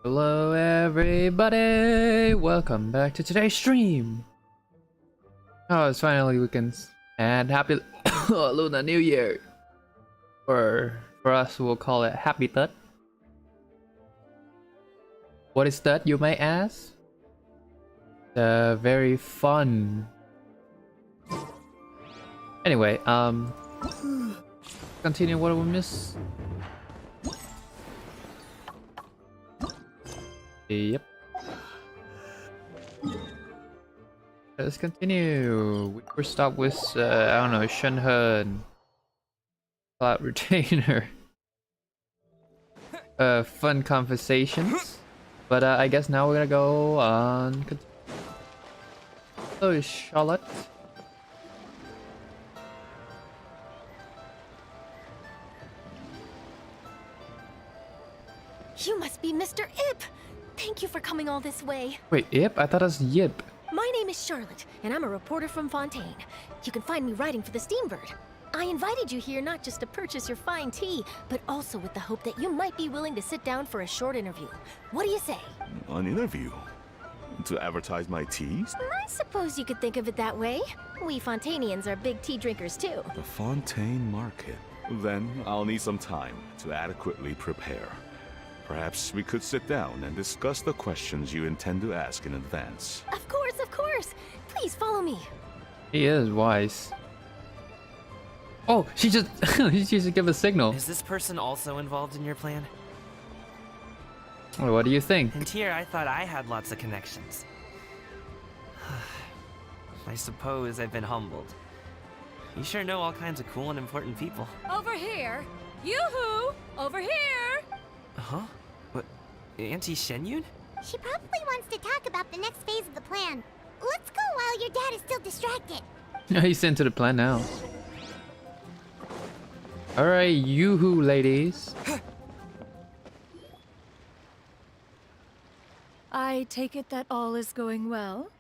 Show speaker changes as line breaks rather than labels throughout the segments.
Hello everybody, welcome back to today's stream. Oh, it's finally weekends and happy Lunar New Year. Or for us, we'll call it Happy Tet. What is that, you may ask? Very fun. Anyway, continue what we missed. Yep. Let's continue. We were stopped with I don't know, Shenhe, Cloud Retainer. Fun conversations. But I guess now we're gonna go on. Hello, Charlotte.
You must be Mr. Ip! Thank you for coming all this way.
Wait, Ip? I thought it was Yip.
My name is Charlotte, and I'm a reporter from Fontaine. You can find me writing for the Steambird. I invited you here not just to purchase your fine tea, but also with the hope that you might be willing to sit down for a short interview. What do you say?
An interview? To advertise my teas?
I suppose you could think of it that way. We Fontainians are big tea drinkers too.
The Fontaine Market. Then I'll need some time to adequately prepare. Perhaps we could sit down and discuss the questions you intend to ask in advance.
Of course, of course. Please follow me.
He is wise. Oh, she just she just give a signal.
Is this person also involved in your plan?
Well, what do you think?
And here I thought I had lots of connections. I suppose I've been humbled. You sure know all kinds of cool and important people.
Over here! Yoo-hoo! Over here!
Huh? What? Auntie Shenyun?
She probably wants to talk about the next phase of the plan. Let's go while your dad is still distracted.
He's into the plan now. Alright, yoo-hoo, ladies.
I take it that all is going well?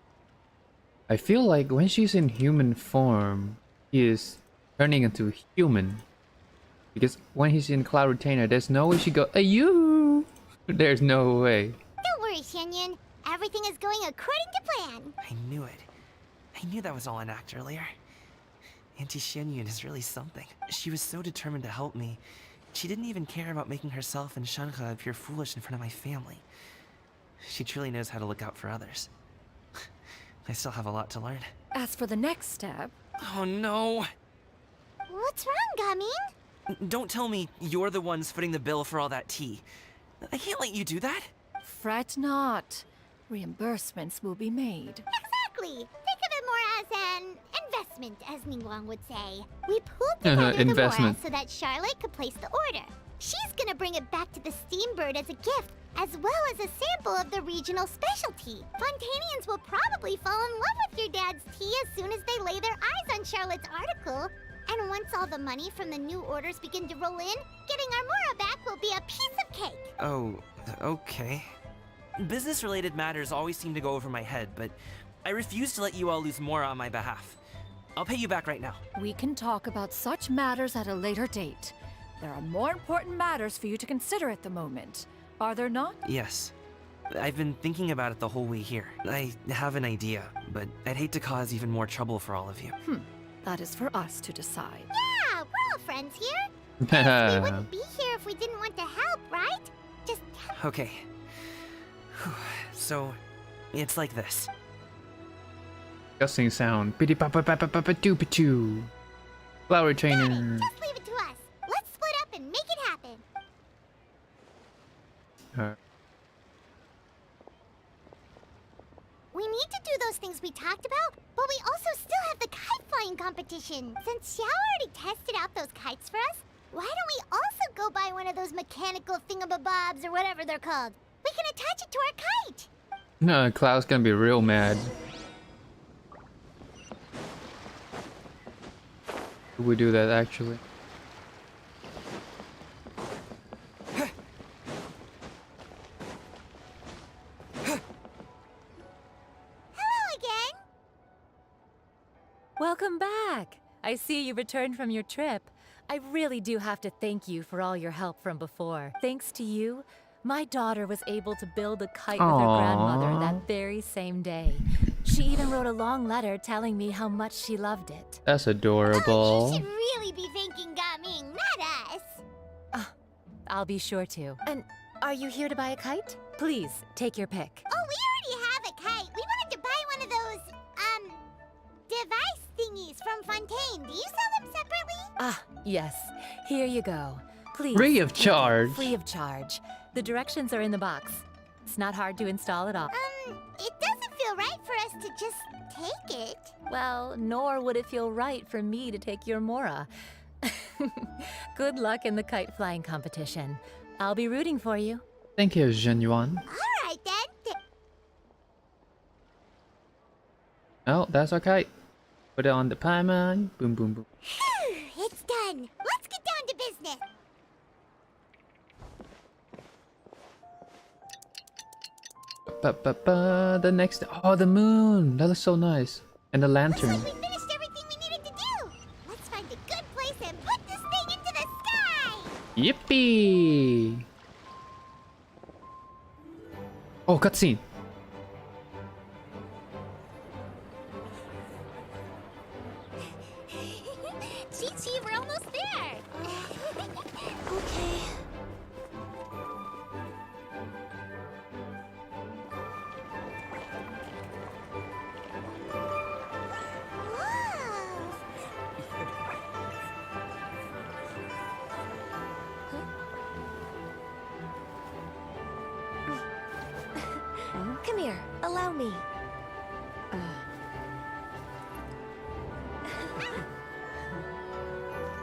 I feel like when she's in human form, he is turning into human. Because when he's in Cloud Retainer, there's no way she go, hey, you. There's no way.
Don't worry, Shenyun. Everything is going according to plan.
I knew it. I knew that was all an act earlier. Auntie Shenyun is really something. She was so determined to help me. She didn't even care about making herself and Shenhe appear foolish in front of my family. She truly knows how to look out for others. I still have a lot to learn.
As for the next step...
Oh no!
What's wrong, Gaming?
Don't tell me you're the ones footing the bill for all that tea. I can't let you do that.
Fret not. Reimbursements will be made.
Exactly. Think of it more as an investment, as Ningguang would say. We pooled together the
Investment.
Mora so that Charlotte could place the order. She's gonna bring it back to the Steambird as a gift, as well as a sample of the regional specialty. Fontainians will probably fall in love with your dad's tea as soon as they lay their eyes on Charlotte's article. And once all the money from the new orders begin to roll in, getting our Mora back will be a piece of cake.
Oh, okay. Business-related matters always seem to go over my head, but I refuse to let you all lose more on my behalf. I'll pay you back right now.
We can talk about such matters at a later date. There are more important matters for you to consider at the moment. Are there not?
Yes. I've been thinking about it the whole way here. I have an idea, but I'd hate to cause even more trouble for all of you.
That is for us to decide.
Yeah, we're all friends here. We wouldn't be here if we didn't want to help, right? Just
Okay. So, it's like this.
Disgusting sound. Pity pa pa pa pa pa pa doo pa choo. Cloud Retainer.
just leave it to us. Let's split up and make it happen. We need to do those things we talked about, but we also still have the kite flying competition. Since Xiao already tested out those kites for us, why don't we also go buy one of those mechanical thingamabobs or whatever they're called? We can attach it to our kite.
No, Cloud's gonna be real mad. We do that actually.
Hello again.
Welcome back. I see you returned from your trip. I really do have to thank you for all your help from before. Thanks to you,
My daughter was able to build a kite with her grandmother
Aww.
that very same day. She even wrote a long letter telling me how much she loved it.
That's
Oh,
adorable.
you should really be thanking Gaming, not us.
I'll be sure to. And are you here to buy a kite? Please, take your pick.
Oh, we already have a kite. We wanted to buy one of those, device thingies from Fontaine. Do you sell them separately?
Ah, yes. Here you go. Please.
Free of
take it.
charge.
Free of charge. The directions are in the box. It's not hard to install at all.
It doesn't feel right for us to just take it.
Well, nor would it feel right for me to take your Mora. Good luck in the kite flying competition. I'll be rooting for you.
Thank you, Genuine.
All right, then.
Oh, that's our kite. Put it on the pylon. Boom, boom, boom.
It's done. Let's get down to business.
The next. Oh, the moon. That looks so nice. And the
Looks
lantern.
like we finished everything we needed to do. Let's find a good place and put this thing into the sky.
Yippee! Oh, cutscene.
Chi-Chi, we're almost there.
Okay.
Whoa.
Come here. Allow me.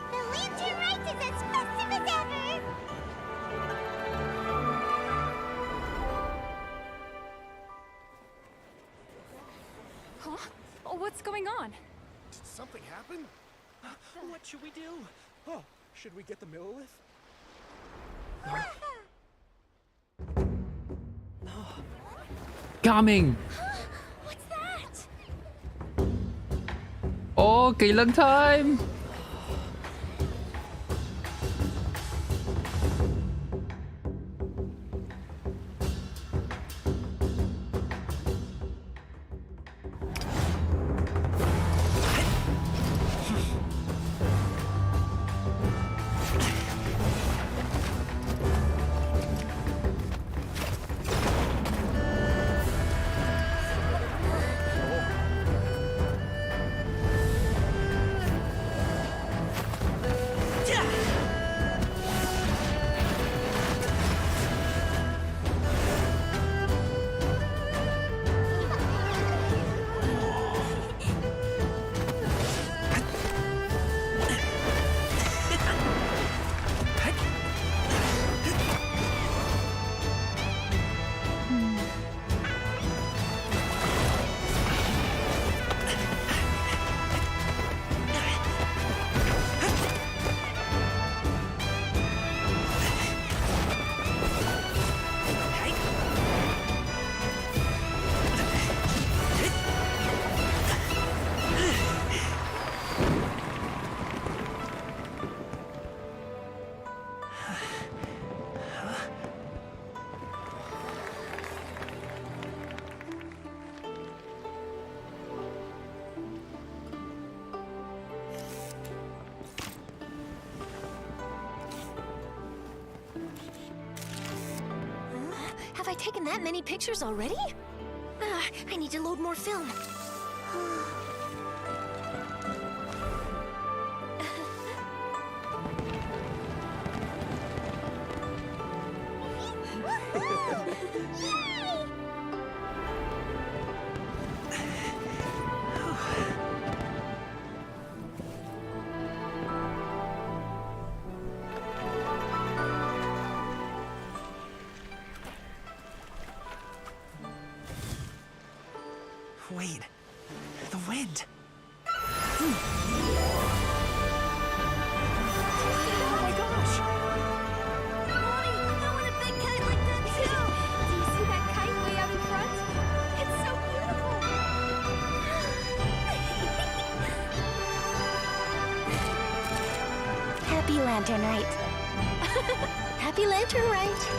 The lantern rite is as festive as ever.
Huh? Oh, what's going on?
Did something happen? What should we do? Oh, should we get the Millilith?
Coming!
What's that?
Oh, kailan time?
Have I taken that many pictures already? I need to load more film.
Wait. The wind.
Oh my gosh!
Mommy, I want a big kite like that too. Do you see that kite way out in front? It's so beautiful. Happy Lantern Rite. Happy Lantern Rite.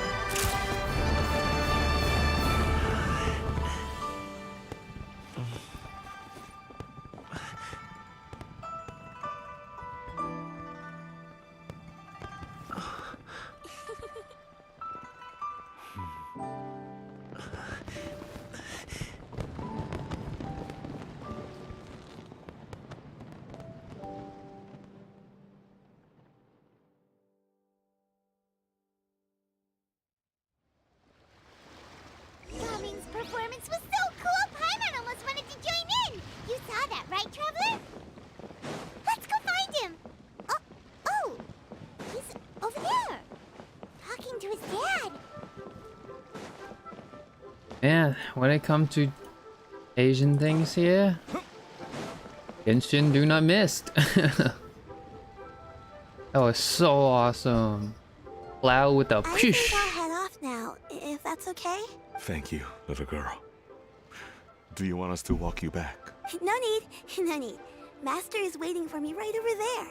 Man, when it comes to Asian things here, Genshin do not miss. That was so awesome. Cloud with a
I think
push.
I'll head off now, if that's okay.
Thank you, little girl. Do you want us to walk you back?
No need, no need. Master is waiting for me right over there.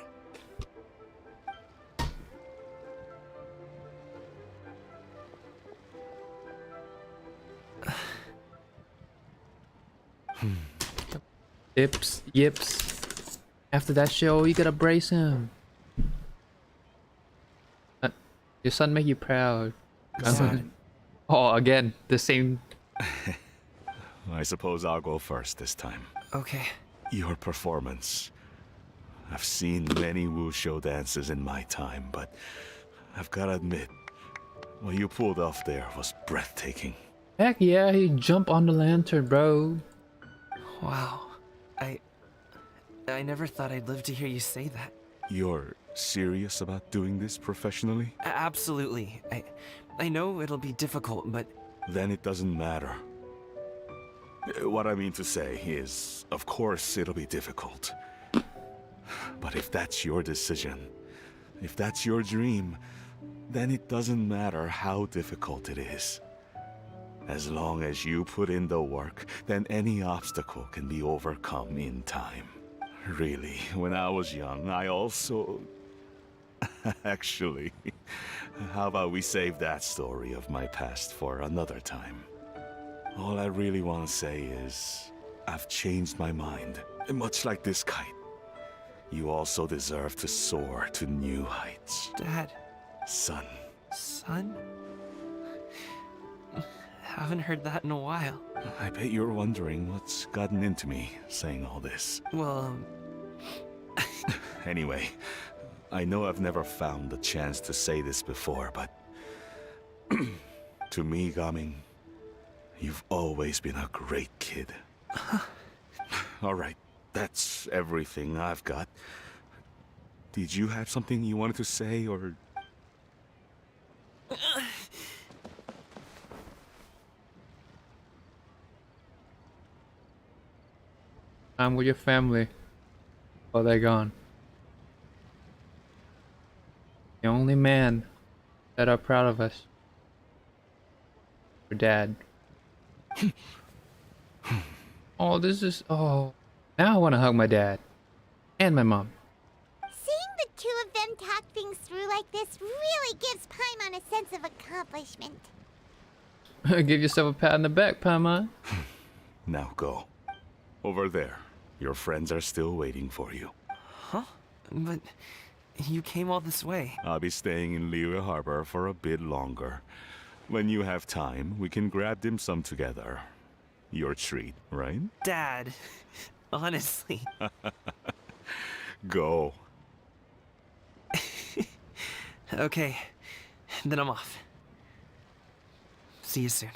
Yips, yips. After that show, you gotta brace him. Your son make you proud.
Son.
Oh, again, the same.
I suppose I'll go first this time.
Okay.
Your performance. I've seen many wuxia dances in my time, but I've gotta admit, what you pulled off there was breathtaking.
Heck yeah, he jumped on the lantern, bro.
Wow. I never thought I'd live to hear you say that.
You're serious about doing this professionally?
Absolutely. I know it'll be difficult, but
Then it doesn't matter. What I mean to say is, of course it'll be difficult. But if that's your decision, if that's your dream, then it doesn't matter how difficult it is. As long as you put in the work, then any obstacle can be overcome in time. Really, when I was young, I also... Actually, how about we save that story of my past for another time? All I really want to say is, I've changed my mind. Much like this kite, you also deserve to soar to new heights.
Dad,
Son.
son? Haven't heard that in a while.
I bet you're wondering what's gotten into me saying all this.
Well,
Anyway, I know I've never found the chance to say this before, but to me, Gaming, you've always been a great kid. All right, that's everything I've got. Did you have something you wanted to say, or...
I'm with your family. Oh, they're gone. The only man that are proud of us. Your dad. Oh, this is... Oh. Now I want to hug my dad. And my mom.
Seeing the two of them talk things through like this really gives Paimon a sense of accomplishment.
Give yourself a pat on the back, Paimon.
Now go. Over there. Your friends are still waiting for you.
huh? But you came all this way.
I'll be staying in Liyue Harbor for a bit longer. When you have time, we can grab dim sum together. Your treat, right?
Dad, honestly.
Go.
Okay, then I'm off. See you soon.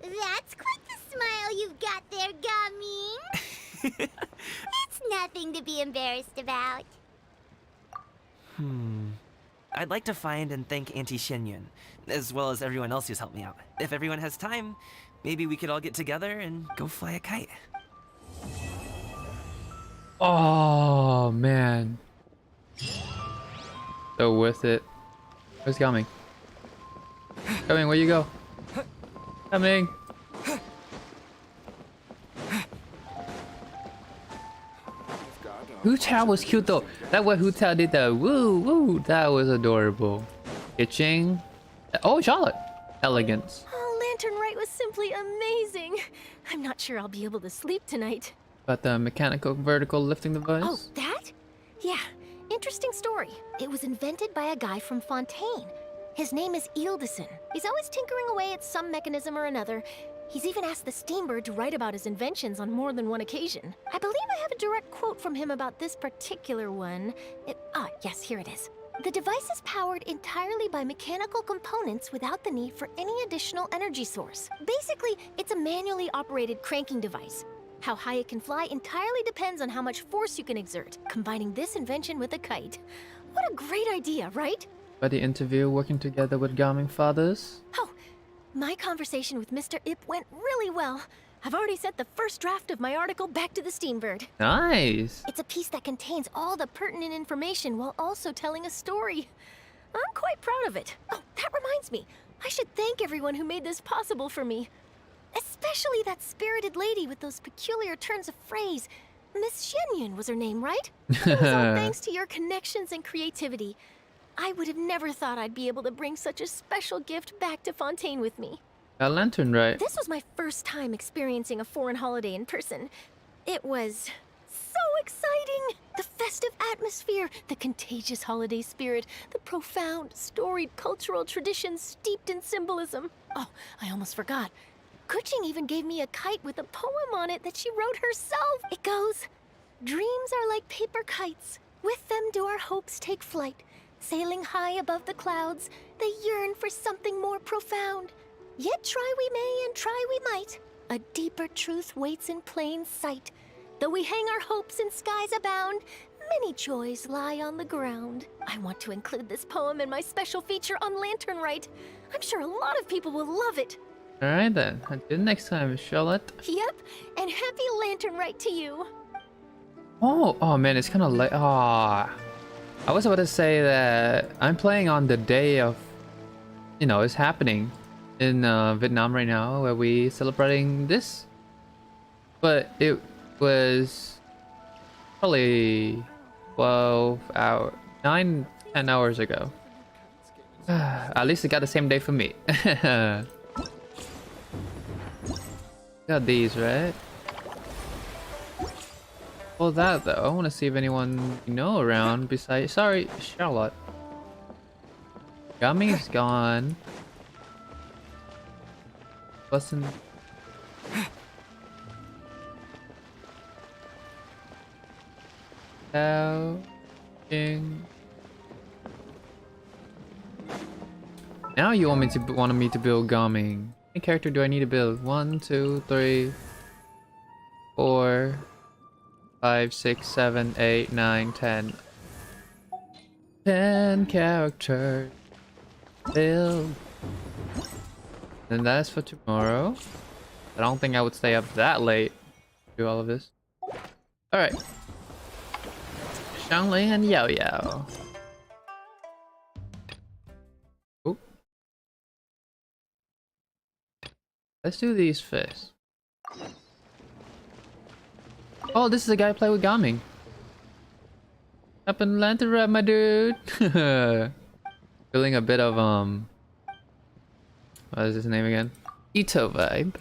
That's quite the smile you've got there, Gaming. It's nothing to be embarrassed about.
I'd like to find and thank Auntie Shenyun, as well as everyone else who's helped me out. If everyone has time, maybe we could all get together and go fly a kite.
Oh, man. So worth it. Where's Coming? Coming, where you go? Coming. Hu Tao was cute though. That way Hu Tao did the woo woo. That was adorable. Itching. Oh, Charlotte. Elegance.
Oh, Lantern Rite was simply amazing. I'm not sure I'll be able to sleep tonight.
But the mechanical vertical lifting device.
Oh, that? Yeah, interesting story. It was invented by a guy from Fontaine. His name is Ildison. He's always tinkering away at some mechanism or another. He's even asked the Steambird to write about his inventions on more than one occasion. I believe I have a direct quote from him about this particular one. Yes, here it is. The device is powered entirely by mechanical components without the need for any additional energy source. Basically, it's a manually operated cranking device. How high it can fly entirely depends on how much force you can exert, combining this invention with a kite. What a great idea, right?
Buddy interview working together with Gaming Fathers.
Oh, my conversation with Mr. Ip went really well. I've already sent the first draft of my article back to the Steambird.
Nice.
It's a piece that contains all the pertinent information while also telling a story. I'm quite proud of it. Oh, that reminds me. I should thank everyone who made this possible for me. Especially that spirited lady with those peculiar turns of phrase. Miss Shenyun was her name, right? It was all thanks to your connections and creativity. I would have never thought I'd be able to bring such a special gift back to Fontaine with me.
A lantern, right?
This was my first time experiencing a foreign holiday in person. It was so exciting! The festive atmosphere, the contagious holiday spirit, the profound, storied cultural traditions steeped in symbolism. Oh, I almost forgot. Kuching even gave me a kite with a poem on it that she wrote herself. It goes, "Dreams are like paper kites. With them do our hopes take flight. Sailing high above the clouds, they yearn for something more profound. Yet try we may and try we might. A deeper truth waits in plain sight. Though we hang our hopes in skies abound, many joys lie on the ground." I want to include this poem in my special feature on Lantern Rite. I'm sure a lot of people will love it.
Alright then. Until next time, Charlotte.
Yep, and happy Lantern Rite to you.
Oh man, it's kind of late. Ah, I was about to say that I'm playing on the day of, it's happening in Vietnam right now, where we celebrating this. But it was probably 12 hours, 10 hours ago. At least it got the same day for me. Got these, right? Well, that though, I want to see if anyone around besides. Sorry, Charlotte. Gummy's gone. Listen. Now you want me to build Gumming. How many character do I need to build? 1, 2, 3, 4, 5, 6, 7, 8, 9, 10. 10 characters. Build. And that's for tomorrow. I don't think I would stay up that late to do all of this. Alright. Xiangling and Yao Yao. Oop. Let's do these first. Oh, this is a guy I play with Gaming. Up in Lantern, my dude. Feeling a bit of what is his name again? Ito vibe.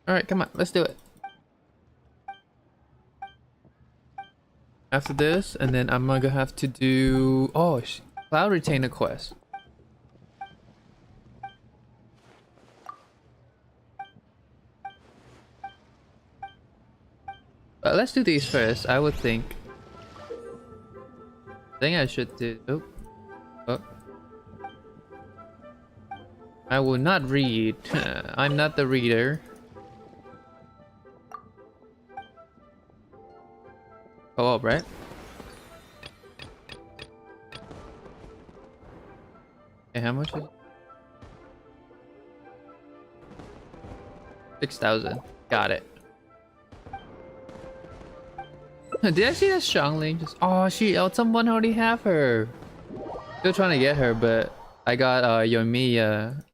Alright, come on, let's do it. After this, and then I'm gonna have to do Cloud Retainer quest. But let's do these first, I would think. I think I should do. Oh. I will not read. I'm not the reader. Oh, right? Okay, how much is it? 6,000. Got it. Did I see that Xiangling just? Oh, someone already have her. Still trying to get her, but I got Yoimiya.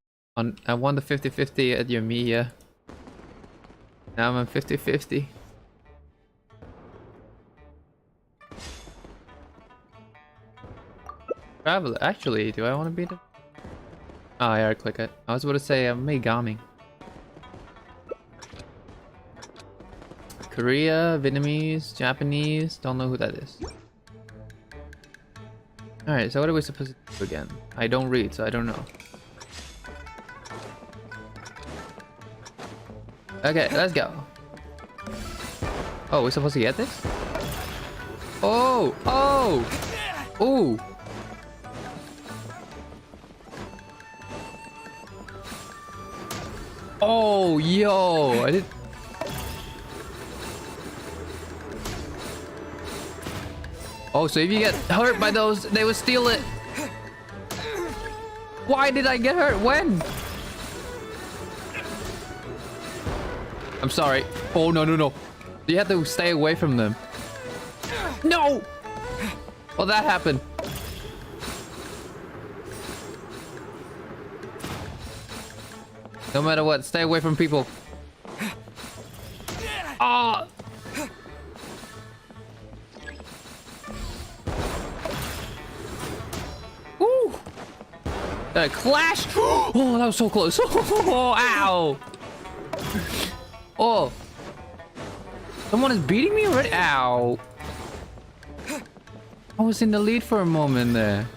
I won the 50-50 at Yoimiya. Now I'm on 50-50. Traveler. Actually, do I want to beat it? Oh, yeah, I click it. I was about to say Megami. Korea, Vietnamese, Japanese. Don't know who that is. Alright, so what are we supposed to do again? I don't read, so I don't know. Okay, let's go. Oh, we're supposed to get this? Oh! Oh! Ooh! Oh, yo! I did. Oh, so if you get hurt by those, they will steal it. Why did I get hurt? When? I'm sorry. Oh, no, no, no. You have to stay away from them. No! Well, that happened. No matter what, stay away from people. Oh! Woo! Clash! Oh, that was so close. Oh, ow! Oh! Someone is beating me already? Ow! I was in the lead for a moment there.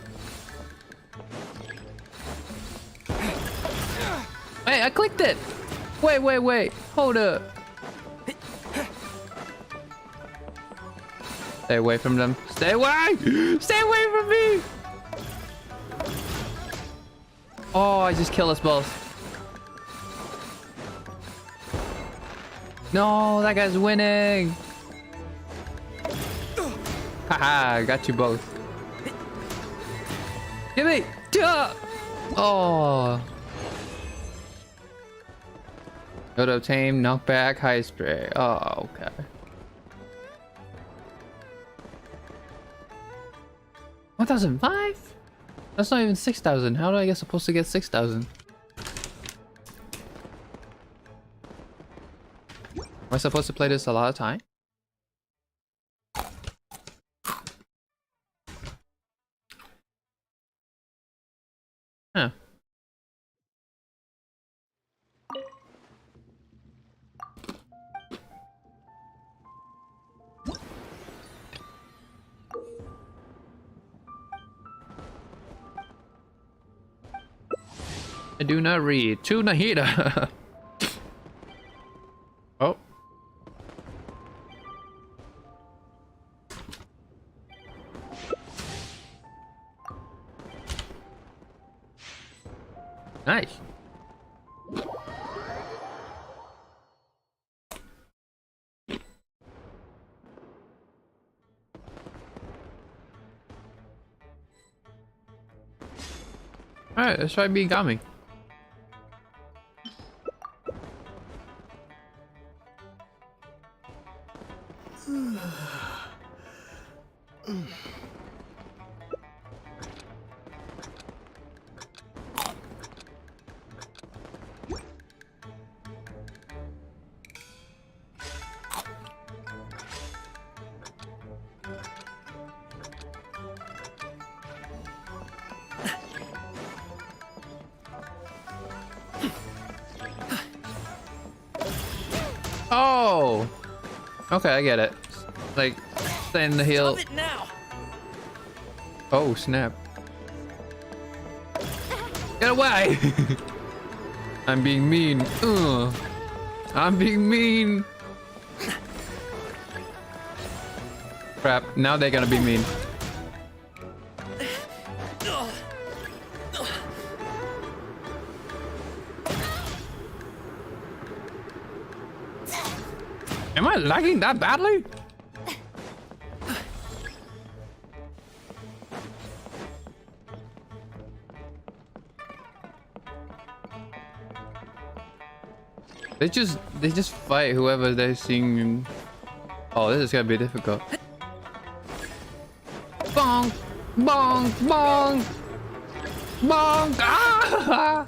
Hey, I clicked it! Wait, wait, wait. Hold up. Stay away from them. Stay away! Stay away from me! Oh, I just killed us both. No, that guy's winning. Haha, I got you both. Give me! Duh! Oh. Go to obtain, knockback, high spray. Oh, okay. $1,005? That's not even 6,000. How do I get supposed to get 6,000? Am I supposed to play this a lot of time? Huh. I do not read. To Nahida. Oh. Nice. Alright, let's try Begami. Oh! Okay, I get it. Like, stay in the hill.
Stop it now.
Oh, snap. Get away! I'm being mean. Ugh. I'm being mean. Crap, now they're gonna be mean. Am I lagging that badly? They just fight whoever they're seeing. Oh, this is gonna be difficult. Bonk, bonk, bonk, bonk. Ah!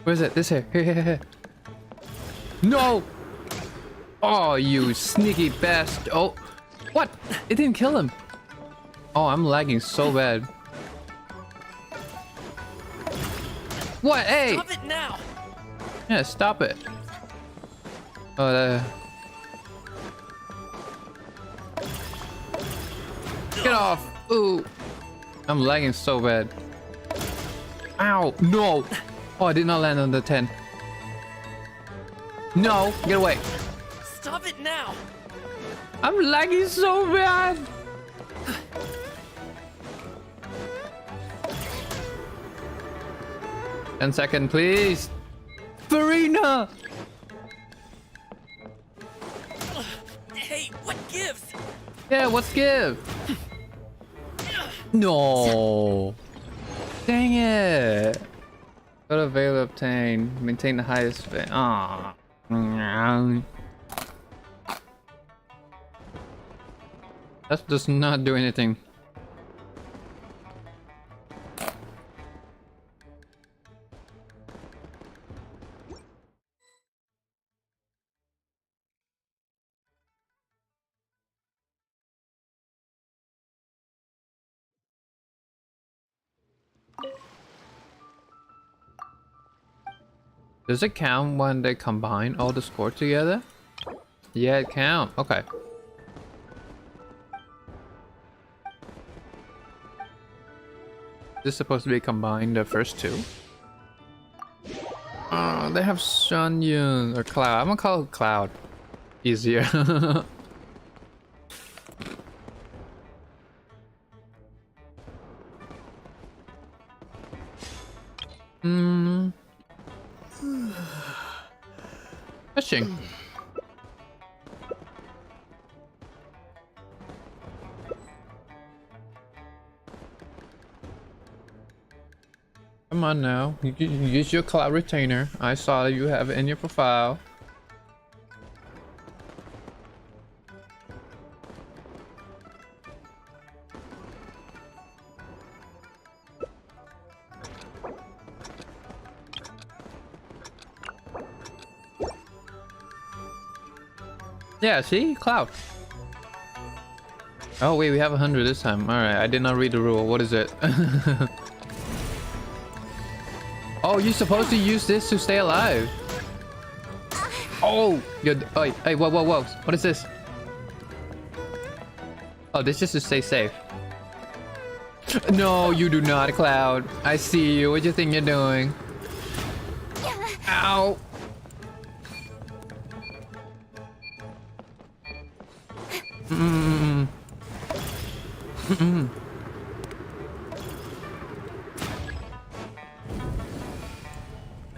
Where's it? This here. Here. No. Oh, you sneaky bastard. Oh, what? It didn't kill him. Oh, I'm lagging so bad. What? Hey!
Stop it now.
Yeah, stop it. Oh, get off. Ooh. I'm lagging so bad. Ow. No. Oh, I did not land on the 10. No. Get away.
Stop it now.
I'm lagging so bad. Ten second, please. Farina.
Hey, what gives?
Yeah, what's give? No. Dang it. Go to Veil obtain. Maintain the highest fit. Ah. That does not do anything. Does it count when they combine all the score together? Yeah, it count. Okay. Is this supposed to be combined, the first two? Oh, they have Sun Yun or Cloud. I'm gonna call it Cloud. Easier. Hmm. Fishing. Come on now. You can use your cloud retainer. I saw that you have it in your profile. Yeah, see? Cloud. Oh wait, we have 100 this time. Alright, I did not read the rule. What is it? Oh, you're supposed to use this to stay alive. Oh, you're... Oh, hey, whoa, whoa, whoa. What is this? Oh, this is to stay safe. No, you do not, Cloud. I see you. What do you think you're doing? Ow. Mm. Mm-mm.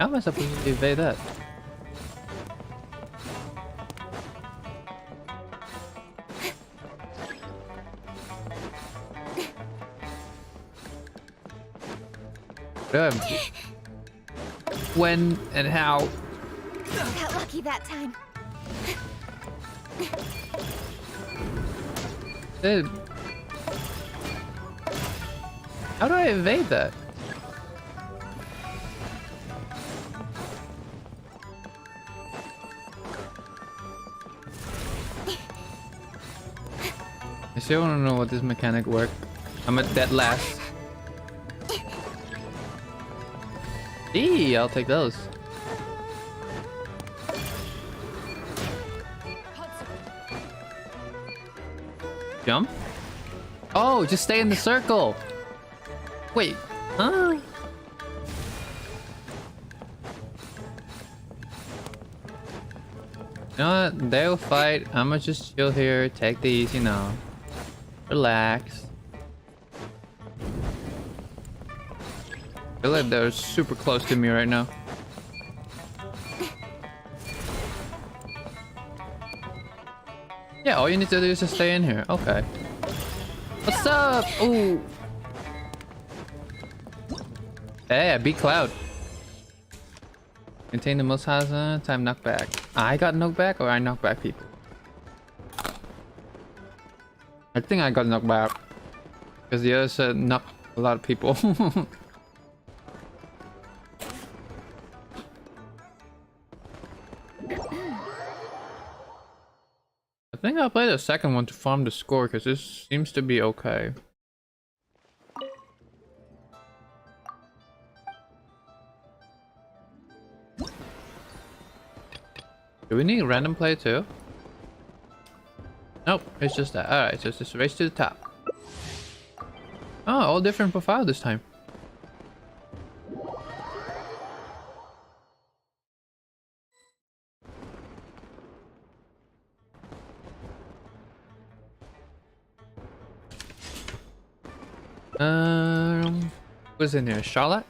How am I supposed to evade that? Good. When and how?
Got lucky that time.
Dude. How do I evade that? I still want to know what this mechanic works. I'm at dead last. Eee, I'll take those. Jump? Oh, just stay in the circle. Wait, huh? You know what? They'll fight. I'ma just chill here, take these, you know. Relax. I feel like they're super close to me right now. Yeah, all you need to do is just stay in here. Okay. What's up? Ooh. Hey, I beat Cloud. Maintain the most hazard time knockback. I got knocked back or I knocked back people? I think I got knocked back. Because the other said knocked a lot of people. I think I'll play the second one to farm the score because this seems to be okay. Do we need random play too? Nope, it's just that. Alright, so it's just race to the top. Oh, all different profile this time. What's in here? Charlotte?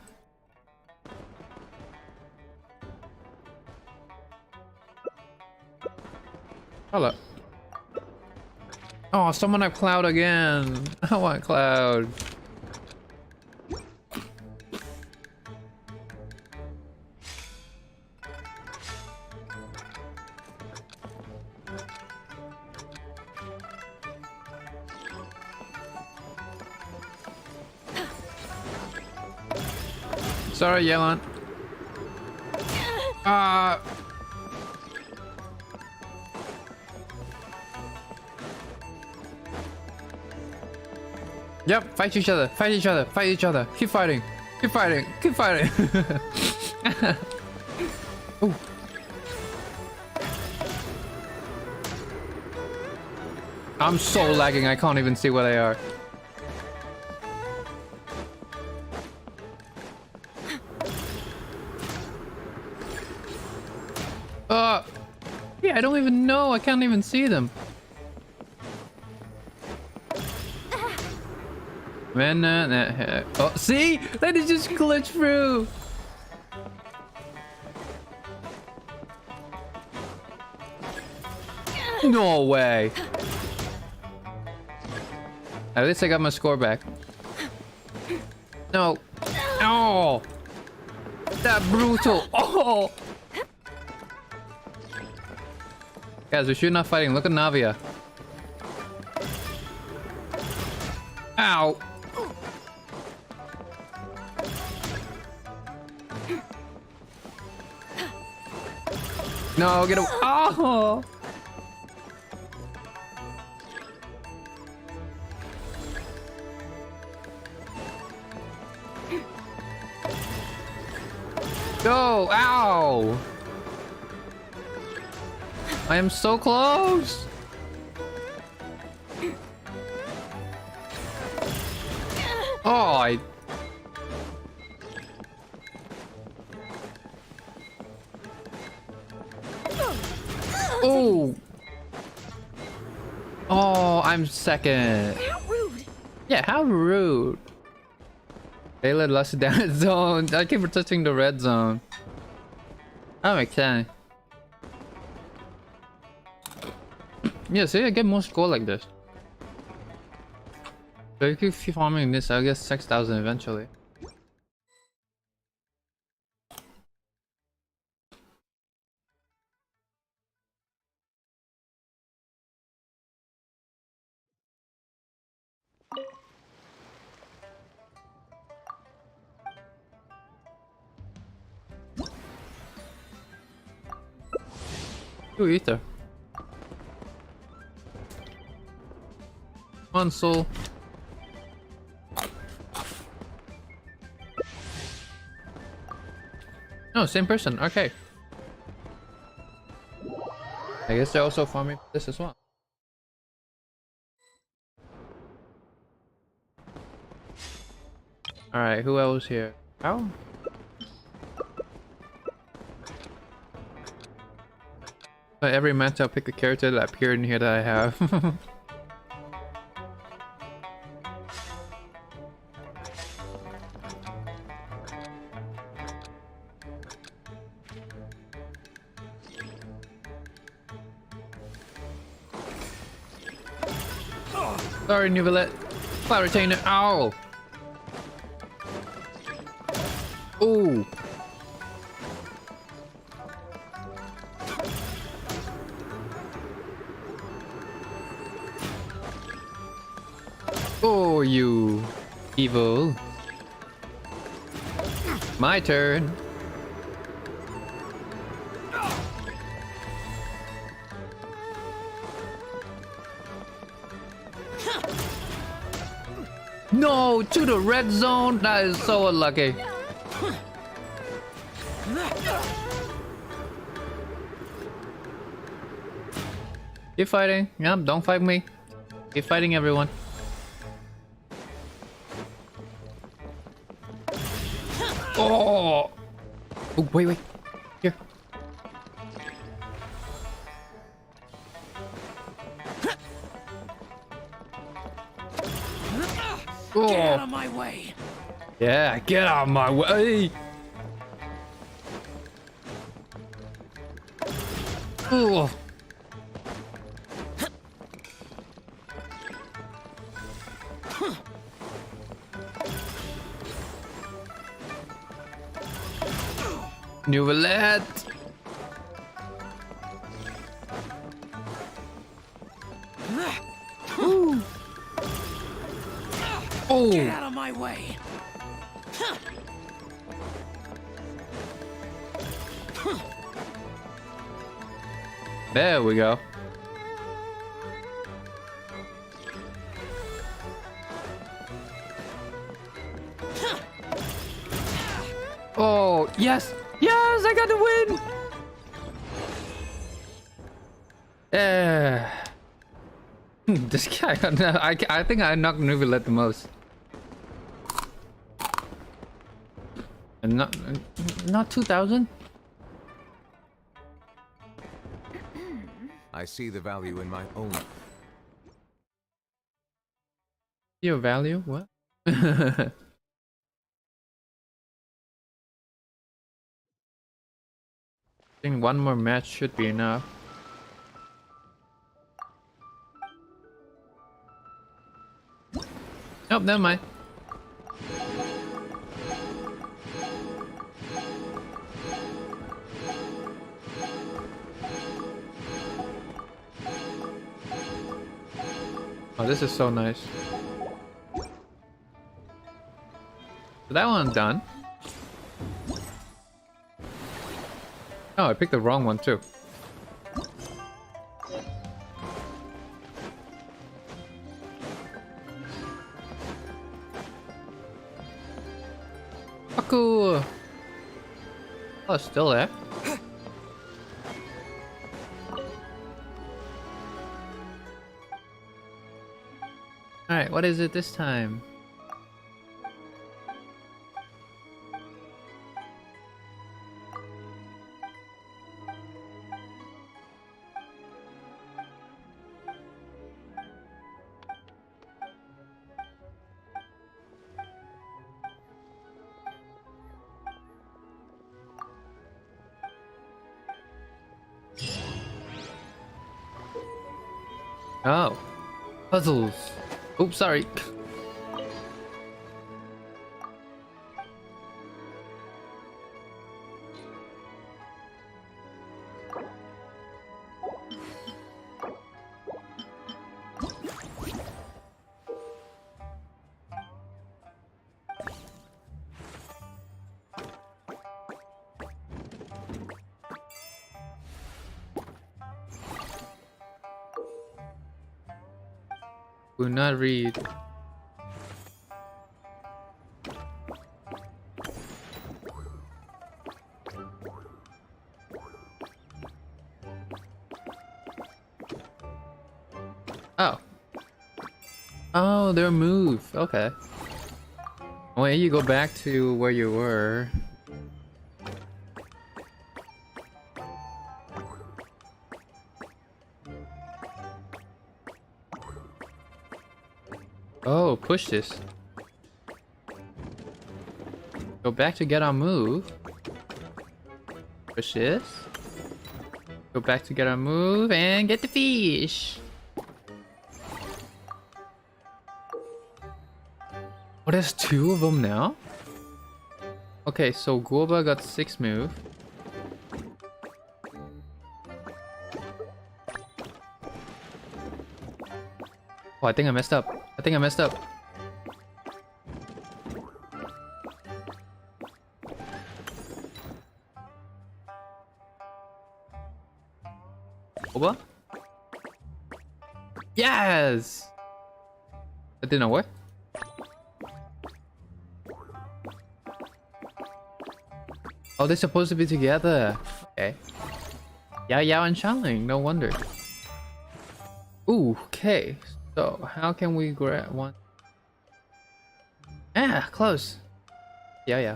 Charlotte. Oh, someone have Cloud again. I want Cloud. Sorry, Yelan. Yep, fight each other, fight each other, fight each other. Keep fighting, keep fighting, keep fighting. Ooh. I'm so lagging, I can't even see where they are. Yeah, I don't even know. I can't even see them. Man, oh, see? That is just glitch through. No way. At least I got my score back. No. Oh. That brutal. Oh. Guys, we should not fighting. Look at Navia. Ow. No, get away. Oh. Go. Ow. I am so close. Oh, I... Oh. Oh, I'm second.
How rude.
Yeah, how rude. They let us down zone. I keep touching the red zone. That makes sense. Yeah, see, I get more score like this. So if you keep farming this, I'll get 6,000 eventually. Ooh, ether. Console. No, same person. Okay. I guess they're also farming this as well. Alright, who else here? How? Every month I'll pick a character that appeared in here that I have. Sorry, Nuvalet. Cloud Retainer. Ow! Ooh! Oh, you evil. My turn. No, to the red zone. That is so unlucky. Keep fighting. Yep, don't fight me. Keep fighting everyone. Oh! Oh, wait, wait. Here. Oh.
Get out of my way!
Yeah, get out of my way. Oh. Nouvellette. Oh.
Get out of my way!
There we go. Oh, yes! Yes, I got the win! This guy, I think I knocked Nouvellette the most. And not 2,000?
I see the value in my own.
Your value? What? I think one more match should be enough. Nope, never mind. Oh, this is so nice. So that one's done. Oh, I picked the wrong one too. Cool. Oh, it's still there. Alright, what is it this time? Oh, puzzles. Oops, sorry. Do not read. Oh. Oh, their move. Okay. Well, you go back to where you were. Oh, push this. Go back to get our move. Push this. Go back to get our move and get the fish. Oh, there's two of them now? Okay, so Guoba got 6 move. Oh, I think I messed up. I think I messed up. Guoba? Yes! That didn't work. Oh, they're supposed to be together. Okay. Yao Yao and Xiangling, no wonder. Ooh, okay. So, how can we grab one? Ah, close. Yeah.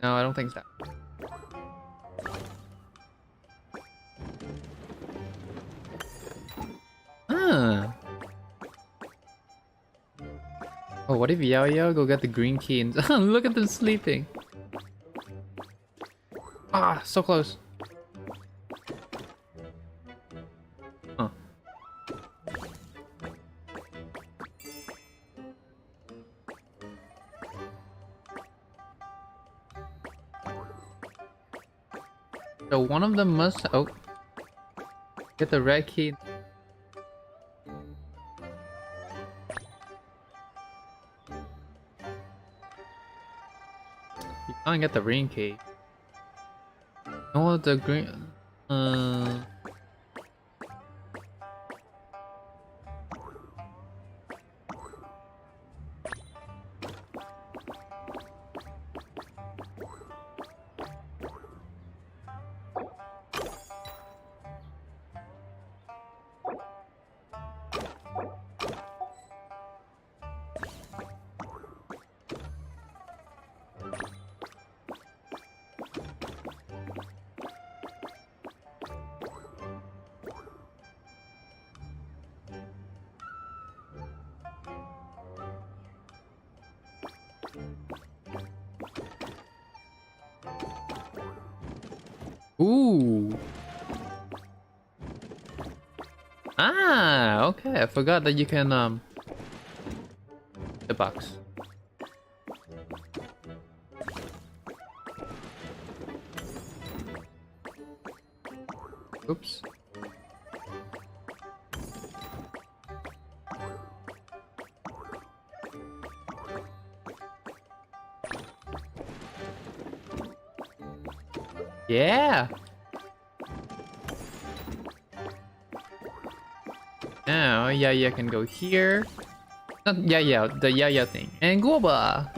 No, I don't think so. what if Yao Yao go get the green key and look at them sleeping? Ah, so close. Huh. So one of them must get the red key. You can't get the green key. No, the green. Ooh. Ah, okay. I forgot that you can the box. Oops. Yeah. Now Yaya can go here. Not Yaya, the Yaya thing. And Goba.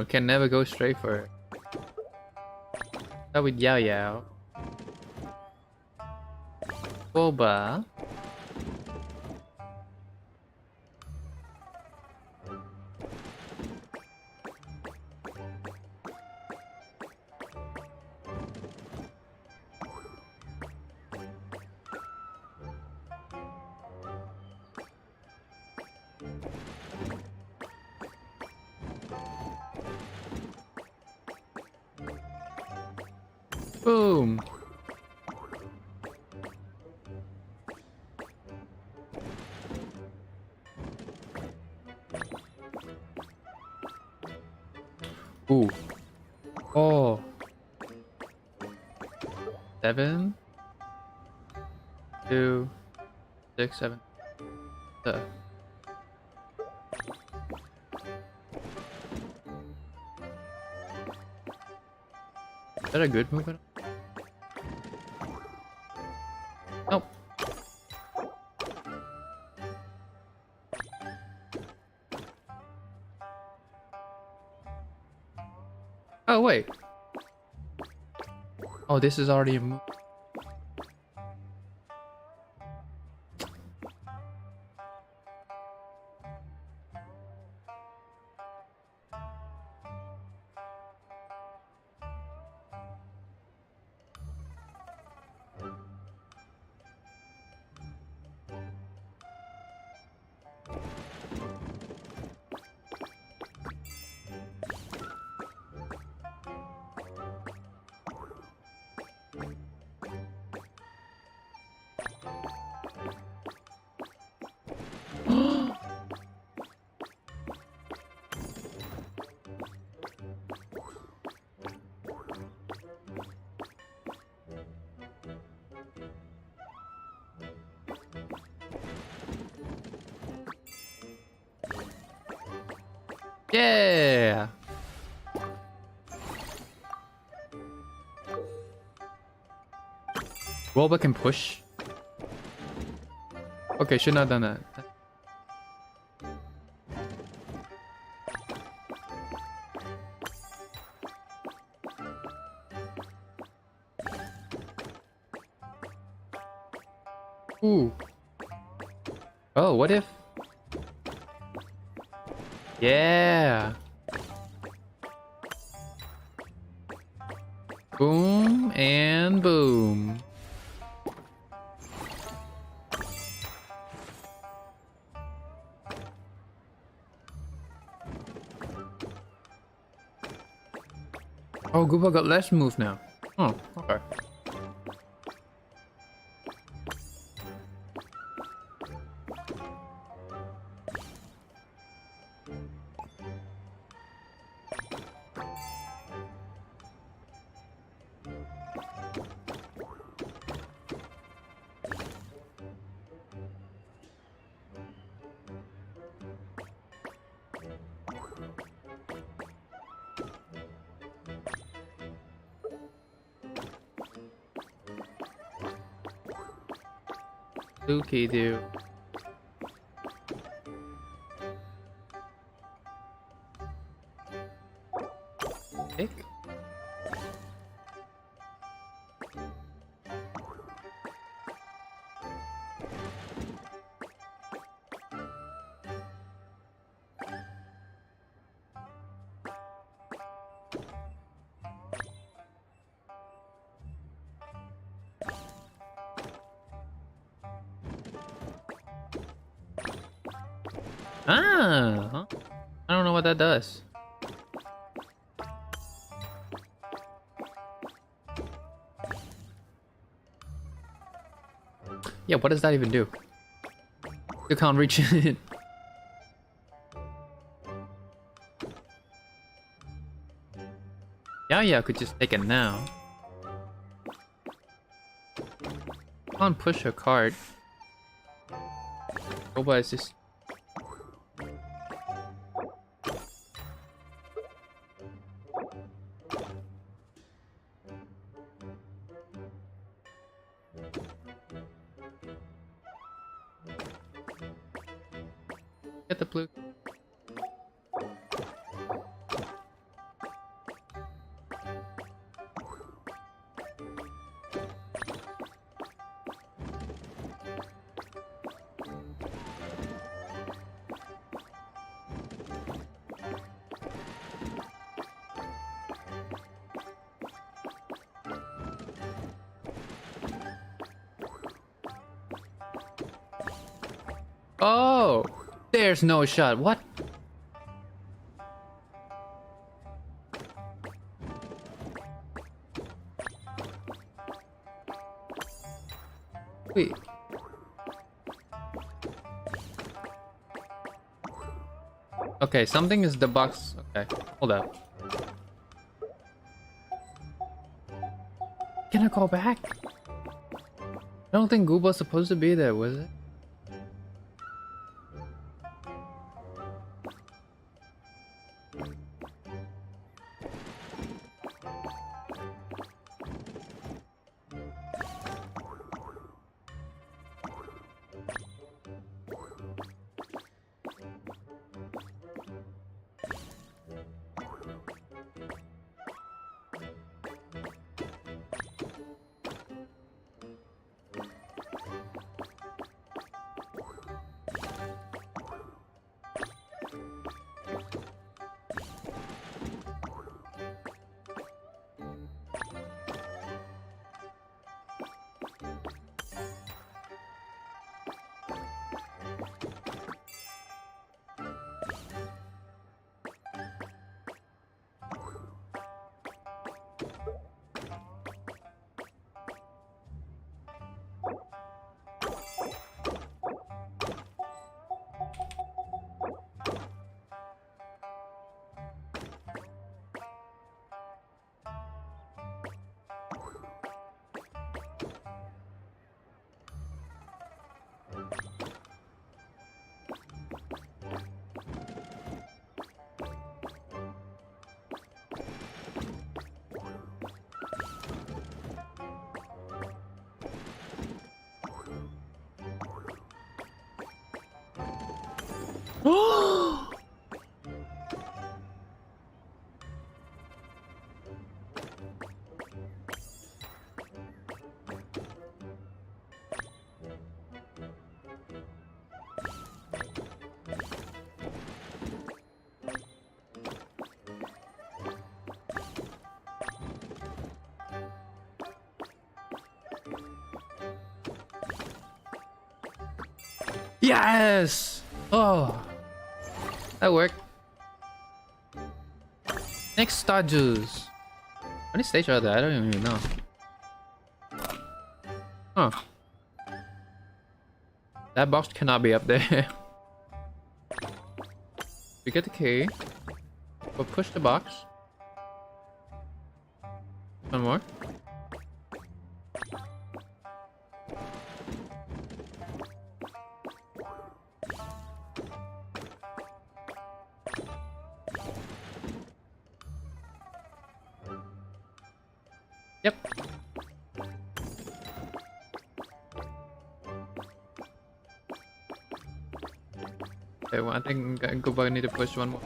Can never go straight for it. That with Yao Yao. Boba. Boom. Ooh. Oh. 7, 2, 6, 7. Is that a good movement? Nope. Oh wait. Oh, this is already a move. Yeah. Rollback can push. Okay, should not have done that. Ooh. Oh, what if? Yeah. and boom. Oh, Gooba got less move now. Oh, okay. Suki do. Pick? Ah, I don't know what that does. Yeah, what does that even do? You can't reach it. Yeah, I could just take it now. Can't push a cart. Oh, but it's just. Get the blue. Oh, there's no shot. What? Wait. Okay, something is the box. Okay, hold up. Can I call back? I don't think Gooba's supposed to be there, was it? Yes! Oh, that worked. Next stages. How many stages are there? I don't even know. Huh. That box cannot be up there. We get the key. We'll push the box. One more. Yep. Okay, well, I think I need to push one more.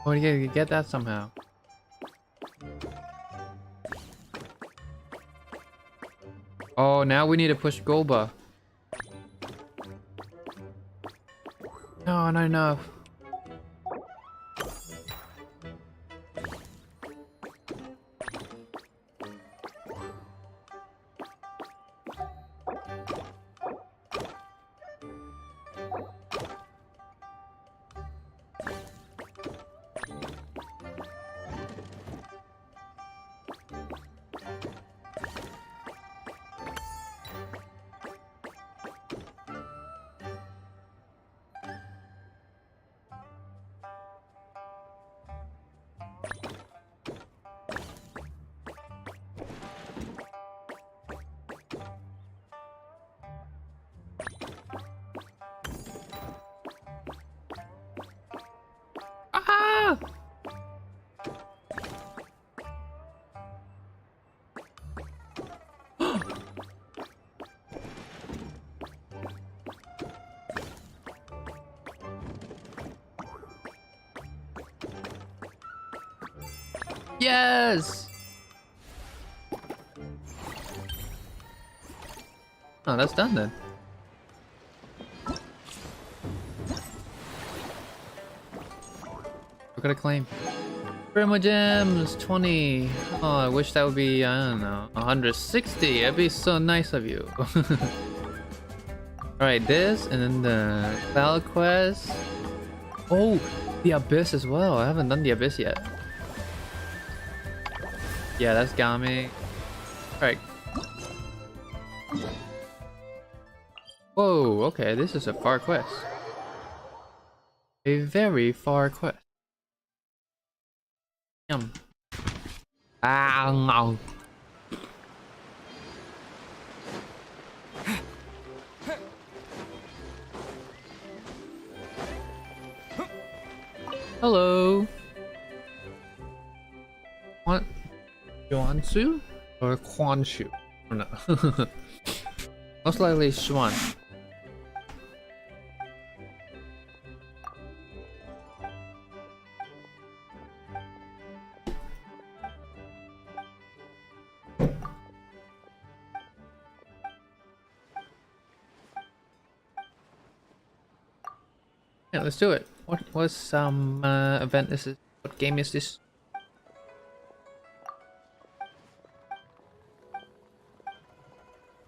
Oh, you get that somehow. Oh, now we need to push Golba. No, not enough. Ah! Yes! Oh, that's done then. We're gonna claim. Primo gems, 20. Oh, I wish that would be, I don't know, 160. It'd be so nice of you. Alright, this, and then the Cloud Quest. Oh, the Abyss as well. I haven't done the Abyss yet. Yeah, that's Game. Alright. Whoa, okay, this is a far quest. A very far quest. Yum. Ah, no. Hello. What? Yuansu or Quanshu? Or no? Most likely Swan. Yeah, let's do it. What event is this? What game is this?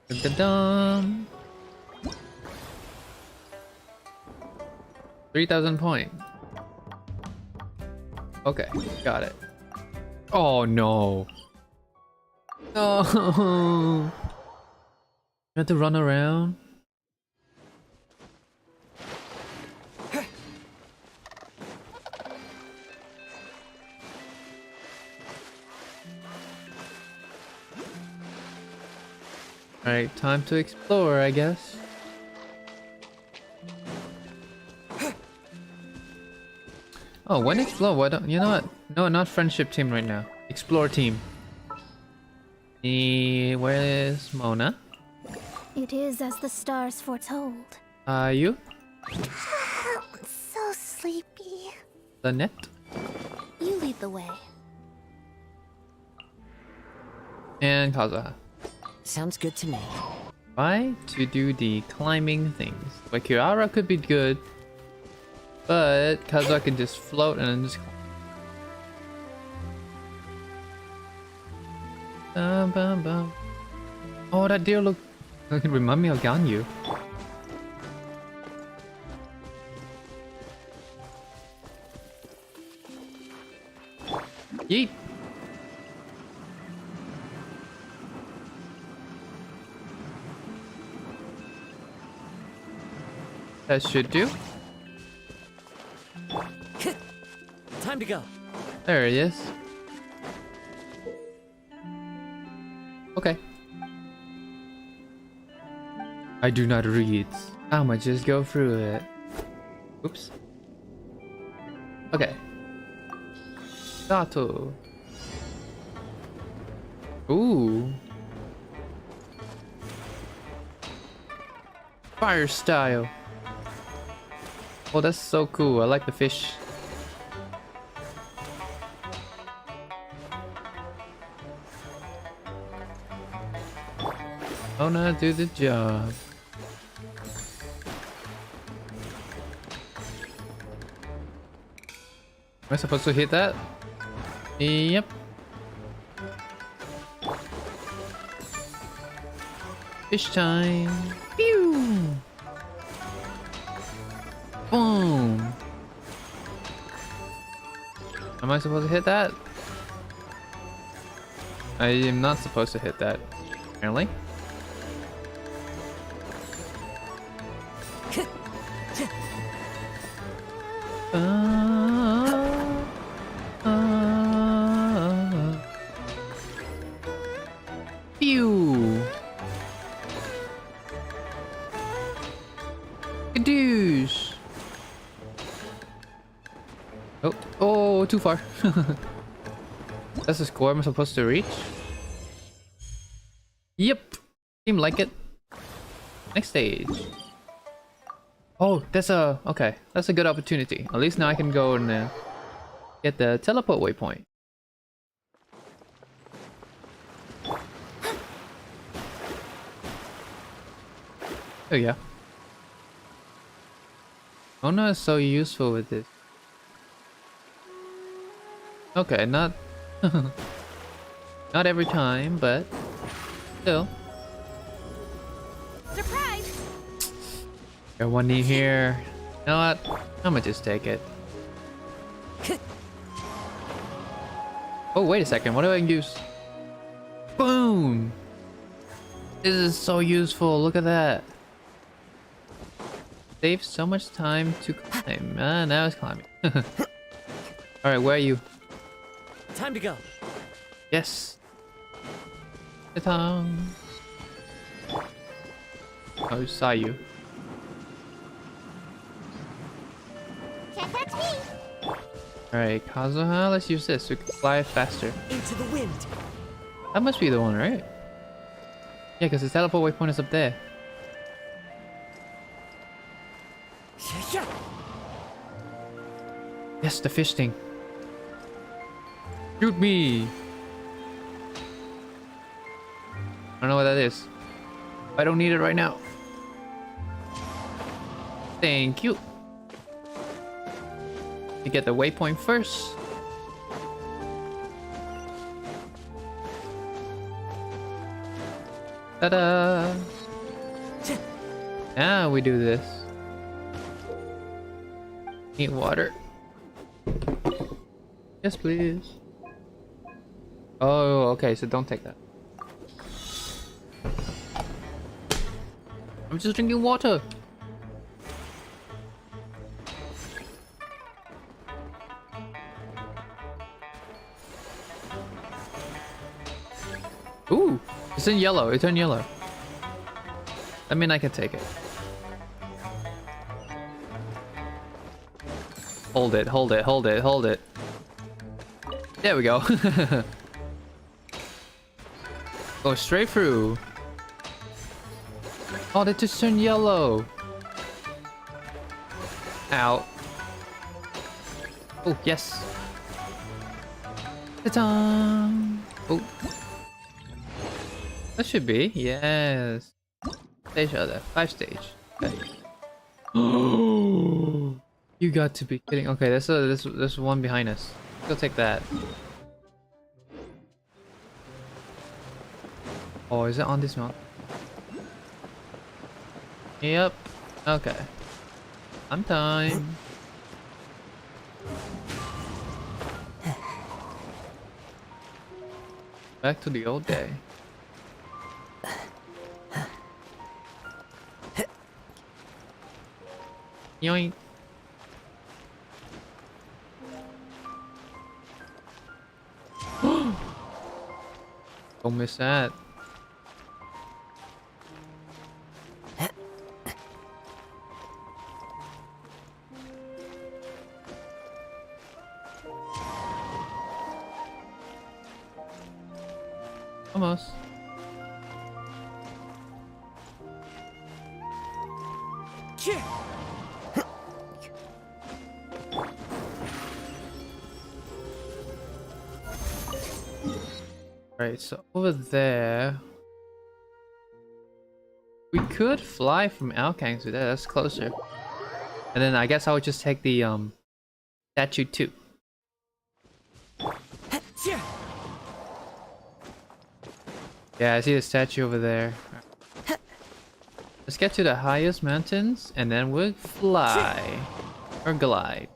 Dun-dun-dun. 3,000 point. Okay, got it. Oh no. No. You have to run around. Alright, time to explore, I guess. Oh, when explore? Why don't you know what? No, not friendship team right now. Explore team. Where is Mona?
It is as the stars foretold.
You?
So sleepy.
Lynette?
You lead the way.
And Kazuha.
Sounds good to me.
Try to do the climbing things. Like Kirara could be good, but Kazuha can just float and then just climb. Bum, bum, bum. Oh, that deer look remind me of Ganyu. Yeet. That should do.
Time to go.
There he is. Okay. I do not read. I'ma just go through it. Oops. Okay. Sato. Ooh. Fire style. Oh, that's so cool. I like the fish. Oh no, do the job. Am I supposed to hit that? Yep. Fish time. Pew! Boom! Am I supposed to hit that? I am not supposed to hit that, apparently. Pew! Kadoosh! Oh, oh, too far. That's the score I'm supposed to reach? Yep! Seemed like it. Next stage. Oh, that's a... okay. That's a good opportunity. At least now I can go and get the teleport waypoint. Oh yeah. Ona is so useful with this. Okay, not... not every time, but... still.
Surprise!
Got one knee here. You know what? I'm gonna just take it. Oh, wait a second. What do I use? Boom! This is so useful. Look at that. Saves so much time to climb. Now it's climbing. Alright, where are you?
Time to go.
Yes. The tongue. Oh, saw you.
Can't catch me.
Alright, Kazuha, let's use this. We can fly faster.
Into the wind.
That must be the one, right? Yeah, because the teleport waypoint is up there.
Yeah.
Yes, the fish thing. Shoot me! I don't know what that is. I don't need it right now. Thank you. You get the waypoint first. Ta-da! Now we do this. Need water. Yes, please. Oh, okay, so don't take that. I'm just drinking water. Ooh, it's in yellow. It turned yellow. I mean, I can take it. Hold it, hold it, hold it, hold it. There we go. Go straight through. Oh, they just turned yellow. Ow. Oh, yes. Ta-da! Oh. That should be. Yes. Stage other. 5 stage. Okay. Oh, you got to be kidding. Okay, there's one behind us. Go take that. Oh, is it on this mountain? Yep. Okay. I'm time. Back to the old day. Yoink. Don't miss that. Almost. Right, so over there we could fly from Alkang to there, that's closer. And then I guess I would just take the statue too. Yeah, I see the statue over there. Let's get to the highest mountains and then we'll fly or glide.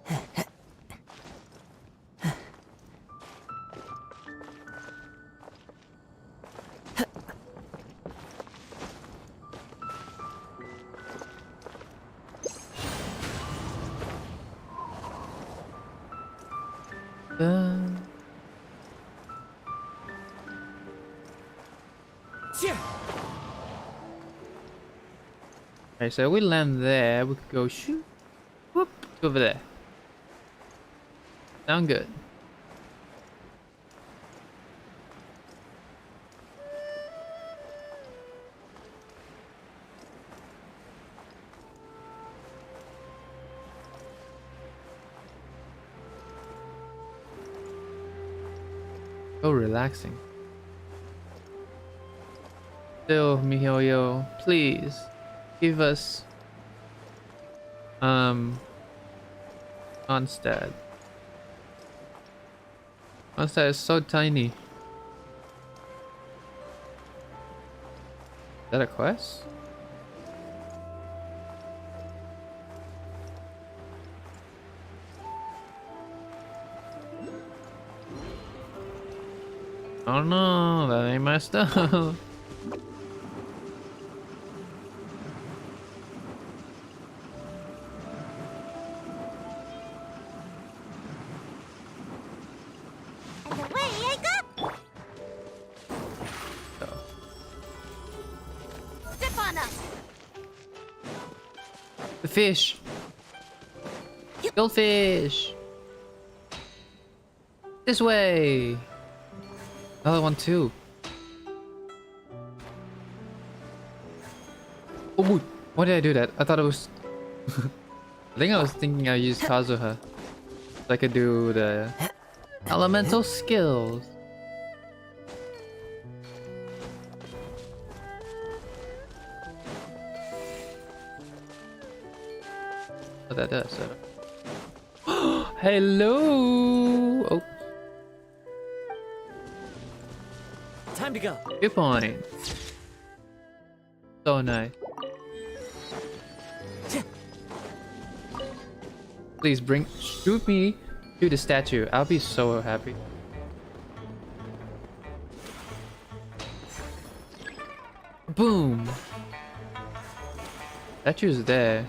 Alright, so we land there, we could go shoot, whoop, over there. Sound good. So relaxing. Still, MiHoYo, please give us Onstad. Onstad is so tiny. Is that a quest? Oh no, that ain't my stuff. The fish. Goldfish. This way. Another one too. Oh, why did I do that? I thought it was... I think I was thinking I used Kazuha. So I could do the elemental skills. What that does. Hello! Oh.
Time to go.
2 points. So nice. Please shoot me to the statue. I'll be so happy. Boom! Statue's there.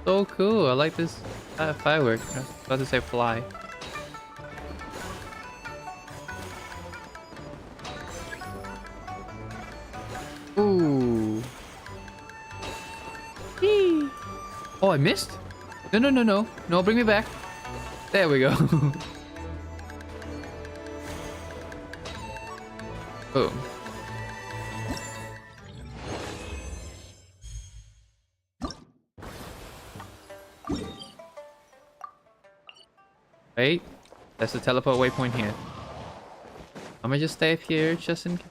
So cool, I like this firework. I was about to say fly. Ooh. Whee. Oh, I missed? No, no, no, no. No, bring me back. There we go. Boom. Wait, that's the teleport waypoint here. I'm gonna just stay up here, just in case.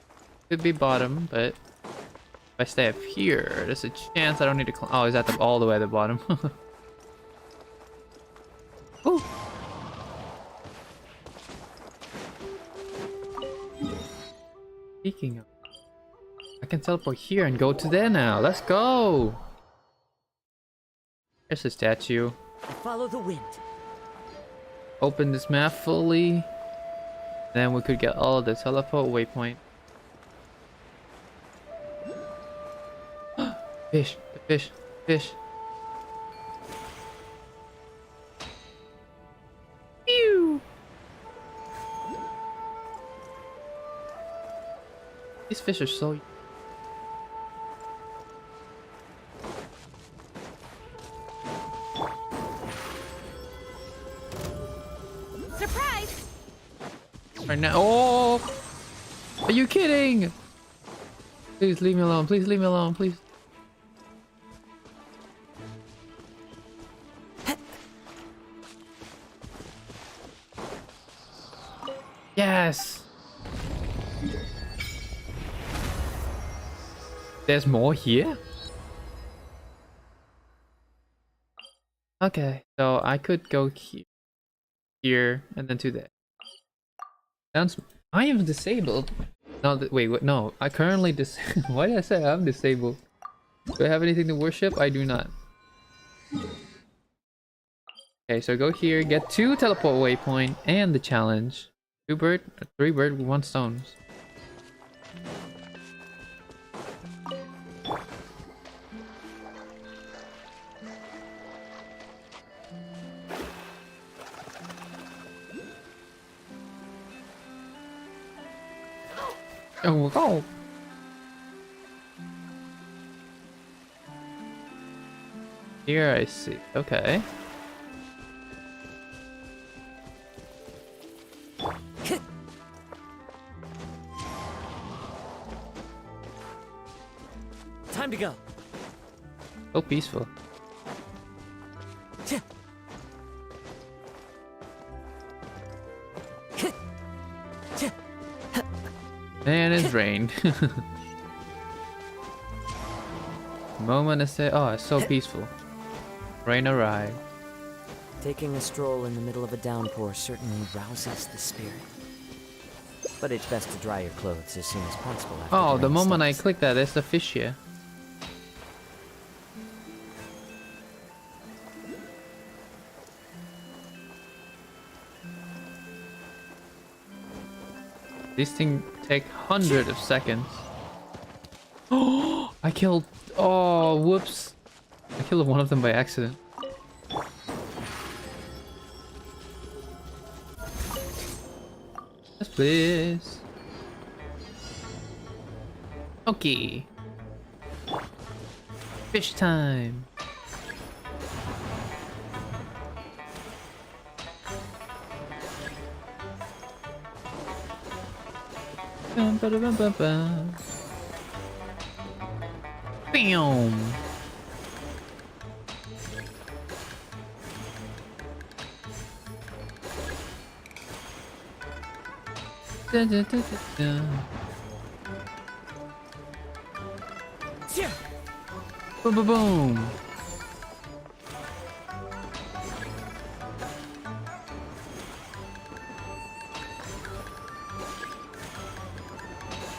Could be bottom, but if I stay up here, there's a chance I don't need to climb. Oh, he's at the all the way at the bottom. Ooh. Speaking of, I can teleport here and go to there now. Let's go. There's a statue.
Follow the wind.
Open this map fully. Then we could get all the teleport waypoint. Fish, the fish, fish. Pew! These fish are so...
Surprise!
Right now. Oh! Are you kidding? Please leave me alone. Please leave me alone. Please. Yes. There's more here? Okay, so I could go here and then to there. Sounds. I am disabled. No, wait, what? No, I currently why did I say I'm disabled? Do I have anything to worship? I do not. Okay, so go here, get 2 teleport waypoint and the challenge. 2 bird, 3 bird with 1 stones. Oh, go! Here I see. Okay.
Time to go.
So peaceful. And it's rained. Moment to say, oh, it's so peaceful. Rain arrived.
Taking a stroll in the middle of a downpour certainly rouses the spirit. But it's best to dry your clothes as soon as possible after
Oh, the
rain
moment I
stops.
click that, there's a fish here. These things take hundreds of seconds. Oh, I killed. Oh, whoops. I killed one of them by accident. Yes, please. Okay. Fish time. Bum, ba, da, bum, bum, bum. Bam. Dun, dun, dun, dun, dun. Boom, boom, boom.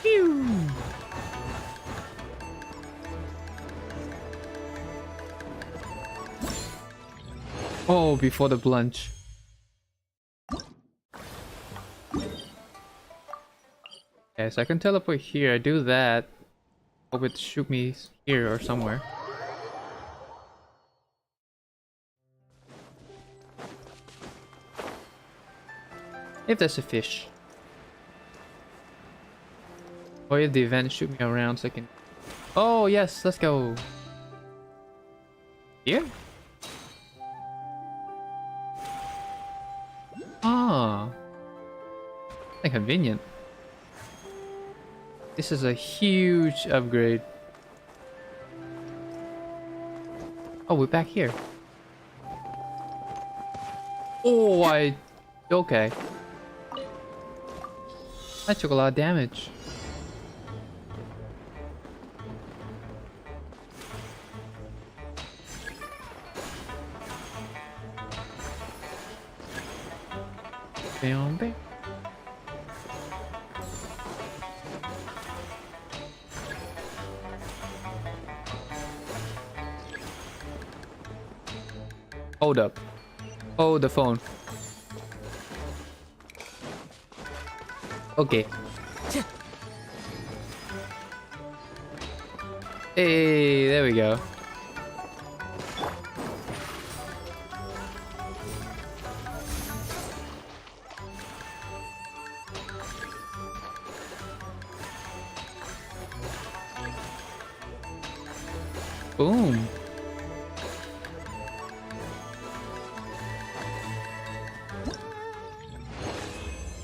Pew. Oh, before the plunge. Okay, so I can teleport here. I do that. Hope it shoot me here or somewhere. If there's a fish. Or if the event shoot me around so I can... Oh yes, let's go. Here? Ah. Convenient. This is a huge upgrade. Oh, we're back here. Oh, okay. I took a lot of damage. Bam, bam. Hold up. Hold the phone. Okay. Hey, there we go. Boom.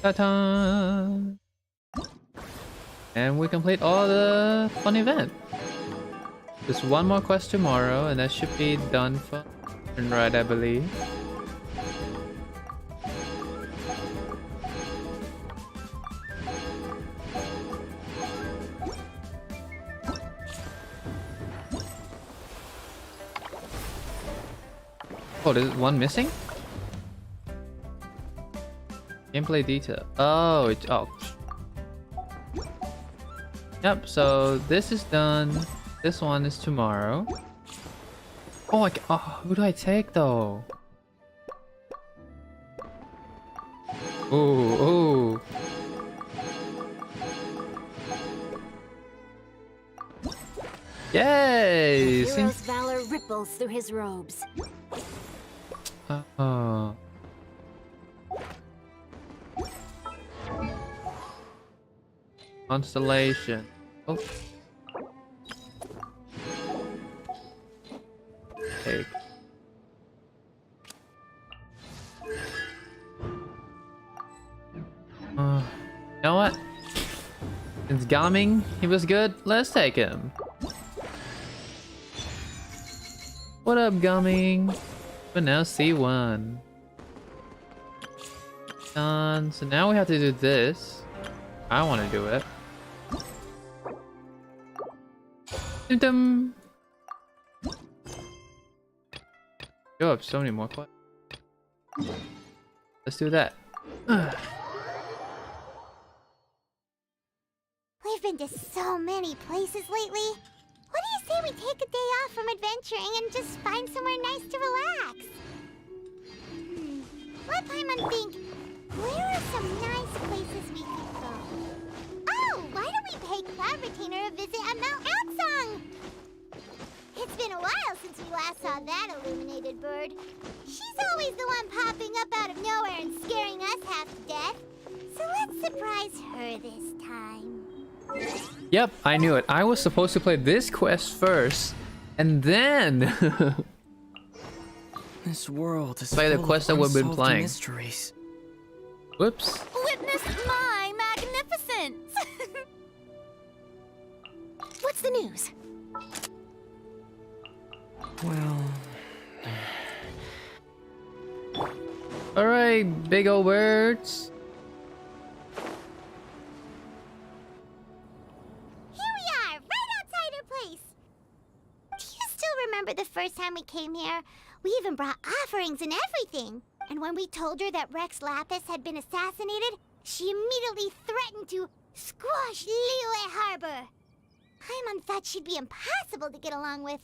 Ta-ta! And we complete all the fun event. Just one more quest tomorrow, and that should be done for Rite, I believe. Oh, there's one missing? Gameplay detail. Oh, it's oh. Yep. So this is done. This one is tomorrow. Oh, oh, who do I take though? Ooh, ooh. Yay!
The hero's valor ripples through his robes.
Oh. Constellation. Oh. Take. You know what? Since Gaming, he was good. Let's take him. What up, Gaming? But now C1. Done. So now we have to do this. I want to do it. Dum. Yo, I have so many more quests. Let's do that.
We've been to so many places lately. What do you say we take a day off from adventuring and just find somewhere nice to relax? Let Paimon think. Where are some nice places we could go? Oh, why don't we pay Cloud Retainer a visit at Mount Outsong? It's been a while since we last saw that illuminated bird. She's always the one popping up out of nowhere and scaring us half to death. So let's surprise her this time.
Yep, I knew it. I was supposed to play this quest first, and then
This world is
play the
full
quest
of
that we've been
unsolved
playing.
mysteries.
Whoops.
Witness my magnificence! What's the news?
Well,
All right, big old words.
Here we are, right outside her place. Do you still remember the first time we came here? We even brought offerings and everything. And when we told her that Rex Lapis had been assassinated, she immediately threatened to squash Liyue Harbor. Paimon thought she'd be impossible to get along with.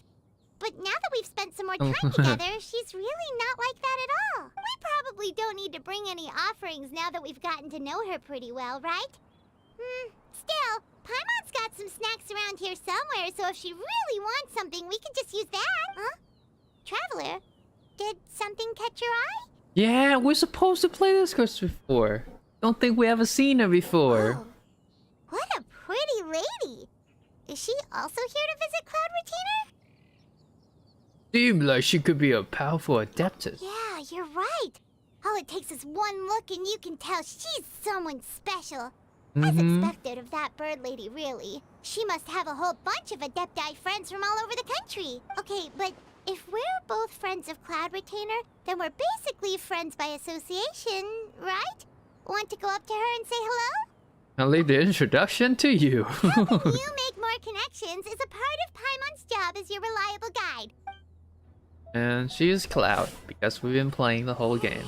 But now that we've spent some more time together, she's really not like that at all. We probably don't need to bring any offerings now that we've gotten to know her pretty well, right? Still, Paimon's got some snacks around here somewhere, so if she really wants something, we can just use that. Huh? Traveler, did something catch your eye?
Yeah, we're supposed to play this quest before. Don't think we ever seen her before.
Oh, what a pretty lady. Is she also here to visit Cloud Retainer?
Seems like she could be a powerful adeptus.
Yeah, you're right. All it takes is one look and you can tell she's someone special. As expected of that bird lady, really. She must have a whole bunch of Adepti friends from all over the country. Okay, but if we're both friends of Cloud Retainer, then we're basically friends by association, right? Want to go up to her and say hello?
I'll leave the introduction to you.
Helping you make more connections is a part of Paimon's job as your reliable guide.
And she's Cloud, because we've been playing the whole game.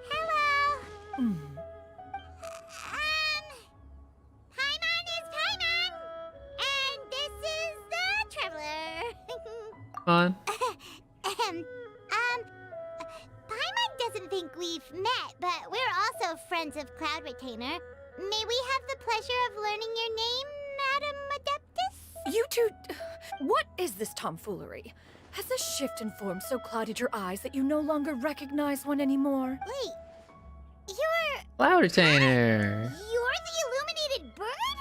Hello. Paimon is Paimon, and this is the Traveler.
Come on.
Paimon doesn't think we've met, but we're also friends of Cloud Retainer. May we have the pleasure of learning your name, Madam Adeptus?
You two... What is this tomfoolery? Has this shift in form so clouded your eyes that you no longer recognize one anymore?
Wait, you're
Cloud Retainer.
the illuminated bird?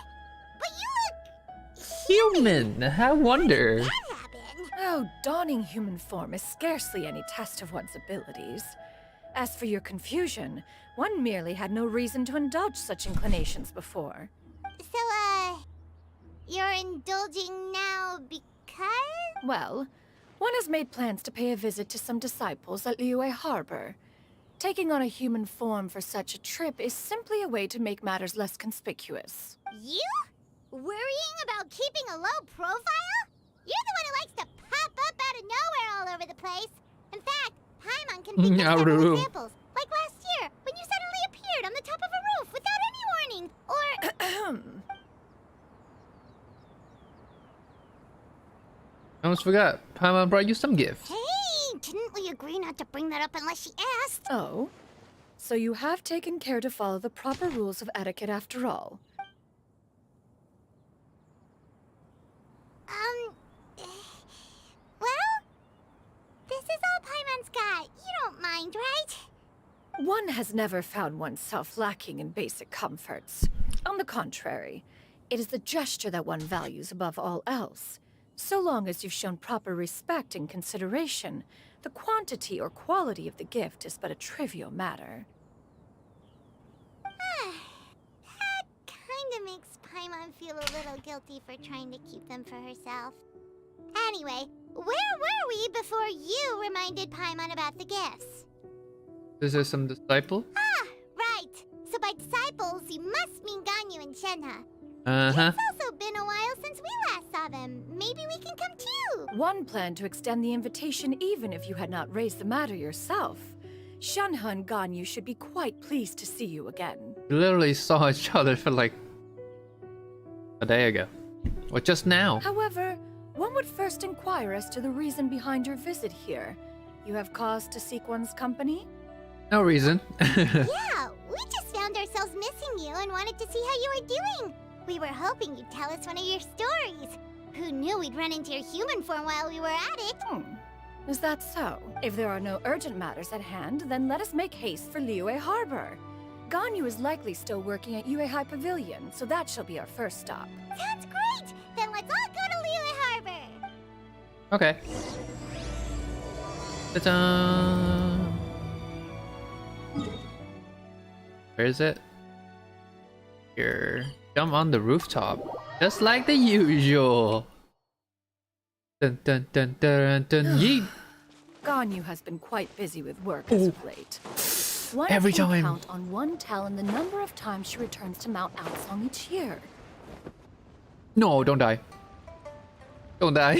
But you look
Human. I wonder.
What happened?
Oh, donning human form is scarcely any test of one's abilities. As for your confusion, one merely had no reason to indulge such inclinations before.
So, you're indulging now because?
Well, one has made plans to pay a visit to some disciples at Liyue Harbor. Taking on a human form for such a trip is simply a way to make matters less conspicuous.
You? Worrying about keeping a low profile? You're the one who likes to pop up out of nowhere all over the place. In fact, Paimon can think of several
Naru.
examples. Like last year, when you suddenly appeared on the top of a roof without any warning. Or...
I almost forgot. Paimon brought you some gifts.
Hey, didn't we agree not to bring that up unless she asked?
Oh? So you have taken care to follow the proper rules of etiquette after all.
Well, this is all Paimon's got. You don't mind, right?
One has never found oneself lacking in basic comforts. On the contrary, it is the gesture that one values above all else. So long as you've shown proper respect and consideration, the quantity or quality of the gift is but a trivial matter.
That kinda makes Paimon feel a little guilty for trying to keep them for herself. Anyway, where were we before you reminded Paimon about the gifts?
Is there some disciple?
Ah, right. So by disciples, you must mean Ganyu and Shenhe.
Uh-huh.
It's also been a while since we last saw them. Maybe we can come too.
One planned to extend the invitation even if you had not raised the matter yourself. Shenhe and Ganyu should be quite pleased to see you again.
We literally saw each other for like a day ago. Or just now.
However, one would first inquire as to the reason behind your visit here. You have cause to seek one's company?
No reason.
Yeah, we just found ourselves missing you and wanted to see how you were doing. We were hoping you'd tell us one of your stories. Who knew we'd run into your human form while we were at it?
Is that so? If there are no urgent matters at hand, then let us make haste for Liyue Harbor. Ganyu is likely still working at Yue High Pavilion, so that shall be our first stop.
Sounds great! Then let's all go to Liyue Harbor!
Okay. Ta-da! Where is it? Here. Jump on the rooftop. Just like the usual. Dun dun dun dun dun yeet!
Ganyu has been quite busy with work as of late. One
Every
can
time.
count on one tell the number of times she returns to Mount Alsong each year.
No, don't die. Don't die.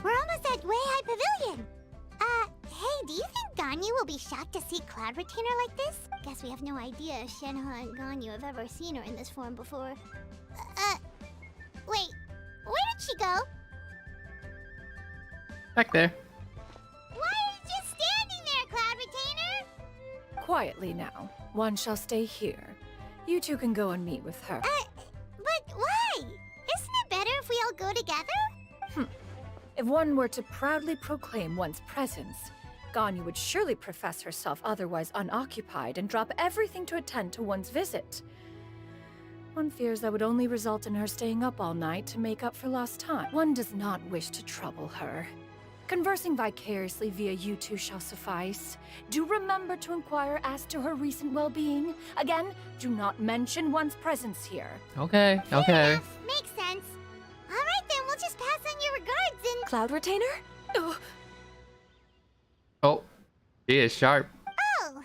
We're almost at Wei High Pavilion. Hey, do you think Ganyu will be shocked to see Cloud Retainer like this? Guess we have no idea if Shenhe and Ganyu have ever seen her in this form before. Wait, where did she go?
Back there.
Why are you just standing there, Cloud Retainer?
Quietly now. One shall stay here. You two can go and meet with her.
But why? Isn't it better if we all go together?
If one were to proudly proclaim one's presence, Ganyu would surely profess herself otherwise unoccupied and drop everything to attend to one's visit. One fears that would only result in her staying up all night to make up for lost time. One does not wish to trouble her. Conversing vicariously via you two shall suffice. Do remember to inquire as to her recent well-being. Again, do not mention one's presence here.
Okay,
Fair
okay.
enough. Makes sense. Alright then, we'll just pass on your regards and...
Cloud Retainer?
Oh, she is sharp.
Oh,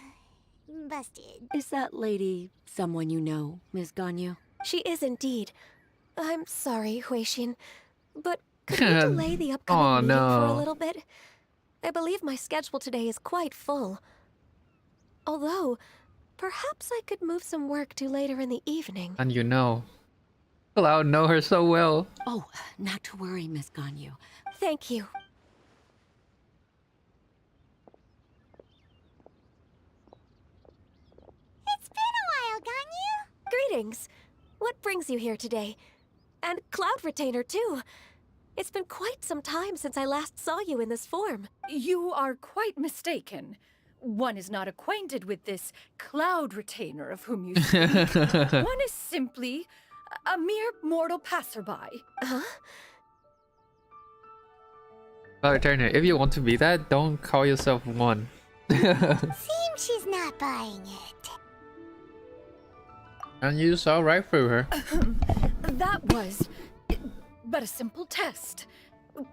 busted.
Is that lady someone you know, Miss Ganyu?
She is indeed. I'm sorry, Huixin, but could we delay the upcoming meeting for a little bit? I believe my schedule today is quite full. Although, perhaps I could move some work to later in the evening.
And you know. Cloud know her so well.
Oh, not to worry, Miss Ganyu.
Thank you.
It's been a while, Ganyu.
Greetings. What brings you here today? And Cloud Retainer, too. It's been quite some time since I last saw you in this form.
You are quite mistaken. One is not acquainted with this Cloud Retainer of whom you speak. One is simply a mere mortal passerby.
Huh?
Well, Turner, if you want to be that, don't call yourself one.
Seems she's not buying it.
And you saw right through her.
That was but a simple test.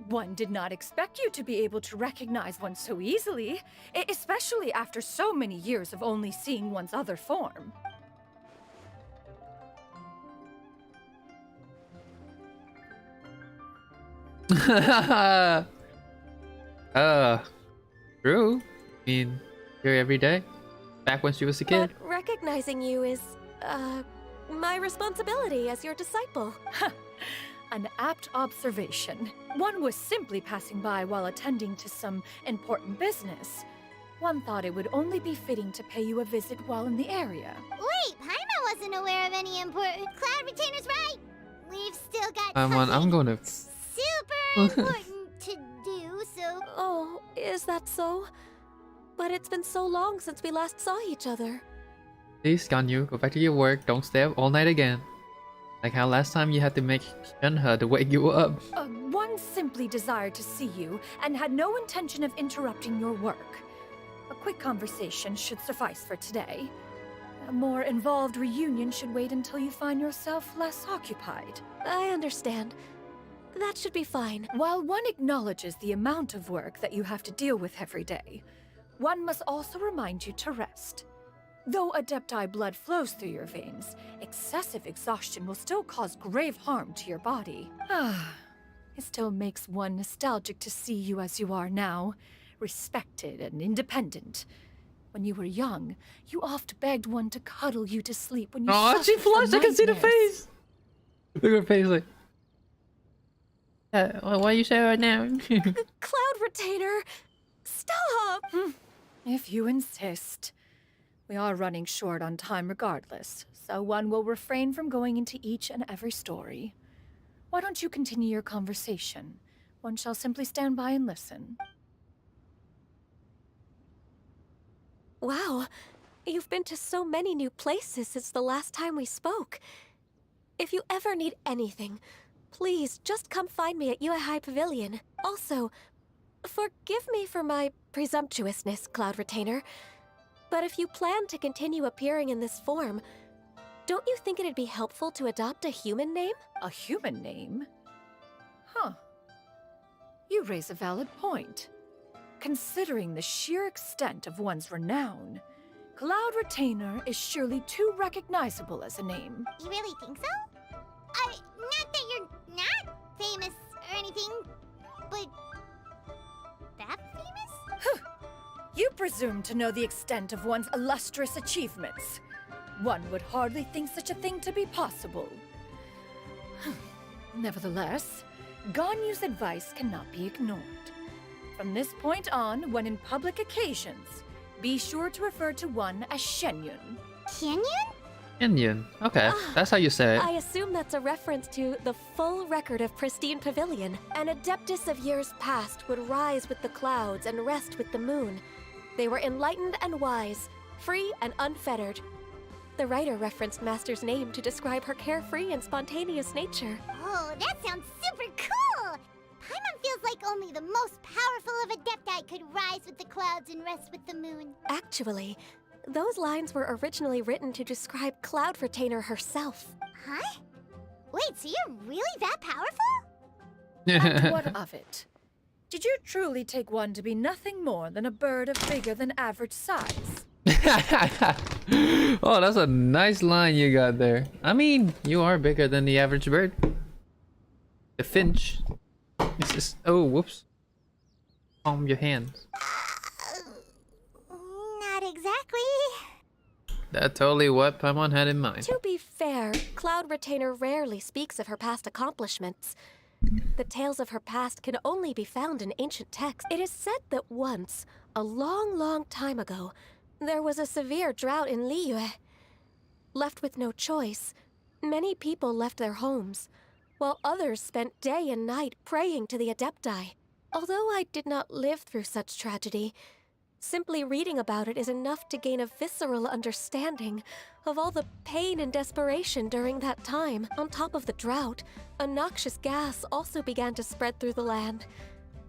One did not expect you to be able to recognize one so easily, especially after so many years of only seeing one's other form.
True. I mean, here every day. Back when she was a kid.
But recognizing you is, my responsibility as your disciple.
An apt observation. One was simply passing by while attending to some important business. One thought it would only be fitting to pay you a visit while in the area.
Wait, Paimon wasn't aware of any important. Cloud Retainer's right. We've still got
I'm gonna.
super important to do, so.
Oh, is that so? But it's been so long since we last saw each other.
Please, Ganyu, go back to your work. Don't stay up all night again. Like how last time you had to make Shenhe to wake you up.
One simply desired to see you and had no intention of interrupting your work. A quick conversation should suffice for today. A more involved reunion should wait until you find yourself less occupied.
I understand. That should be fine.
While one acknowledges the amount of work that you have to deal with every day, one must also remind you to rest. Though Adepti blood flows through your veins, excessive exhaustion will still cause grave harm to your body. It still makes one nostalgic to see you as you are now, respected and independent. When you were young, you oft begged one to cuddle you to sleep when you
Oh, she
suffered from
flushed! I can see the
nightmares.
face! Look at her face like... what you say right now?
Cloud Retainer! Stop!
If you insist. We are running short on time regardless, so one will refrain from going into each and every story. Why don't you continue your conversation? One shall simply stand by and listen.
Wow, you've been to so many new places since the last time we spoke. If you ever need anything, please just come find me at Uehai Pavilion. Also, forgive me for my presumptuousness, Cloud Retainer. But if you plan to continue appearing in this form, don't you think it'd be helpful to adopt a human name?
A human name? Huh. You raise a valid point. Considering the sheer extent of one's renown, Cloud Retainer is surely too recognizable as a name.
You really think so? Not that you're not famous or anything, but that famous?
You presume to know the extent of one's illustrious achievements. One would hardly think such a thing to be possible. Nevertheless, Ganyu's advice cannot be ignored. From this point on, when in public occasions, be sure to refer to one as Shenyun.
Canyon?
Indian. Okay, that's how you say it.
I assume that's a reference to the full record of Pristine Pavilion. An adeptus of years past would rise with the clouds and rest with the moon. They were enlightened and wise, free and unfettered. The writer referenced Master's name to describe her carefree and spontaneous nature.
Oh, that sounds super cool! Paimon feels like only the most powerful of Adepti could rise with the clouds and rest with the moon.
Actually, those lines were originally written to describe Cloud Retainer herself.
Huh? Wait, so you're really that powerful?
And what of it? Did you truly take one to be nothing more than a bird of bigger than average size?
Oh, that's a nice line you got there. I mean, you are bigger than the average bird. The finch. It's just, oh, whoops. Calm your hands.
Not exactly.
That's totally what Paimon had in mind.
To be fair, Cloud Retainer rarely speaks of her past accomplishments. The tales of her past can only be found in ancient texts. It is said that once, a long, long time ago, there was a severe drought in Liyue. Left with no choice, many people left their homes, while others spent day and night praying to the Adepti. Although I did not live through such tragedy, simply reading about it is enough to gain a visceral understanding of all the pain and desperation during that time. On top of the drought, a noxious gas also began to spread through the land.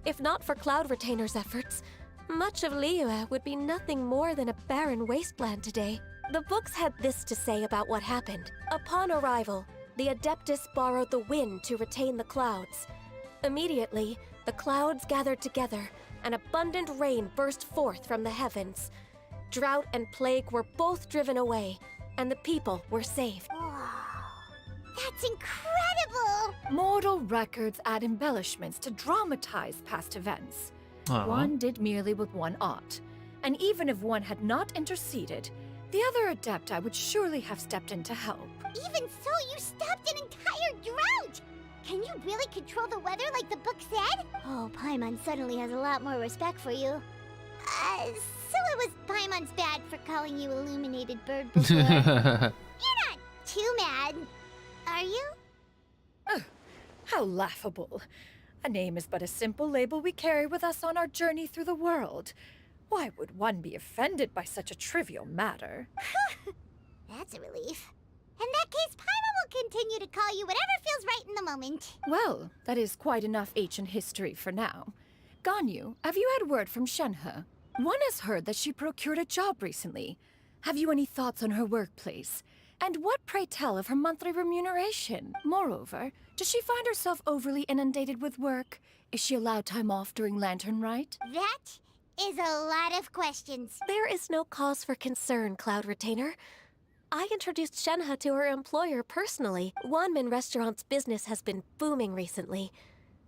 If not for Cloud Retainer's efforts, much of Liyue would be nothing more than a barren wasteland today. The books had this to say about what happened. Upon arrival, the Adeptus borrowed the wind to retain the clouds. Immediately, the clouds gathered together, and abundant rain burst forth from the heavens. Drought and plague were both driven away, and the people were saved.
That's incredible!
Mortal records add embellishments to dramatize past events.
Aw.
One did merely with one ought, and even if one had not interceded, the other Adepti would surely have stepped in to help.
Even so, you stopped an entire drought! Can you really control the weather like the book said? Oh, Paimon suddenly has a lot more respect for you. So it was Paimon's bad for calling you Illuminated Bird before. You're not too mad, are you?
How laughable. A name is but a simple label we carry with us on our journey through the world. Why would one be offended by such a trivial matter?
That's a relief. In that case, Paimon will continue to call you whatever feels right in the moment.
Well, that is quite enough ancient history for now. Ganyu, have you had word from Shenhe? One has heard that she procured a job recently. Have you any thoughts on her workplace? And what, pray tell, of her monthly remuneration? Moreover, does she find herself overly inundated with work? Is she allowed time off during Lantern Rite?
That is a lot of questions.
There is no cause for concern, Cloud Retainer. I introduced Shenhe to her employer personally. Wanmin Restaurant's business has been booming recently.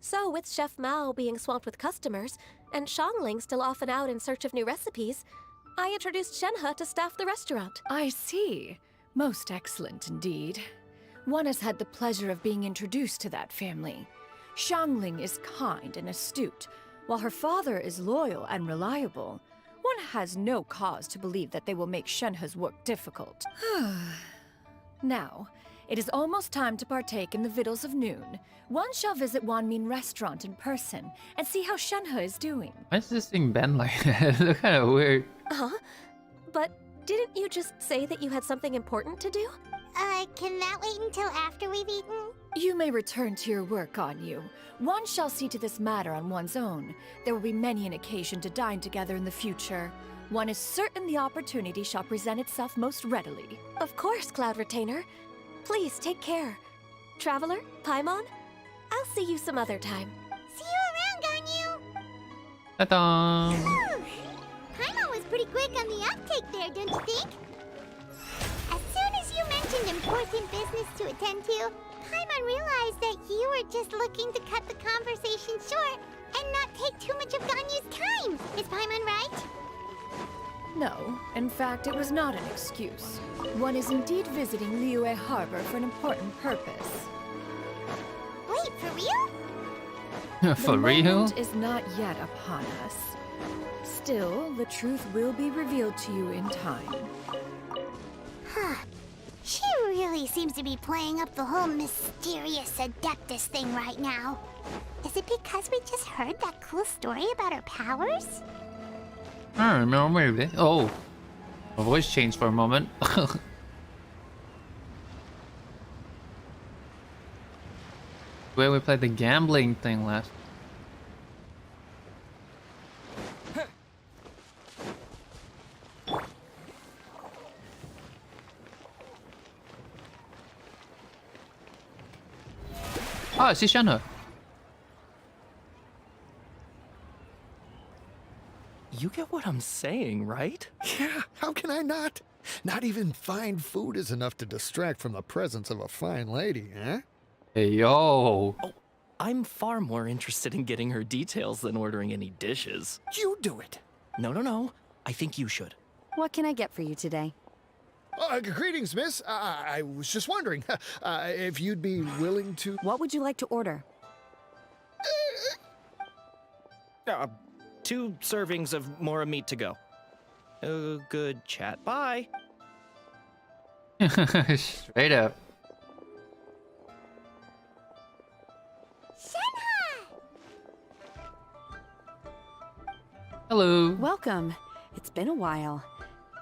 So, with Chef Mao being swamped with customers, and Shangling still off and out in search of new recipes, I introduced Shenhe to staff the restaurant.
I see. Most excellent indeed. One has had the pleasure of being introduced to that family. Shangling is kind and astute, while her father is loyal and reliable. One has no cause to believe that they will make Shenhe's work difficult. Now, it is almost time to partake in the victuals of noon. One shall visit Wanmin Restaurant in person and see how Shenhe is doing.
Why is this thing bent like that? It looks kind of weird.
Huh? But didn't you just say that you had something important to do?
Can that wait until after we've eaten?
You may return to your work, Ganyu. One shall see to this matter on one's own. There will be many an occasion to dine together in the future. One is certain the opportunity shall present itself most readily.
Of course, Cloud Retainer. Please take care. Traveler, Paimon, I'll see you some other time.
See you around, Ganyu!
Ta-da!
Paimon was pretty quick on the uptake there, don't you think? As soon as you mentioned important business to attend to, Paimon realized that you were just looking to cut the conversation short and not take too much of Ganyu's time. Is Paimon right?
No, in fact, it was not an excuse. One is indeed visiting Liyue Harbor for an important purpose.
Wait, for real?
For
The
real?
moment is not yet upon us. Still, the truth will be revealed to you in time.
Huh. She really seems to be playing up the whole mysterious Adeptus thing right now. Is it because we just heard that cool story about her powers?
I don't know, maybe. Oh, my voice changed for a moment. The way we played the gambling thing last. Oh, it's Shenhe.
You
get what I'm saying, right?
Yeah, how can I not? Not even fine food is enough to distract from the presence of a fine lady, eh?
Hey, yo.
Oh, I'm far more interested in getting her details than ordering any dishes.
You do it.
No. I think you should.
What can I get for you today?
Greetings, miss. I was just wondering if you'd be willing to...
What would you like to order?
2 servings of Mora meat to go. Good chat. Bye.
Straight up. Hello.
Welcome. It's been a while.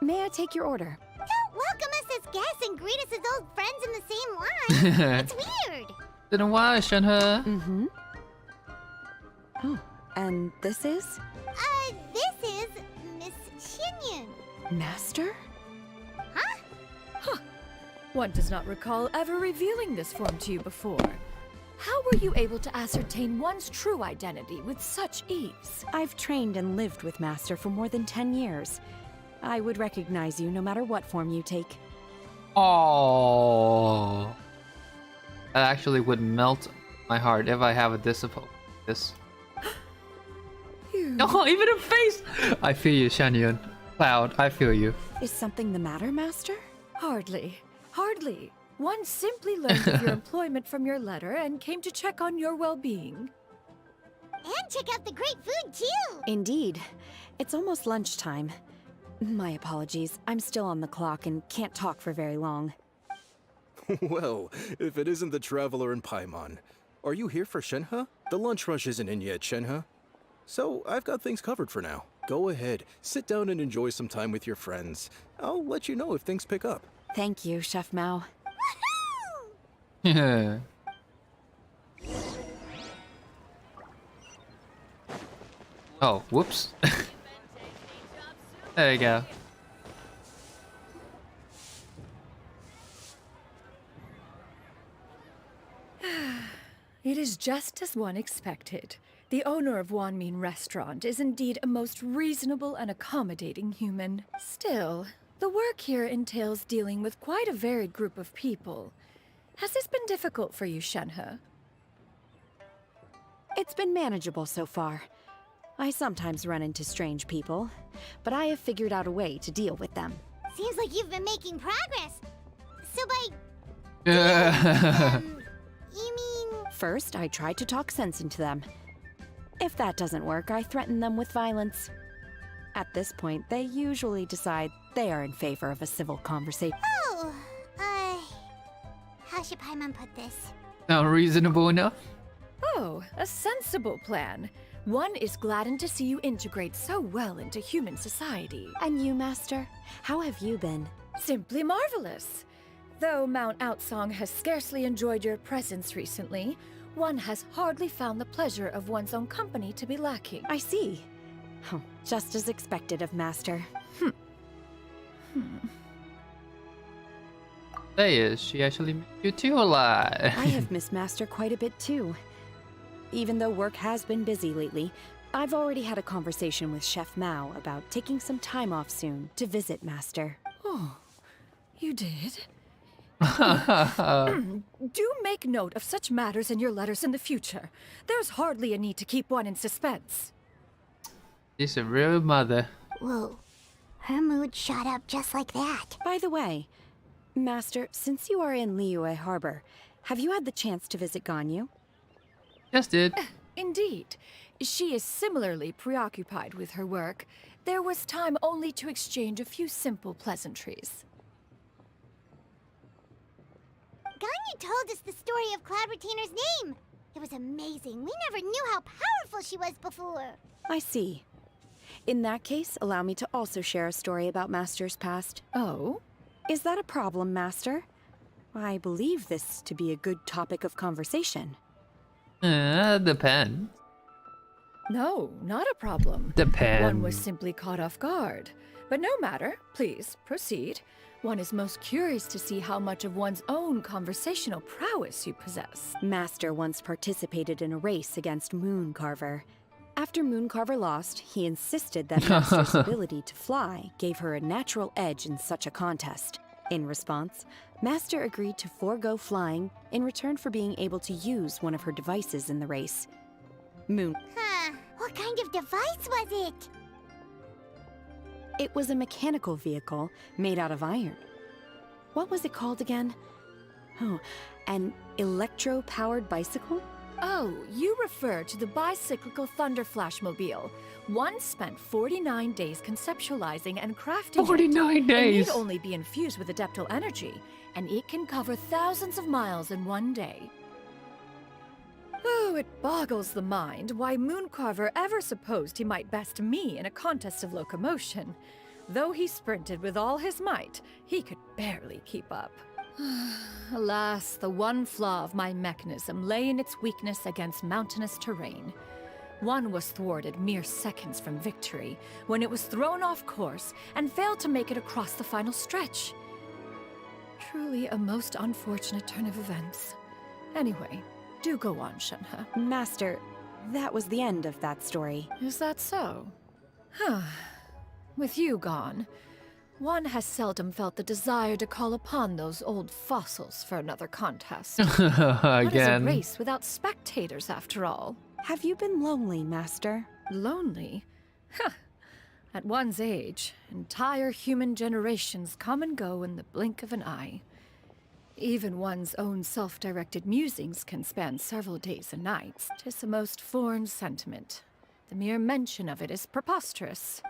May I take your order?
Don't welcome us as guests and greet us as old friends in the same line. It's weird.
Been a while, Shenhe.
Mm-hmm. Oh, and this is?
This is Miss Xinyun.
Master?
Huh?
One does not recall ever revealing this form to you before. How were you able to ascertain one's true identity with such ease?
I've trained and lived with Master for more than 10 years. I would recognize you no matter what form you take.
Oh, that actually would melt my heart if I have a discipline. This. Oh, even a face! I feel you, Shanyon. Cloud, I feel you.
Is something the matter, Master?
Hardly. Hardly. One simply learned of your employment from your letter and came to check on your well-being.
And check out the great food, too!
Indeed. It's almost lunchtime. My apologies. I'm still on the clock and can't talk for very long.
Well, if it isn't the Traveler in Paimon. Are you here for Shenhe? The lunch rush isn't in yet, Shenhe. So, I've got things covered for now. Go ahead, sit down and enjoy some time with your friends. I'll let you know if things pick up.
Thank you, Chef Mao.
Yeah. Oh, whoops. There you go.
It is just as one expected. The owner of Wanmin Restaurant is indeed a most reasonable and accommodating human. Still, the work here entails dealing with quite a varied group of people. Has this been difficult for you, Shenhe?
It's been manageable so far. I sometimes run into strange people, but I have figured out a way to deal with them.
Seems like you've been making progress. So you mean...
First, I try to talk sense into them. If that doesn't work, I threaten them with violence. At this point, they usually decide they are in favor of a civil conversation.
Oh, how should Paimon put this?
Sound reasonable enough?
Oh, a sensible plan. One is gladdened to see you integrate so well into human society.
And you, Master? How have you been?
Simply marvelous. Though Mount Outsong has scarcely enjoyed your presence recently, one has hardly found the pleasure of one's own company to be lacking.
I see. Oh, just as expected of Master.
There is. She actually made you too alive.
I have missed Master quite a bit too. Even though work has been busy lately, I've already had a conversation with Chef Mao about taking some time off soon to visit Master.
Oh, you did? Do make note of such matters in your letters in the future. There's hardly a need to keep one in suspense.
She's a real mother.
Whoa, her mood shot up just like that.
By the way, Master, since you are in Liyue Harbor, have you had the chance to visit Ganyu?
Just did.
Indeed. She is similarly preoccupied with her work. There was time only to exchange a few simple pleasantries.
Ganyu told us the story of Cloud Retainer's name. It was amazing. We never knew how powerful she was before.
I see. In that case, allow me to also share a story about Master's past.
Oh?
Is that a problem, Master? I believe this to be a good topic of conversation.
Depends.
No, not a problem.
Depends.
One was simply caught off guard. But no matter. Please, proceed. One is most curious to see how much of one's own conversational prowess you possess.
Master once participated in a race against Moon Carver. After Mooncarver lost, he insisted that Master's ability to fly gave her a natural edge in such a contest. In response, Master agreed to forego flying in return for being able to use one of her devices in the race.
Huh. What kind of device was it?
It was a mechanical vehicle made out of iron. What was it called again? Oh, an electro-powered bicycle?
Oh, you refer to the bicyclical Thunderflashmobile. One spent 49 days conceptualizing and crafting it.
49 days!
It need only be infused with adeptal energy, and it can cover thousands of miles in one day. Oh, it boggles the mind why Mooncarver ever supposed he might best me in a contest of locomotion. Though he sprinted with all his might, he could barely keep up. Alas, the one flaw of my mechanism lay in its weakness against mountainous terrain. One was thwarted mere seconds from victory, when it was thrown off course and failed to make it across the final stretch. Truly a most unfortunate turn of events. Anyway, do go on, Shenhe.
Master, that was the end of that story.
Is that so? Huh. With you gone, one has seldom felt the desire to call upon those old fossils for another contest. What is a race without spectators, after all?
Have you been lonely, Master?
Lonely? Huh. At one's age, entire human generations come and go in the blink of an eye. Even one's own self-directed musings can span several days and nights. 'Tis a most foreign sentiment. The mere mention of it is preposterous.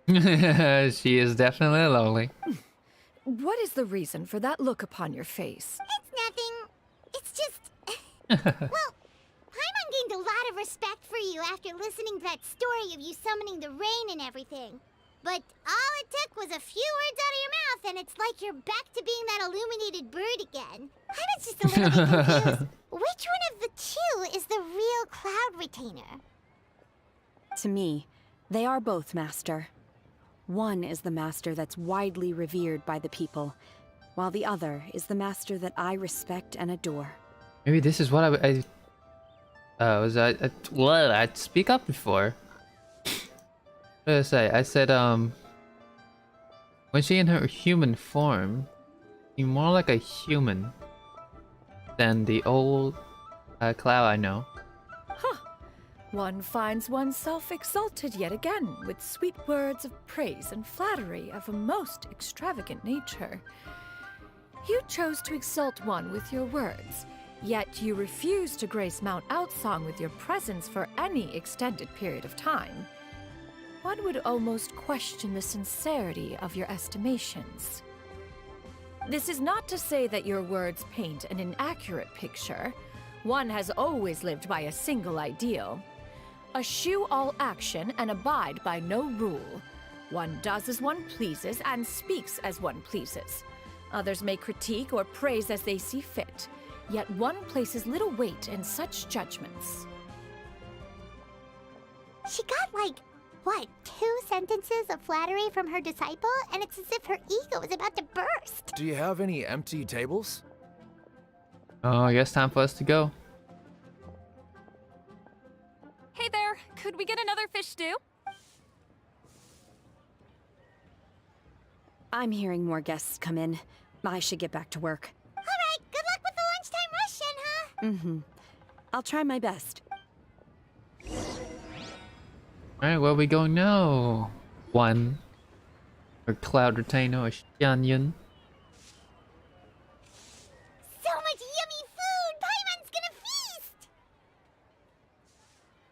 She is definitely lonely.
What is the reason for that look upon your face?
It's nothing. It's just... well, Paimon gained a lot of respect for you after listening to that story of you summoning the rain and everything. But all it took was a few words out of your mouth and it's like you're back to being that illuminated bird again. I was just a little bit confused. Which one of the two is the real Cloud Retainer?
To me, they are both, Master. One is the master that's widely revered by the people, while the other is the master that I respect and adore.
Maybe this is what I'd speak up before. What did I say? I said, when she in her human form, she's more like a human than the old Cloud I know.
Huh. One finds oneself exalted yet again with sweet words of praise and flattery of a most extravagant nature. You chose to exalt one with your words, yet you refuse to grace Mount Outsong with your presence for any extended period of time. One would almost question the sincerity of your estimations. This is not to say that your words paint an inaccurate picture. One has always lived by a single ideal. Eschew all action and abide by no rule. One does as one pleases and speaks as one pleases. Others may critique or praise as they see fit, yet one places little weight in such judgments.
She got like, what, 2 sentences of flattery from her disciple, and it's as if her ego is about to burst.
Do you have any empty tables?
Oh, I guess time for us to go.
Hey there, could we get another fish stew?
I'm hearing more guests come in. I should get back to work.
All right, good luck with the lunchtime rush, Shenhe.
Mm-hmm. I'll try my best.
Alright, where we go now? One. Or Cloud Retainer or Xianyun.
So much yummy food! Paimon's gonna feast!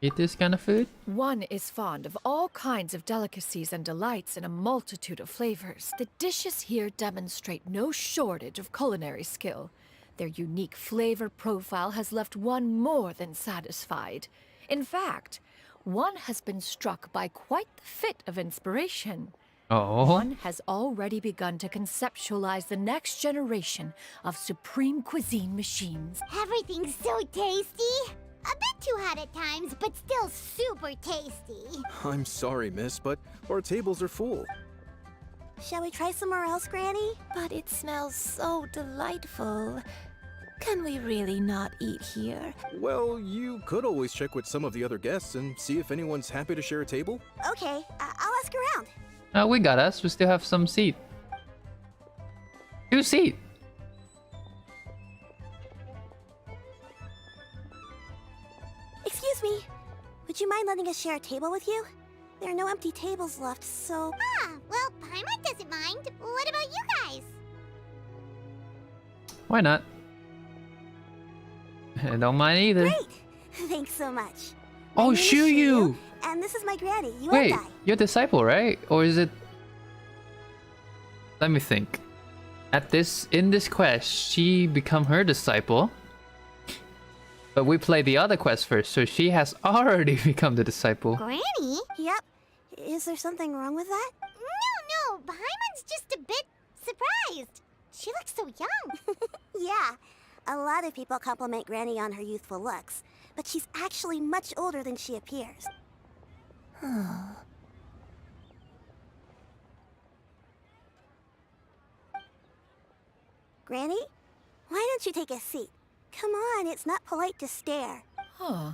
Eat this kind of food?
One is fond of all kinds of delicacies and delights in a multitude of flavors. The dishes here demonstrate no shortage of culinary skill. Their unique flavor profile has left one more than satisfied. In fact, one has been struck by quite the fit of inspiration.
Oh.
One has already begun to conceptualize the next generation of supreme cuisine machines.
Everything's so tasty! A bit too hot at times, but still super tasty.
I'm sorry, miss, but our tables are full.
Shall we try somewhere else, Granny? But it smells so delightful.
Can we really not eat here?
Well, you could always check with some of the other guests and see if anyone's happy to share a table.
Okay, I'll ask around.
We got us. We still have some seat. 2 seat.
Excuse me. Would you mind letting us share a table with you? There are no empty tables left, so... Ah, well, Paimon doesn't mind. What about you guys?
Why not? I don't mind either.
Great! Thanks so much.
Oh, Shuyu!
And this is my granny, you
Wait,
and I.
you're a disciple, right? Or is it... Let me think. In this quest, she become her disciple. But we play the other quest first, so she has already become the disciple.
Granny? Yep. Is there something wrong with that? No, Paimon's just a bit surprised. She looks so young. Yeah. A lot of people compliment Granny on her youthful looks, but she's actually much older than she appears. Granny? Why don't you take a seat? Come on, it's not polite to stare.
Huh.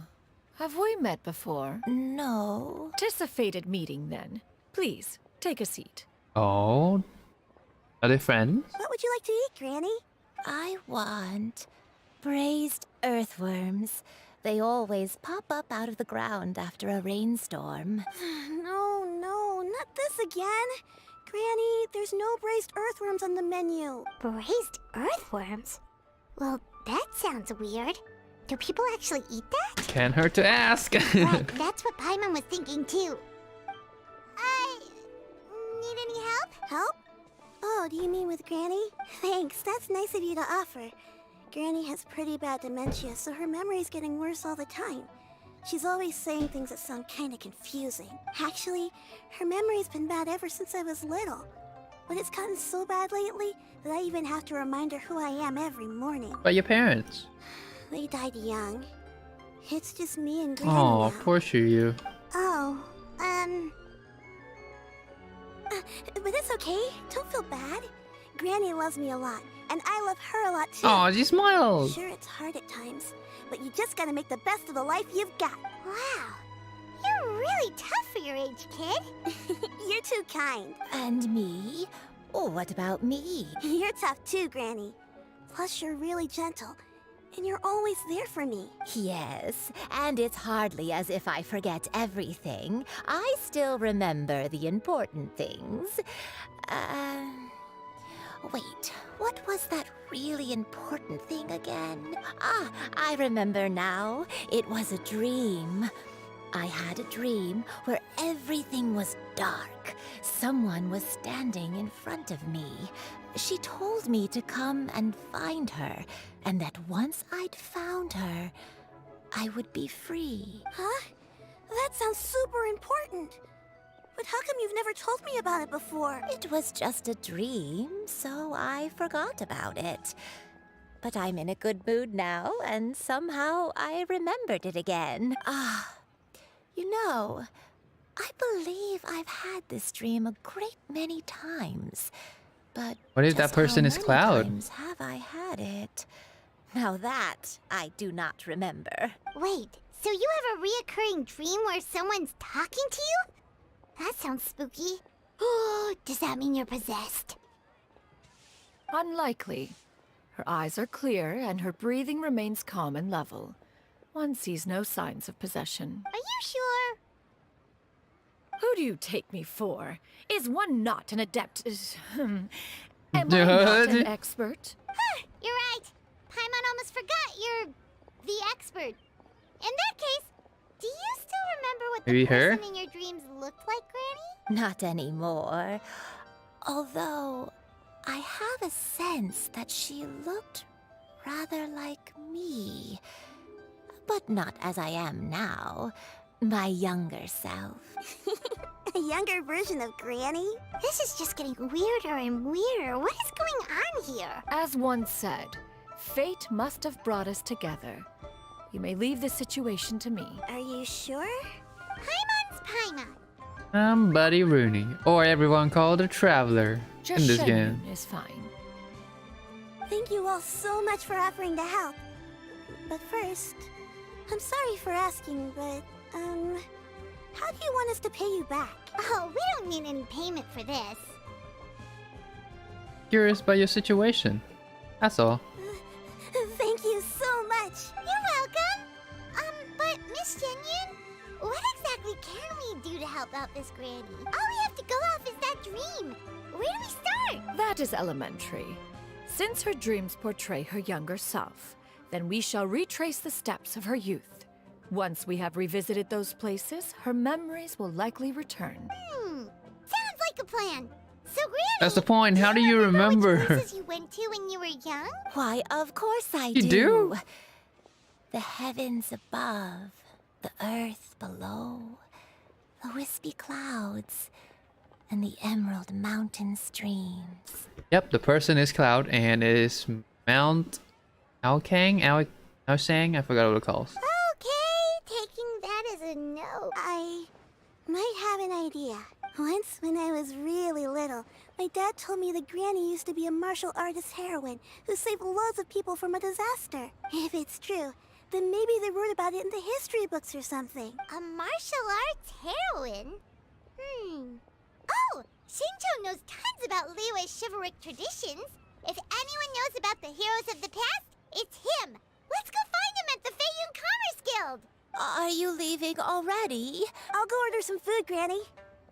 Have we met before?
No.
Tis a fated meeting, then. Please, take a seat.
Oh. Are they friends?
What would you like to eat, Granny?
I want braised earthworms. They always pop up out of the ground after a rainstorm.
No, not this again. Granny, there's no braised earthworms on the menu. Braised earthworms? Well, that sounds weird. Do people actually eat that?
Can't hurt to ask.
Right, that's what Paimon was thinking too. Need any help? Help? Oh, do you mean with Granny? Thanks, that's nice of you to offer. Granny has pretty bad dementia, so her memory's getting worse all the time. She's always saying things that sound kinda confusing. Actually, her memory's been bad ever since I was little. But it's gotten so bad lately that I even have to remind her who I am every morning.
But your parents?
They died young. It's just me and Granny
Oh,
now.
poor Shiryu.
Oh, but it's okay. Don't feel bad. Granny loves me a lot, and I love her a lot too.
Oh, she smiles.
Sure, it's hard at times, but you just gotta make the best of the life you've got. Wow, you're really tough for your age, kid. You're too kind.
And me? Oh, what about me?
You're tough too, Granny. Plus, you're really gentle, and you're always there for me.
Yes, and it's hardly as if I forget everything. I still remember the important things. Wait, what was that really important thing again? Ah, I remember now. It was a dream. I had a dream where everything was dark. Someone was standing in front of me. She told me to come and find her, and that once I'd found her, I would be free.
Huh? That sounds super important. But how come you've never told me about it before?
It was just a dream, so I forgot about it. But I'm in a good mood now, and somehow I remembered it again. Ah, you know, I believe I've had this dream a great many times. But
What if that
just
person
how
is
many
Cloud?
times have I had it? Now that I do not remember.
Wait, so you have a reoccurring dream where someone's talking to you? That sounds spooky. Oh, does that mean you're possessed?
Unlikely. Her eyes are clear, and her breathing remains calm and level. One sees no signs of possession.
Are you sure?
Who do you take me for? Is one not an adept? Am I not an expert?
You're right. Paimon almost forgot you're the expert. In that case, do you still remember what the
Maybe her?
person in your dreams looked like, Granny?
Not anymore. Although, I have a sense that she looked rather like me. But not as I am now. My younger self.
A younger version of Granny? This is just getting weirder and weirder. What is going on here?
As one said, fate must have brought us together. You may leave this situation to me.
Are you sure? Paimon's Paimon.
I'm buddierooney, or everyone called a traveler
Just
in this
Shen
game.
Yun is fine.
Thank you all so much for offering to help. But first, I'm sorry for asking, but, how do you want us to pay you back? Oh, we don't need any payment for this.
Curious about your situation. That's all.
Thank you so much. You're welcome. But Miss Shenyun, what exactly can we do to help out this granny? All we have to go off is that dream. Where do we start?
That is elementary. Since her dreams portray her younger self, then we shall retrace the steps of her youth. Once we have revisited those places, her memories will likely return.
Sounds like a plan. So, Granny,
That's the point. How do you remember?
Which places you went to when you were young?
Why, of course I
You do?
The heavens above, the earth below, the wispy clouds, and the emerald mountain streams.
Yep, the person is Cloud and is Mount Aokang? Aosang? I forgot what it calls.
Okay, taking that as a no. I might have an idea. Once, when I was really little, my dad told me that Granny used to be a martial artist heroine who saved loads of people from a disaster. If it's true, then maybe they wrote about it in the history books or something. A martial arts heroine? Oh, Shinjo knows tons about Liyue's chivalric traditions. If anyone knows about the heroes of the past, it's him. Let's go find him at the Feiyun Commerce Guild.
Are you leaving already?
I'll go order some food, Granny.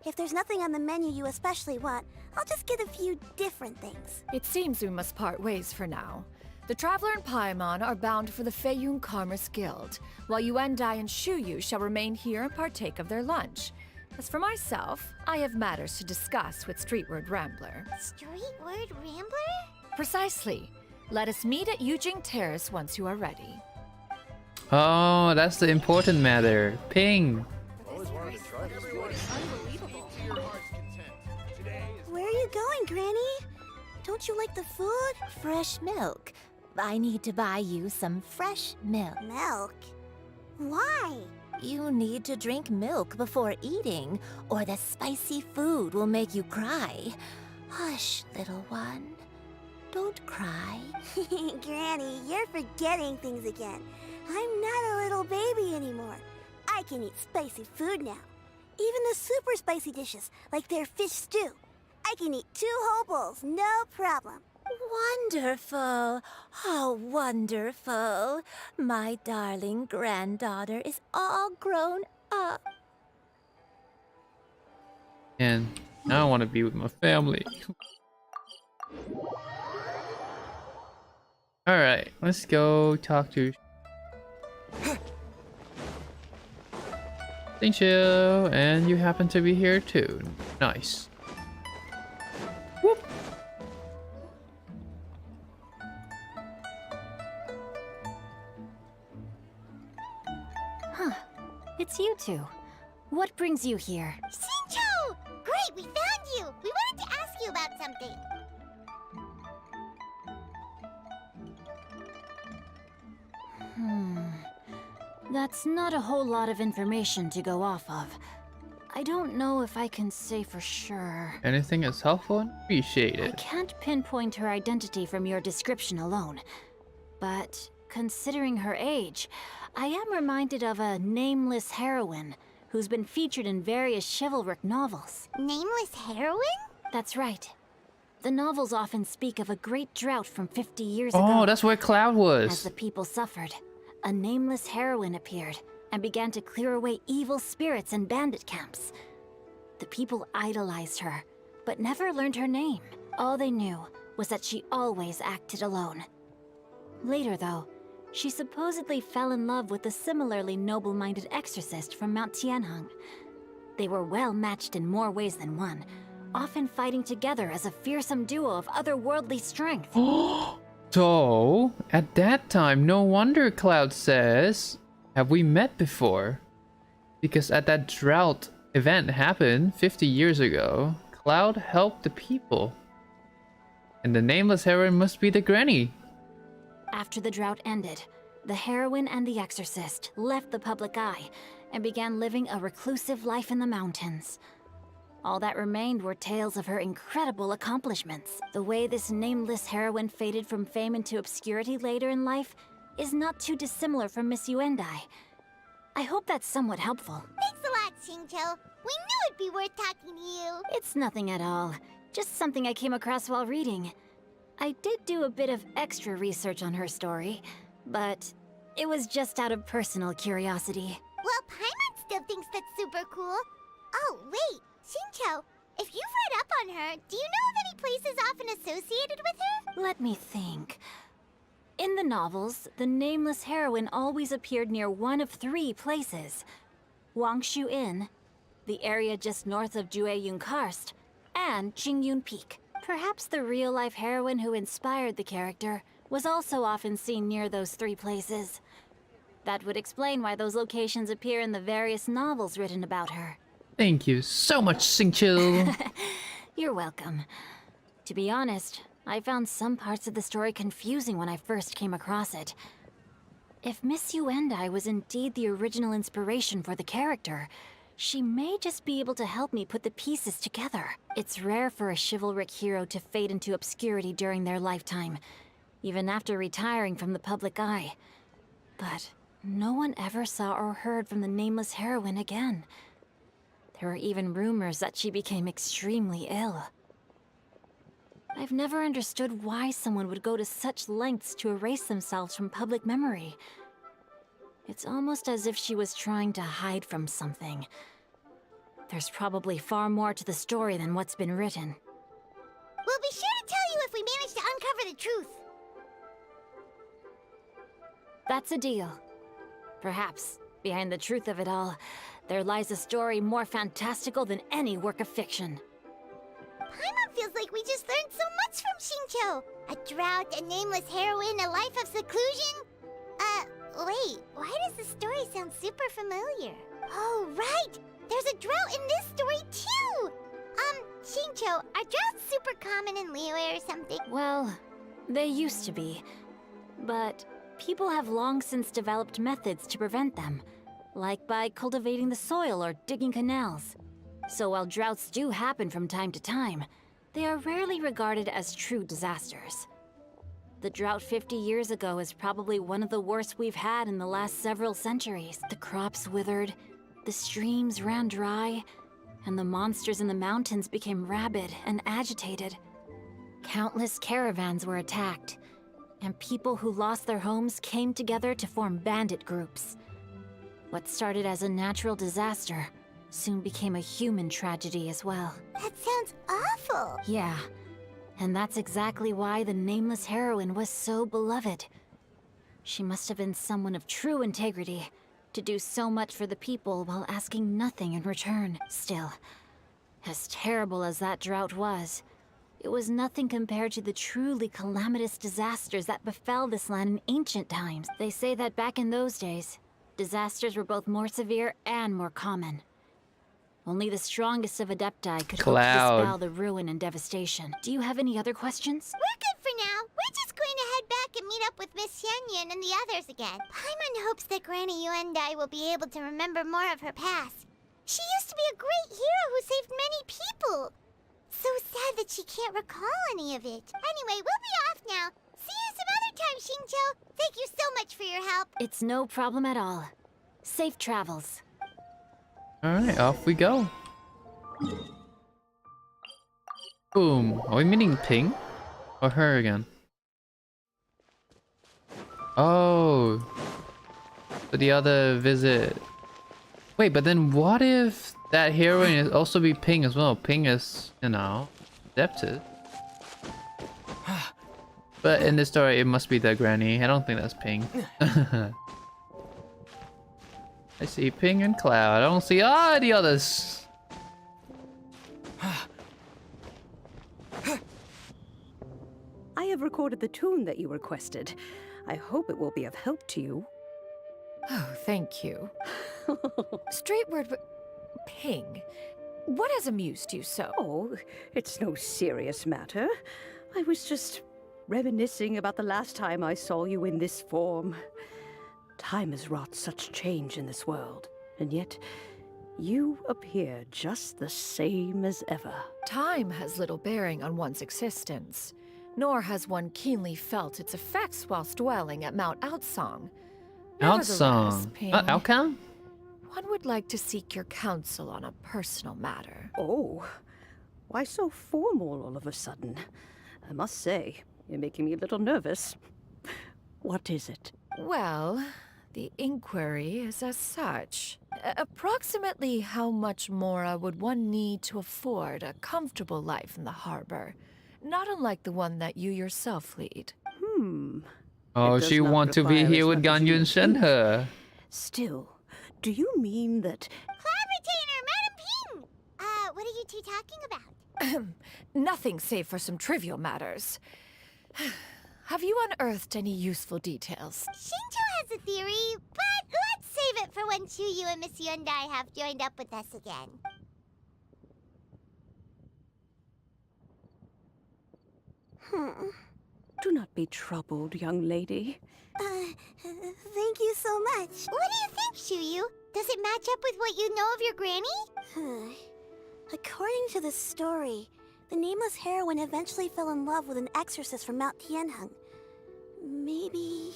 If there's nothing on the menu you especially want, I'll just get a few different things.
It seems we must part ways for now. The Traveler and Paimon are bound for the Feiyun Commerce Guild, while Yuendai and Shuyu shall remain here and partake of their lunch. As for myself, I have matters to discuss with Streetward Rambler.
Streetward Rambler?
Precisely. Let us meet at Yujing Terrace once you are ready.
Oh, that's the important matter. Ping.
Where are you going, Granny? Don't you like the food?
Fresh milk. I need to buy you some fresh milk.
Milk? Why?
You need to drink milk before eating, or the spicy food will make you cry. Hush, little one. Don't cry.
Granny, you're forgetting things again. I'm not a little baby anymore. I can eat spicy food now. Even the super spicy dishes, like their fish stew. I can eat 2 whole bowls, no problem.
Wonderful. How wonderful. My darling granddaughter is all grown up.
And now I want to be with my family. Alright, let's go talk to Xingqiu, and you happen to be here too. Nice. Whoop.
Huh. It's you two. What brings you here?
Shincho! Great, we found you! We wanted to ask you about something.
That's not a whole lot of information to go off of. I don't know if I can say for sure.
Anything that's helpful and appreciate
I
it.
can't pinpoint her identity from your description alone. But considering her age, I am reminded of a nameless heroine who's been featured in various chivalric novels.
Nameless heroine?
That's right. The novels often speak of a great drought from 50 years ago.
Oh, that's where Cloud
As
was.
the people suffered, a nameless heroine appeared and began to clear away evil spirits in bandit camps. The people idolized her, but never learned her name. All they knew was that she always acted alone. Later, though, she supposedly fell in love with a similarly noble-minded exorcist from Mount Tianheng. They were well matched in more ways than one, often fighting together as a fearsome duo of otherworldly strength.
So, at that time, no wonder Cloud says, have we met before? Because at that drought event happened 50 years ago, Cloud helped the people. And the nameless heroine must be the granny.
After the drought ended, the heroine and the exorcist left the public eye and began living a reclusive life in the mountains. All that remained were tales of her incredible accomplishments. The way this nameless heroine faded from fame into obscurity later in life is not too dissimilar from Miss Yuendai. I hope that's somewhat helpful.
Thanks a lot, Xingqiu. We knew it'd be worth talking to you.
It's nothing at all. Just something I came across while reading. I did do a bit of extra research on her story, but it was just out of personal curiosity.
Well, Paimon still thinks that's super cool. Oh, wait, Xingqiu, if you've read up on her, do you know of any places often associated with her?
Let me think. In the novels, the nameless heroine always appeared near one of 3 places. Wangshu Inn, the area just north of Jueyun Karst, and Qingyun Peak. Perhaps the real-life heroine who inspired the character was also often seen near those 3 places. That would explain why those locations appear in the various novels written about her.
Thank you so much, Xingqiu.
You're welcome. To be honest, I found some parts of the story confusing when I first came across it. If Miss Yuendai was indeed the original inspiration for the character, she may just be able to help me put the pieces together. It's rare for a chivalric hero to fade into obscurity during their lifetime, even after retiring from the public eye. But no one ever saw or heard from the nameless heroine again. There were even rumors that she became extremely ill. I've never understood why someone would go to such lengths to erase themselves from public memory. It's almost as if she was trying to hide from something. There's probably far more to the story than what's been written.
We'll be sure to tell you if we manage to uncover the truth.
That's a deal. Perhaps, behind the truth of it all, there lies a story more fantastical than any work of fiction.
Paimon feels like we just learned so much from Xingqiu. A drought, a nameless heroine, a life of seclusion. Wait, why does the story sound super familiar? Oh, right! There's a drought in this story, too! Xingqiu, are droughts super common in Liyue or something?
Well, they used to be. But people have long since developed methods to prevent them, like by cultivating the soil or digging canals. So while droughts do happen from time to time, they are rarely regarded as true disasters. The drought 50 years ago is probably one of the worst we've had in the last several centuries. The crops withered, the streams ran dry, and the monsters in the mountains became rabid and agitated. Countless caravans were attacked, and people who lost their homes came together to form bandit groups. What started as a natural disaster soon became a human tragedy as well.
That sounds awful!
Yeah, and that's exactly why the nameless heroine was so beloved. She must have been someone of true integrity, to do so much for the people while asking nothing in return. Still, as terrible as that drought was, it was nothing compared to the truly calamitous disasters that befell this land in ancient times. They say that back in those days, disasters were both more severe and more common. Only the strongest of Adepti could hope to dispel the ruin and devastation. Do you have any other questions?
We're good for now. We're just going to head back and meet up with Miss Xianyun and the others again. Paimon hopes that Granny Yuendai will be able to remember more of her past. She used to be a great hero who saved many people. So sad that she can't recall any of it. Anyway, we'll be off now. See you some other time, Xingqiu. Thank you so much for your help.
It's no problem at all. Safe travels.
Alright, off we go. Boom. Are we meeting Ping? Or her again? Oh. For the other visit. Wait, but then what if that heroine is also be Ping as well? Ping is, you know, adapted. But in this story, it must be the granny. I don't think that's Ping. I see Ping and Cloud. I don't see the others.
I have recorded the tune that you requested. I hope it will be of help to you.
Oh, thank you. Straight word, but Ping, what has amused you so?
Oh, it's no serious matter. I was just reminiscing about the last time I saw you in this form. Time has wrought such change in this world, and yet You appear just the same as ever.
Time has little bearing on one's existence, nor has one keenly felt its effects whilst dwelling at Mount Outsong. Nevertheless,
Outsong.
Ping,
Outcome?
one would like to seek your counsel on a personal matter.
Oh, why so formal all of a sudden? I must say, you're making me a little nervous. What is it?
Well, the inquiry is as such. Approximately how much more would one need to afford a comfortable life in the harbor, not unlike the one that you yourself lead?
Oh,
It does
she
not
want to be
require
here
as
with
much as
Ganyu
you
and
think.
Shenhe.
Still, do you mean that...
Retainer, Madam Ping! What are you two talking about?
Nothing save for some trivial matters. Have you unearthed any useful details?
Shinto has a theory, but let's save it for when Chuyu and Miss Yundai have joined up with us again.
Do not be troubled, young lady.
Thank you so much. What do you think, Chuyu? Does it match up with what you know of your granny?
According to the story, the nameless heroine eventually fell in love with an exorcist from Mount Tianheng. Maybe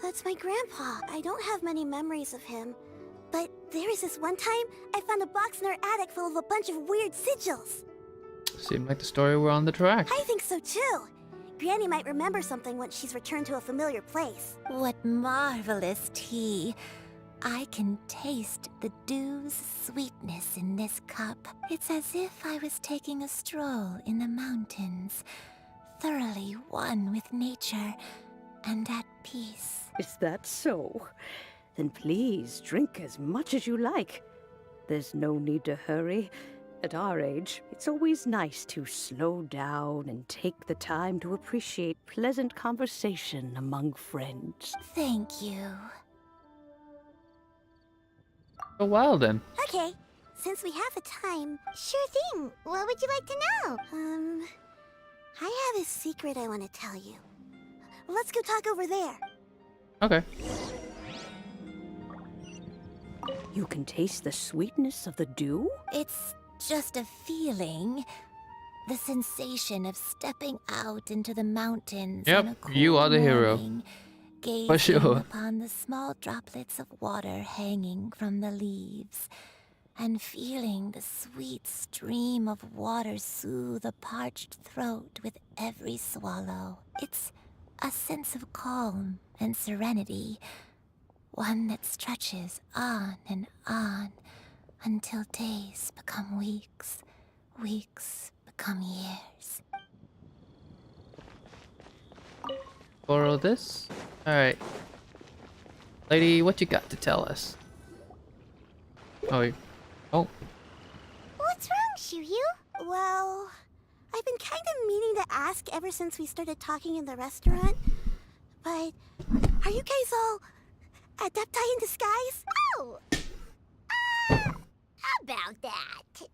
that's my grandpa. I don't have many memories of him, but there was this one time I found a box in her attic full of a bunch of weird sigils.
Seemed like the story were on the track.
I think so too. Granny might remember something once she's returned to a familiar place.
What marvelous tea. I can taste the dew's sweetness in this cup. It's as if I was taking a stroll in the mountains, thoroughly one with nature and at peace.
Is that so? Then please drink as much as you like. There's no need to hurry. At our age, it's always nice to slow down and take the time to appreciate pleasant conversation among friends.
Thank you.
A while then.
Okay, since we have the time,
Sure thing. What would you like to know?
I have a secret I want to tell you. Let's go talk over there.
Okay.
You can taste the sweetness of the dew?
It's just a feeling. The sensation of stepping out into the mountains
Yep,
on a cool
you are the hero.
morning, gazing
For sure.
upon the small droplets of water hanging from the leaves, and feeling the sweet stream of water soothe a parched throat with every swallow. It's a sense of calm and serenity, one that stretches on and on until days become weeks, weeks become years.
Borrow this? Alright. Lady, what you got to tell us? Oh.
What's wrong, Shuyu? Well, I've been kind of meaning to ask ever since we started talking in the restaurant. But are you guys all adepti in disguise?
Oh! How about that?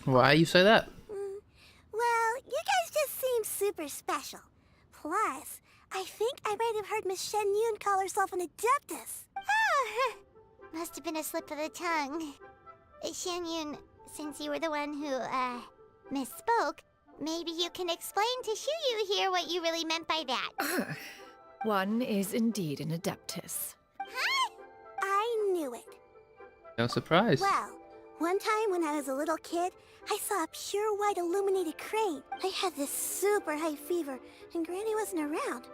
Why you say that?
Well, you guys just seem super special. Plus, I think I might have heard Miss Shen Yun call herself an adeptus.
Oh, must have been a slip of the tongue. Shen Yun, since you were the one who, misspoke, maybe you can explain to Shuyu here what you really meant by that.
One is indeed an adeptus.
Huh? I knew it.
No surprise.
Well, one time when I was a little kid, I saw a pure white illuminated crane. I had this super high fever, and Granny wasn't around.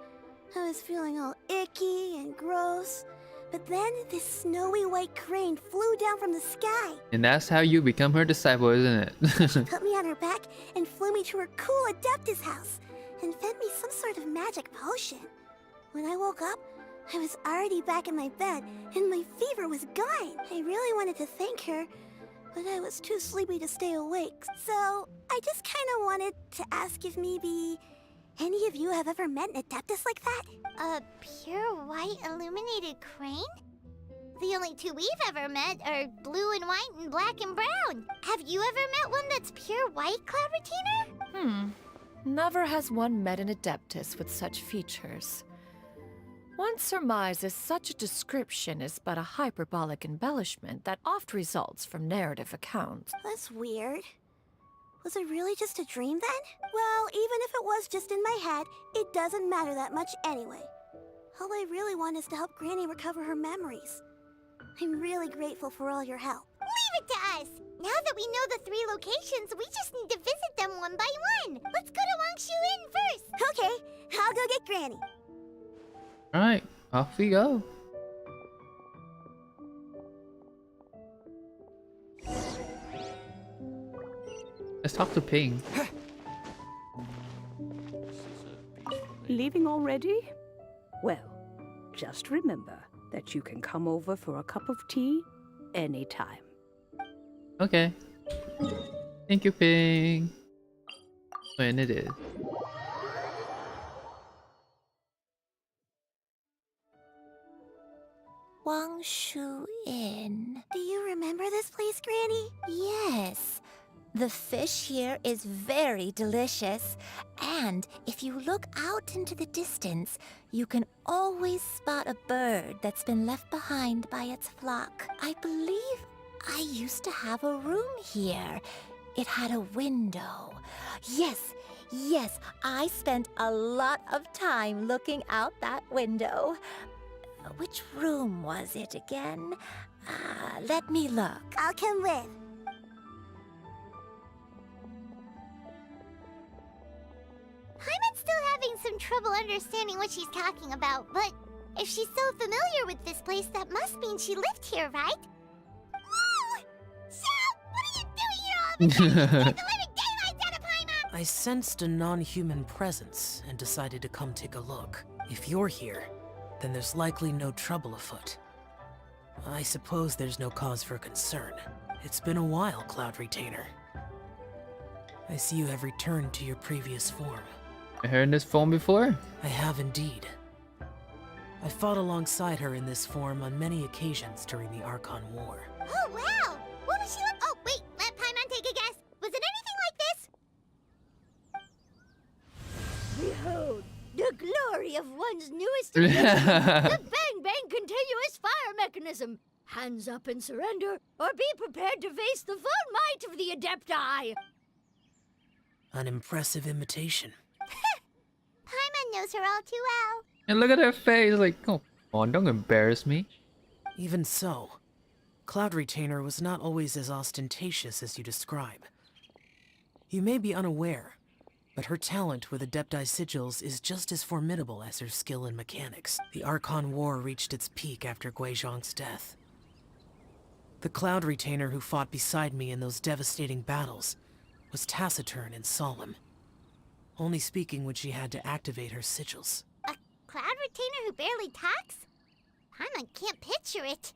I was feeling all icky and gross. But then this snowy white crane flew down from the sky.
And that's how you become her disciple, isn't
She
it?
put me on her back and flew me to her cool Adeptus house and fed me some sort of magic potion. When I woke up, I was already back in my bed and my fever was gone. I really wanted to thank her, but I was too sleepy to stay awake. So I just kind of wanted to ask if maybe any of you have ever met an Adeptus like that?
A pure white illuminated crane? The only two we've ever met are blue and white and black and brown. Have you ever met one that's pure white, Cloud Retainer?
Never has one met an adeptus with such features. One surmises such a description is but a hyperbolic embellishment that oft results from narrative accounts.
That's weird. Was it really just a dream then? Well, even if it was just in my head, it doesn't matter that much anyway. All I really want is to help Granny recover her memories. I'm really grateful for all your help.
Leave it to us! Now that we know the 3 locations, we just need to visit them one by one. Let's go to Wangshu Inn first.
Okay, I'll go get Granny.
Alright, off we go. Let's talk to Ping.
Leaving already? Well, just remember that you can come over for a cup of tea anytime.
Okay. Thank you, Ping. When it is.
Wangshu Inn.
Do you remember this place, Granny?
Yes. The fish here is very delicious, and if you look out into the distance, you can always spot a bird that's been left behind by its flock. I believe I used to have a room here. It had a window. Yes, I spent a lot of time looking out that window. Which room was it again? Let me look.
I'll come with.
Paimon's still having some trouble understanding what she's talking about, but if she's so familiar with this place, that must mean she lived here, right? Whoa! Shell, what are you doing here all of a sudden? You scared the living daylights out of Paimon!
I sensed a non-human presence and decided to come take a look. If you're here, then there's likely no trouble afoot. I suppose there's no cause for concern. It's been a while, Cloud Retainer. I see you have returned to your previous form.
I heard this phone before?
I have indeed. I fought alongside her in this form on many occasions during the Archon War.
Oh, wow! What was she like? Oh, wait, let Paimon take a guess. Was it anything like this?
Behold, the glory of one's newest invention, the Bang Bang Continuous Fire Mechanism. Hands up and surrender, or be prepared to face the full might of the Adepti.
An impressive imitation.
Paimon knows her all too well.
And look at her face, like, oh, come on, don't embarrass me.
Even so, Cloud Retainer was not always as ostentatious as you describe. You may be unaware, but her talent with Adepti sigils is just as formidable as her skill in mechanics. The Archon War reached its peak after Guizhong's death. The Cloud Retainer who fought beside me in those devastating battles was taciturn and solemn, only speaking when she had to activate her sigils.
A Cloud Retainer who barely talks? Paimon can't picture it.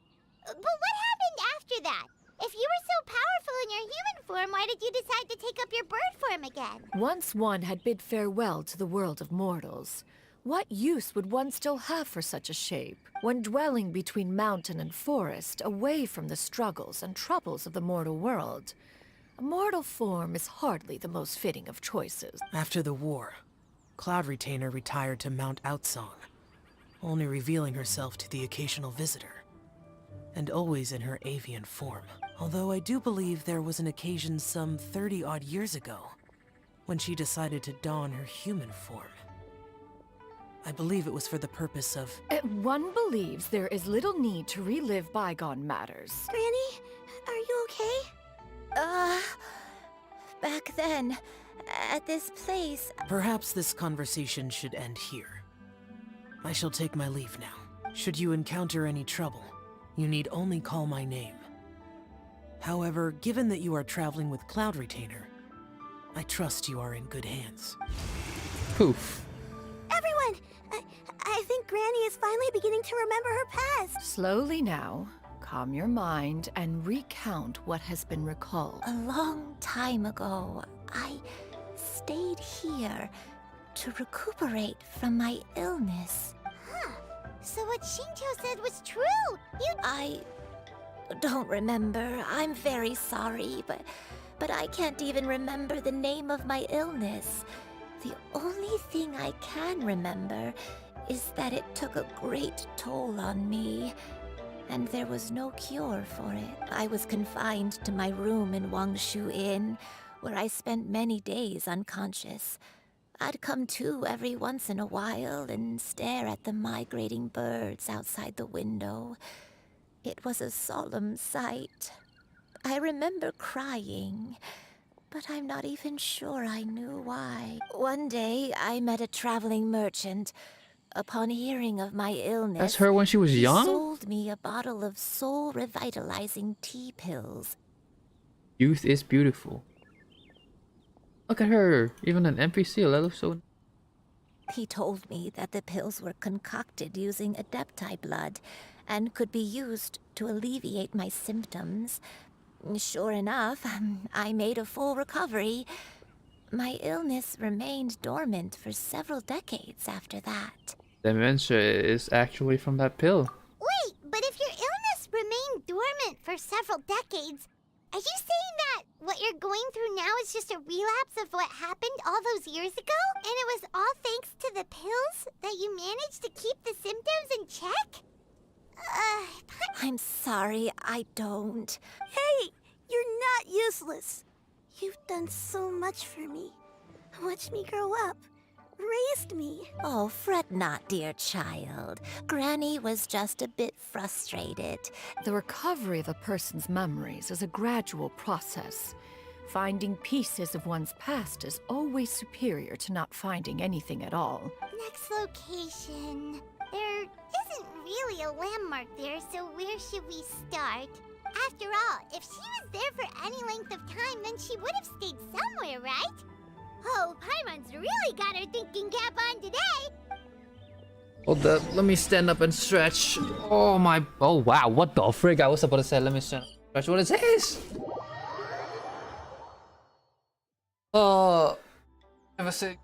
But what happened after that? If you were so powerful in your human form, why did you decide to take up your bird form again?
Once one had bid farewell to the world of mortals, what use would one still have for such a shape, when dwelling between mountain and forest, away from the struggles and troubles of the mortal world? A mortal form is hardly the most fitting of choices.
After the war, Cloud Retainer retired to Mount Outsong, only revealing herself to the occasional visitor, and always in her avian form. Although I do believe there was an occasion some 30-odd years ago when she decided to don her human form. I believe it was for the purpose of...
One believes there is little need to relive bygone matters.
Granny, are you okay?
Back then, at this place...
Perhaps this conversation should end here. I shall take my leave now. Should you encounter any trouble, you need only call my name. However, given that you are traveling with Cloud Retainer, I trust you are in good hands.
Poof.
Everyone! I think Granny is finally beginning to remember her past.
Slowly now. Calm your mind and recount what has been recalled.
A long time ago, I stayed here to recuperate from my illness.
Huh. So what Shinto said was true!
I don't remember. I'm very sorry, but I can't even remember the name of my illness. The only thing I can remember is that it took a great toll on me, and there was no cure for it. I was confined to my room in Wangshu Inn, where I spent many days unconscious. I'd come to every once in a while and stare at the migrating birds outside the window. It was a solemn sight. I remember crying, but I'm not even sure I knew why. One day, I met a traveling merchant. Upon hearing of my illness,
That's her when she was
he
young?
sold me a bottle of soul-revitalizing tea pills.
Youth is beautiful. Look at her. Even an NPC, a little so.
He told me that the pills were concocted using Adepti blood and could be used to alleviate my symptoms. Sure enough, I made a full recovery. My illness remained dormant for several decades after that.
Dementia is actually from that pill.
Wait, but if your illness remained dormant for several decades, are you saying that what you're going through now is just a relapse of what happened all those years ago? And it was all thanks to the pills that you managed to keep the symptoms in check?
I'm sorry, I don't.
Hey, you're not useless. You've done so much for me. Watched me grow up. Raised me.
Oh, fret not, dear child. Granny was just a bit frustrated.
The recovery of a person's memories is a gradual process. Finding pieces of one's past is always superior to not finding anything at all.
Next location. There isn't really a landmark there, so where should we start? After all, if she was there for any length of time, then she would have stayed somewhere, right? Oh, Paimon's really got her thinking cap on today!
Hold up, let me stand up and stretch. Oh my, oh wow, what the frig? I was about to say, let me stand up and stretch. What is this? Never say.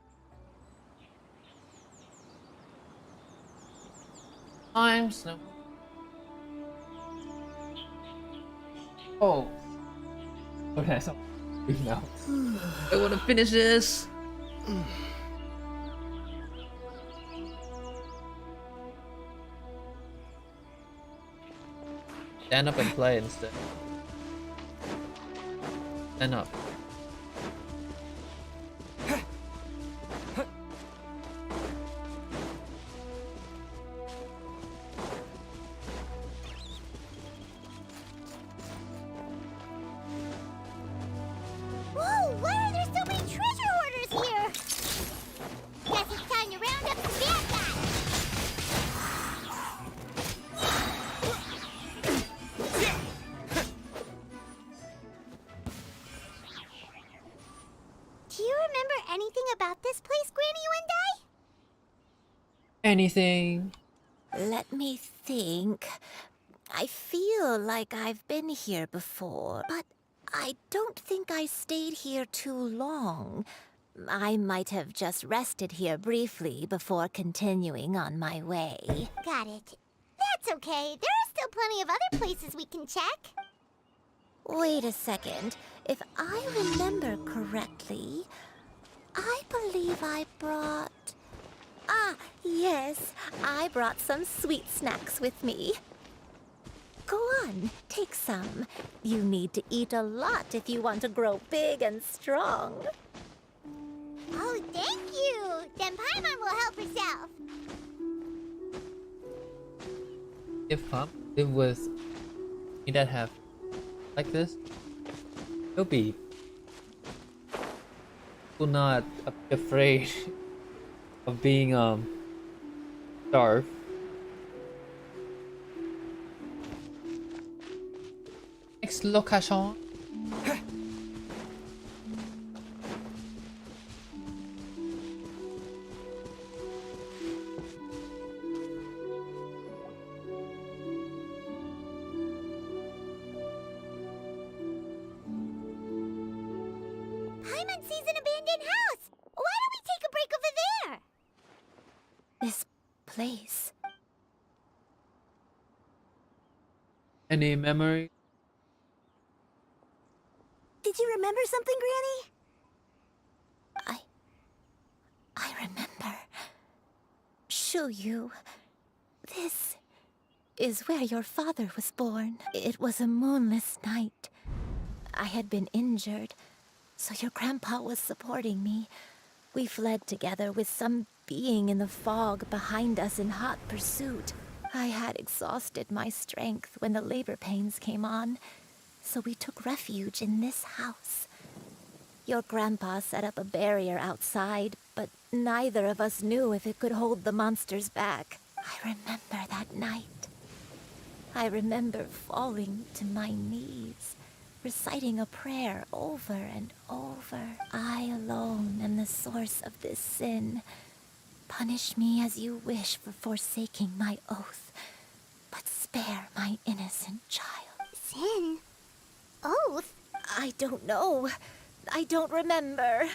Times, no. Oh. Okay, so now. I want to finish this. Stand up and play instead. Stand up.
Whoa, why are there so many treasure hoarders here? Guess it's time to round up the bad guys. Do you remember anything about this place, Granny Wendai?
Anything?
Let me think. I feel like I've been here before, but I don't think I stayed here too long. I might have just rested here briefly before continuing on my way.
Got it. That's okay. There are still plenty of other places we can check.
Wait a second. If I remember correctly, I believe I brought... Ah, yes. I brought some sweet snacks with me. Go on, take some. You need to eat a lot if you want to grow big and strong.
Oh, thank you. Then Paimon will help herself.
If I live with me that have like this, you'll be will not be afraid of being starved. Next location.
Paimon sees an abandoned house. Why don't we take a break over there?
This place.
Any memory?
Did you remember something, Granny?
I remember. Shh. Shuyu, this is where your father was born. It was a moonless night. I had been injured, so your grandpa was supporting me. We fled together with some being in the fog behind us in hot pursuit. I had exhausted my strength when the labor pains came on, so we took refuge in this house. Your grandpa set up a barrier outside, but neither of us knew if it could hold the monsters back. I remember that night. I remember falling to my knees, reciting a prayer over and over. I alone am the source of this sin. Punish me as you wish for forsaking my oath, but spare my innocent child.
Sin? Oath?
I don't know. I don't remember.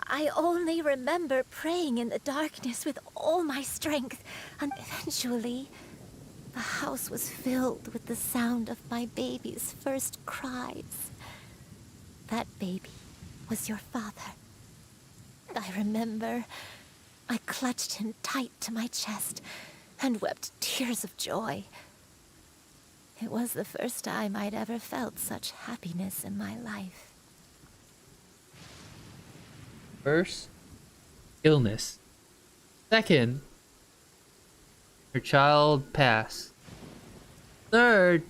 I only remember praying in the darkness with all my strength, and eventually, the house was filled with the sound of my baby's first cries. That baby was your father. I remember I clutched him tight to my chest and wept tears of joy. It was the first time I'd ever felt such happiness in my life.
First, illness. Second, her child passed. Third,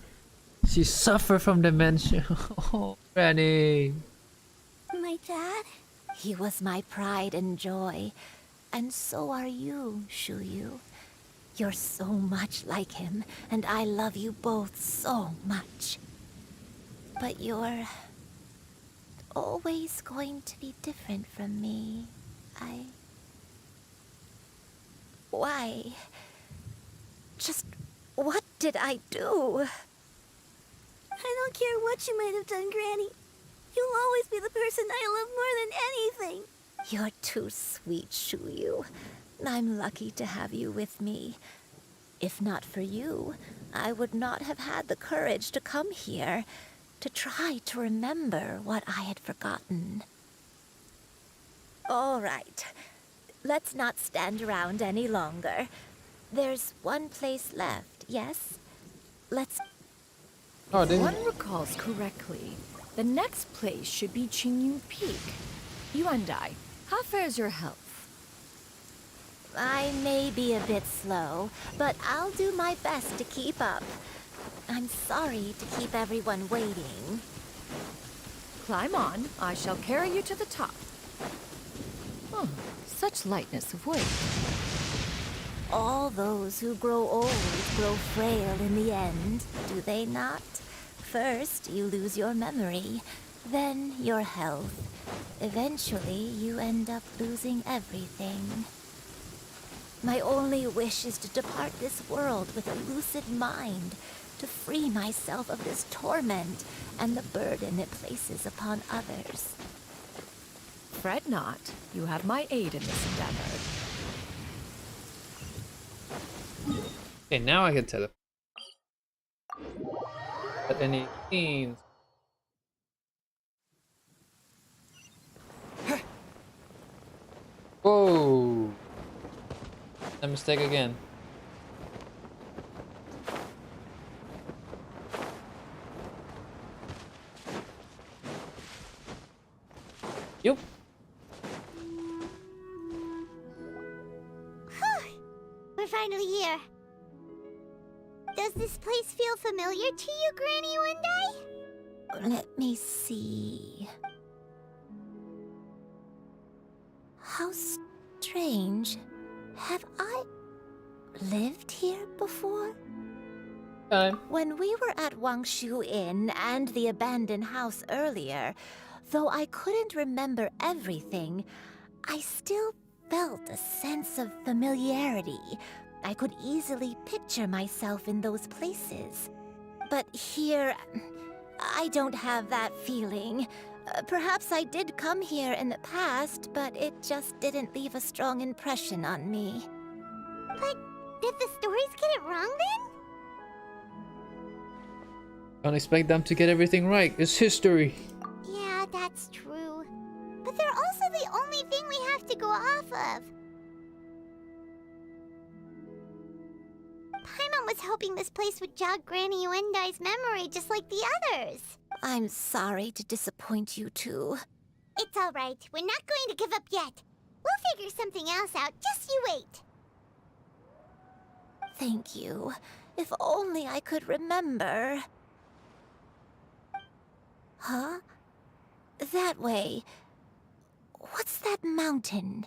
she suffered from dementia. Oh, Granny.
My dad?
He was my pride and joy, and so are you, Shuyu. You're so much like him, and I love you both so much. But you're always going to be different from me. Why? Just what did I do?
I don't care what you might have done, Granny. You'll always be the person I love more than anything.
You're too sweet, Shuyu. I'm lucky to have you with me. If not for you, I would not have had the courage to come here, to try to remember what I had forgotten. All right. Let's not stand around any longer. There's one place left, yes? Let's...
If one recalls correctly, the next place should be Qingyu Peak. You and I, how fares your health?
I may be a bit slow, but I'll do my best to keep up. I'm sorry to keep everyone waiting.
Climb on. I shall carry you to the top. Oh, such lightness of weight.
All those who grow old grow frail in the end, do they not? First, you lose your memory, then your health. Eventually, you end up losing everything. My only wish is to depart this world with a lucid mind, to free myself of this torment and the burden it places upon others.
Fret not. You have my aid in this endeavor.
Okay, now I can tell it. But any scenes? Whoa! A mistake again. Yup.
We're finally here. Does this place feel familiar to you, Granny, one day?
Let me see. How strange. Have I lived here before? When we were at Wangshu Inn and the abandoned house earlier, though I couldn't remember everything, I still felt a sense of familiarity. I could easily picture myself in those places. But here, I don't have that feeling. Perhaps I did come here in the past, but it just didn't leave a strong impression on me.
But did the stories get it wrong then?
Don't expect them to get everything right. It's history.
Yeah, that's true. But they're also the only thing we have to go off of. Paimon was hoping this place would jog Granny Yuendai's memory just like the others.
I'm sorry to disappoint you two.
It's all right. We're not going to give up yet. We'll figure something else out. Just you wait.
Thank you. If only I could remember. Huh? That way. What's that mountain?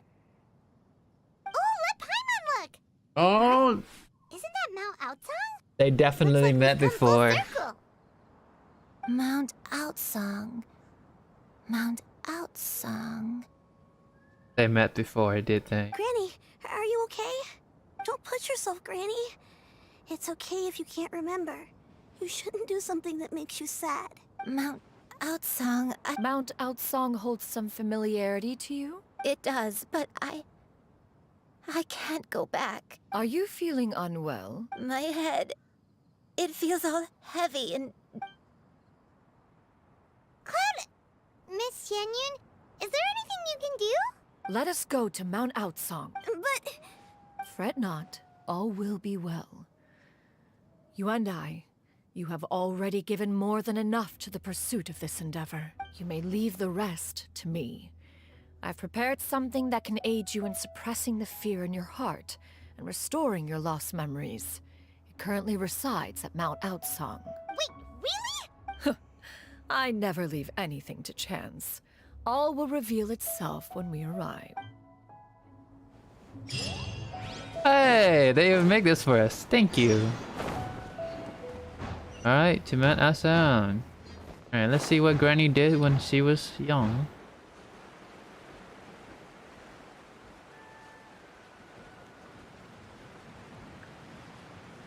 Oh, let Paimon look!
Oh,
Isn't that Mount Outsong?
they definitely met before.
Mount Outsong. Mount Outsong.
They met before, did they?
Granny, are you okay? Don't push yourself, Granny. It's okay if you can't remember. You shouldn't do something that makes you sad.
Mount Outsong.
Mount Outsong holds some familiarity to you?
It does, but I can't go back.
Are you feeling unwell?
My head. It feels all heavy and...
Cloud... Miss Xianyun, is there anything you can do?
Let us go to Mount Outsong.
But...
Fret not, all will be well. You and I, you have already given more than enough to the pursuit of this endeavor. You may leave the rest to me. I've prepared something that can aid you in suppressing the fear in your heart and restoring your lost memories. It currently resides at Mount Outsong.
Wait, really?
I never leave anything to chance. All will reveal itself when we arrive.
Hey, they even make this for us. Thank you. Alright, to Mount Outsong. Alright, let's see what Granny did when she was young.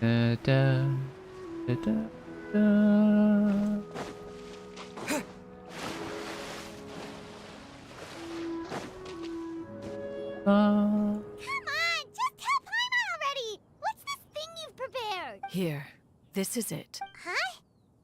Da, da, da, da, da.
Come on, just tell Paimon already! What's this thing you've prepared?
Here, this is it.
Huh?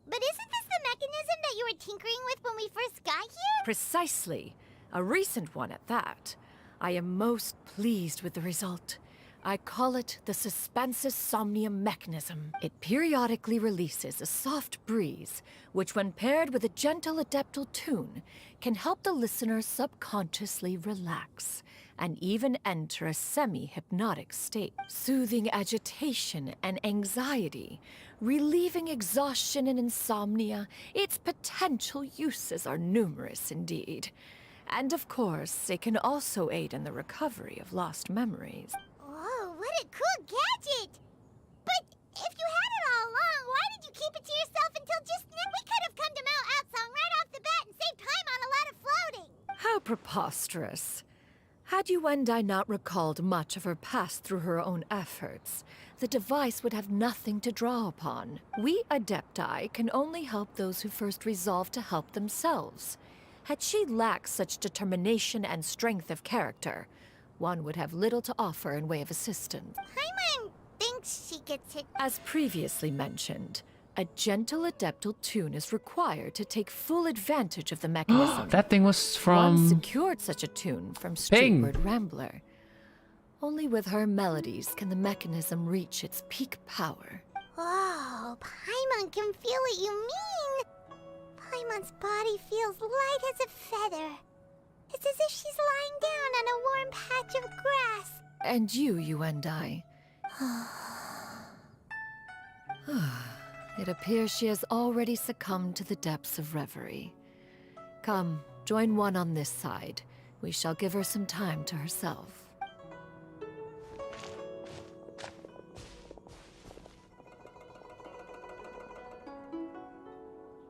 But isn't this the mechanism that you were tinkering with when we first got here?
Precisely. A recent one at that. I am most pleased with the result. I call it the Suspensus Somnium mechanism. It periodically releases a soft breeze, which when paired with a gentle adeptal tune, can help the listener subconsciously relax and even enter a semi-hypnotic state, soothing agitation and anxiety, relieving exhaustion and insomnia. Its potential uses are numerous indeed. And of course, it can also aid in the recovery of lost memories.
Whoa, what a cool gadget! But if you had it all along, why did you keep it to yourself until just now? We could have come to Mount Outsong right off the bat and saved time on a lot of floating!
How preposterous. Had you and I not recalled much of her past through her own efforts, the device would have nothing to draw upon. We Adepti can only help those who first resolve to help themselves. Had she lacked such determination and strength of character, one would have little to offer in way of assistance.
Paimon thinks she gets it.
As previously mentioned, a gentle adeptal tune is required to take full advantage of the mechanism.
That thing was from...
One secured such a tune from Streetward Rambler. Only with her melodies can the mechanism reach its peak power.
Whoa, Paimon can feel what you mean! Paimon's body feels light as a feather. It's as if she's lying down on a warm patch of grass.
And you and I. It appears she has already succumbed to the depths of reverie. Come, join one on this side. We shall give her some time to herself.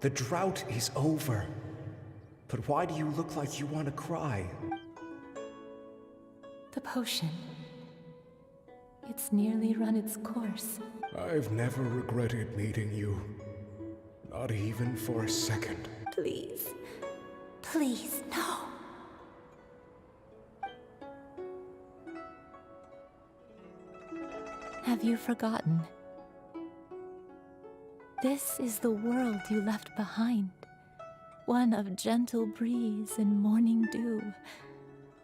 The drought is over. But why do you look like you want to cry?
The potion. It's nearly run its course.
I've never regretted meeting you. Not even for a second.
Please. Please, no. Have you forgotten? This is the world you left behind. One of gentle breeze and morning dew,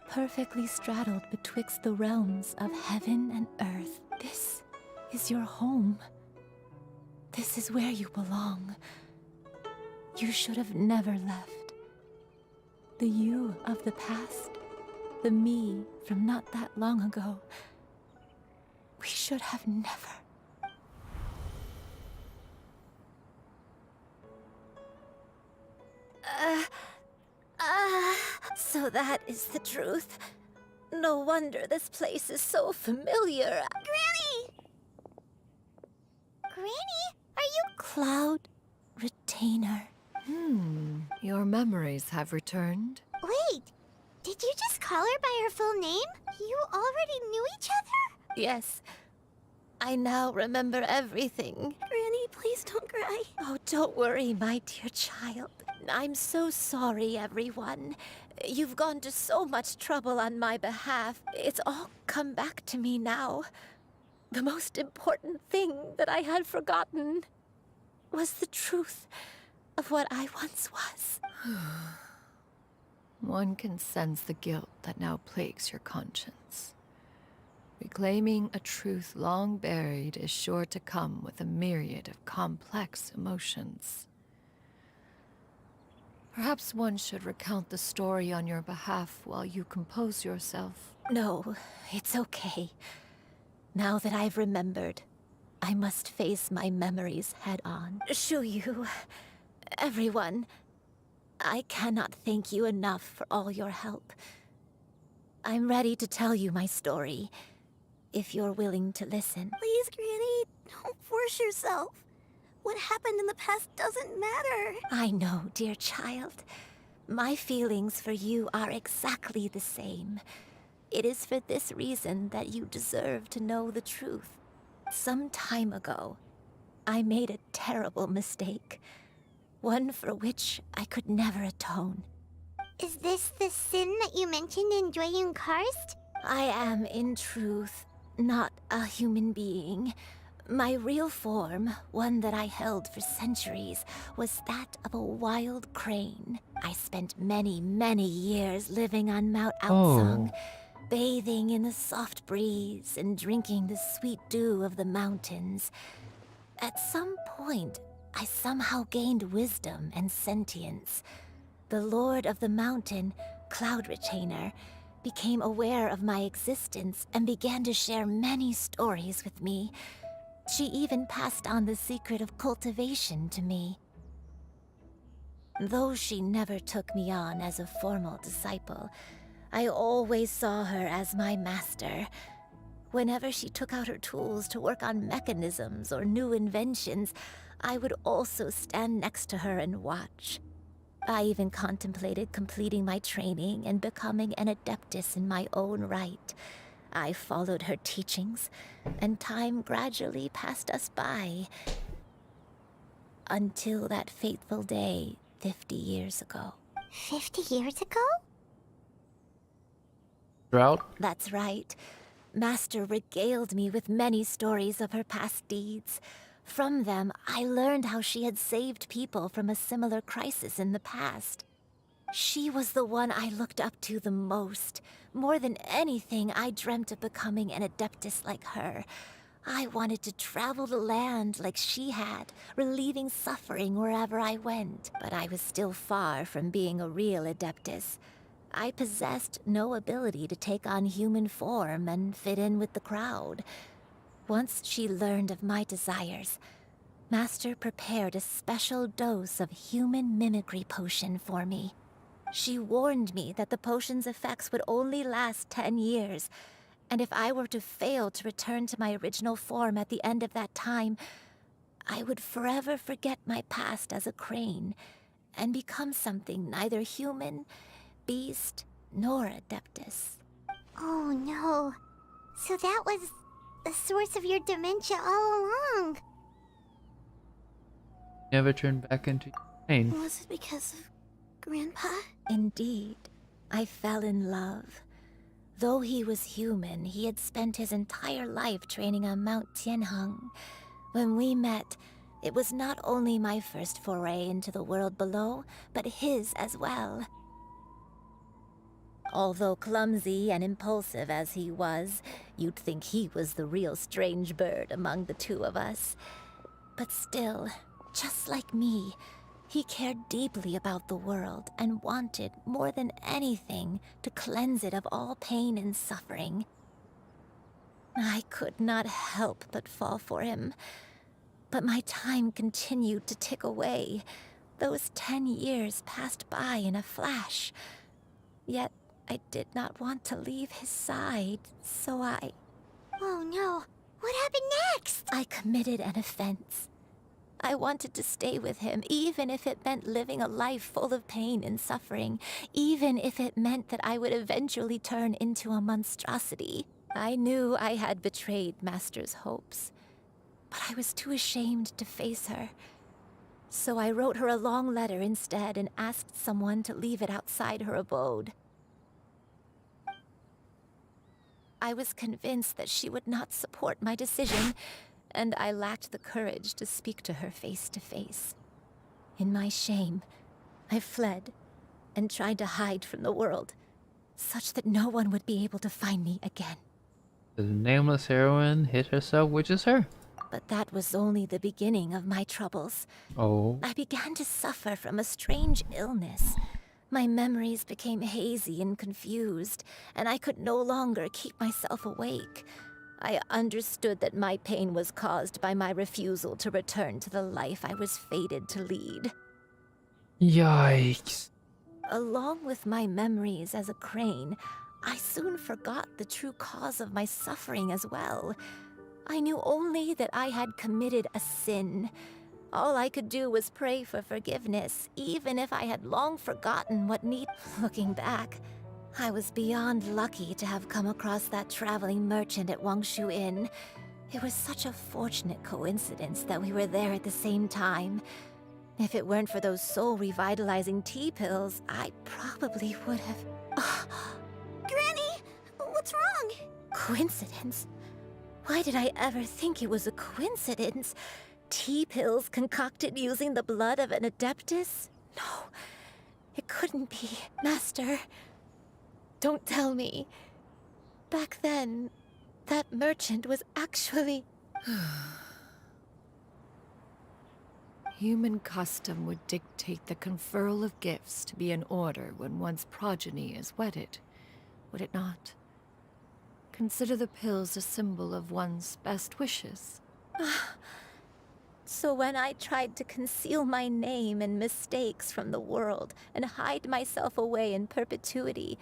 perfectly straddled betwixt the realms of heaven and earth. This is your home. This is where you belong. You should have never left. The you of the past, the me from not that long ago, we should have never.
So that is the truth. No wonder this place is so familiar.
Granny! Granny, are you...
Cloud Retainer.
Your memories have returned.
Wait, did you just call her by her full name? You already knew each other?
Yes. I now remember everything.
Granny, please don't cry.
Oh, don't worry, my dear child. I'm so sorry, everyone. You've gone to so much trouble on my behalf. It's all come back to me now. The most important thing that I had forgotten was the truth of what I once was.
One can sense the guilt that now plagues your conscience. Reclaiming a truth long buried is sure to come with a myriad of complex emotions. Perhaps one should recount the story on your behalf while you compose yourself.
No, it's okay. Now that I've remembered, I must face my memories head on. Shuyu, everyone, I cannot thank you enough for all your help. I'm ready to tell you my story, if you're willing to listen.
Please, Granny, don't force yourself. What happened in the past doesn't matter.
I know, dear child. My feelings for you are exactly the same. It is for this reason that you deserve to know the truth. Some time ago, I made a terrible mistake. One for which I could never atone.
Is this the sin that you mentioned in Joyun Karst?
I am, in truth, not a human being. My real form, one that I held for centuries, was that of a wild crane. I spent many, many years living on Mount Aotsung, bathing in the soft breeze and drinking the sweet dew of the mountains. At some point, I somehow gained wisdom and sentience. The Lord of the Mountain, Cloud Retainer, became aware of my existence and began to share many stories with me. She even passed on the secret of cultivation to me. Though she never took me on as a formal disciple, I always saw her as my master. Whenever she took out her tools to work on mechanisms or new inventions, I would also stand next to her and watch. I even contemplated completing my training and becoming an adeptus in my own right. I followed her teachings, and time gradually passed us by. Until that fateful day 50 years ago.
50 years ago?
Drought?
That's right. Master regaled me with many stories of her past deeds. From them, I learned how she had saved people from a similar crisis in the past. She was the one I looked up to the most. More than anything, I dreamt of becoming an adeptus like her. I wanted to travel the land like she had, relieving suffering wherever I went. But I was still far from being a real adeptus. I possessed no ability to take on human form and fit in with the crowd. Once she learned of my desires, Master prepared a special dose of human mimicry potion for me. She warned me that the potion's effects would only last 10 years, and if I were to fail to return to my original form at the end of that time, I would forever forget my past as a crane and become something neither human, beast, nor adeptus.
Oh no. So that was the source of your dementia all along.
Never turn back into pain.
Was it because of Grandpa?
Indeed. I fell in love. Though he was human, he had spent his entire life training on Mount Tianheng. When we met, it was not only my first foray into the world below, but his as well. Although clumsy and impulsive as he was, you'd think he was the real strange bird among the two of us. But still, just like me, he cared deeply about the world and wanted, more than anything, to cleanse it of all pain and suffering. I could not help but fall for him. But my time continued to tick away. Those 10 years passed by in a flash. Yet I did not want to leave his side, so
Oh no, what happened next?
I committed an offense. I wanted to stay with him, even if it meant living a life full of pain and suffering, even if it meant that I would eventually turn into a monstrosity. I knew I had betrayed Master's hopes, but I was too ashamed to face her. So I wrote her a long letter instead and asked someone to leave it outside her abode. I was convinced that she would not support my decision, and I lacked the courage to speak to her face to face. In my shame, I fled and tried to hide from the world, such that no one would be able to find me again.
The nameless heroine hit herself, which is her.
But that was only the beginning of my troubles.
Oh.
I began to suffer from a strange illness. My memories became hazy and confused, and I could no longer keep myself awake. I understood that my pain was caused by my refusal to return to the life I was fated to lead.
Yikes.
Along with my memories as a crane, I soon forgot the true cause of my suffering as well. I knew only that I had committed a sin. All I could do was pray for forgiveness, even if I had long forgotten what need. Looking back, I was beyond lucky to have come across that traveling merchant at Wangshu Inn. It was such a fortunate coincidence that we were there at the same time. If it weren't for those soul-revitalizing tea pills, I probably would have...
Granny, what's wrong?
Coincidence? Why did I ever think it was a coincidence? Tea pills concocted using the blood of an adeptus? No, it couldn't be. Master, don't tell me. Back then, that merchant was actually...
Human custom would dictate the conferral of gifts to be in order when one's progeny is wedded, would it not? Consider the pills a symbol of one's best wishes.
So when I tried to conceal my name and mistakes from the world and hide myself away in perpetuity,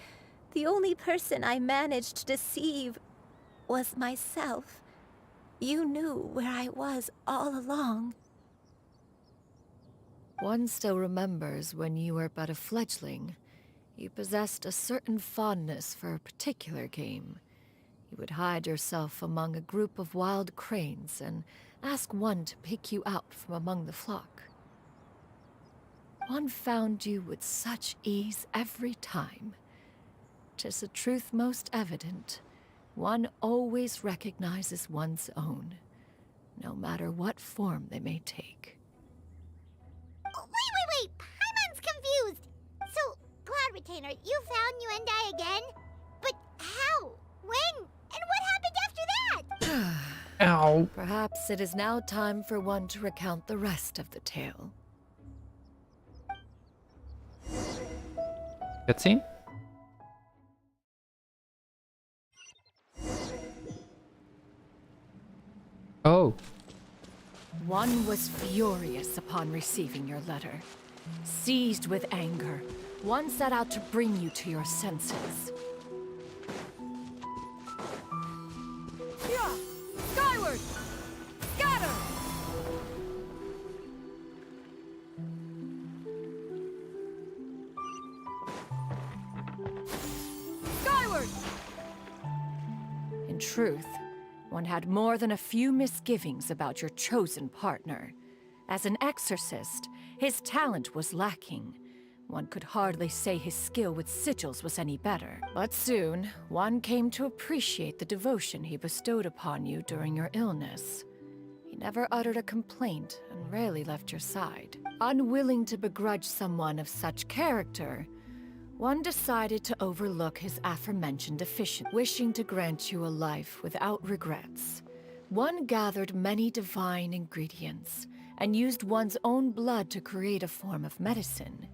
the only person I managed to deceive was myself. You knew where I was all along.
One still remembers when you were but a fledgling. You possessed a certain fondness for a particular game. You would hide yourself among a group of wild cranes and ask one to pick you out from among the flock. One found you with such ease every time. 'Tis a truth most evident. One always recognizes one's own, no matter what form they may take.
Wait! Paimon's confused! So, Cloud Retainer, you found Yuendai again? But how? When? And what happened after that?
Ow.
Perhaps it is now time for one to recount the rest of the tale.
Cutscene? Oh.
One was furious upon receiving your letter. Seized with anger, one set out to bring you to your senses. Yeah! Skyward! Scatter! Skyward! In truth, one had more than a few misgivings about your chosen partner. As an exorcist, his talent was lacking. One could hardly say his skill with sigils was any better. But soon, one came to appreciate the devotion he bestowed upon you during your illness. He never uttered a complaint and rarely left your side. Unwilling to begrudge someone of such character, One decided to overlook his aforementioned deficiency, wishing to grant you a life without regrets. One gathered many divine ingredients and used one's own blood to create a form of medicine.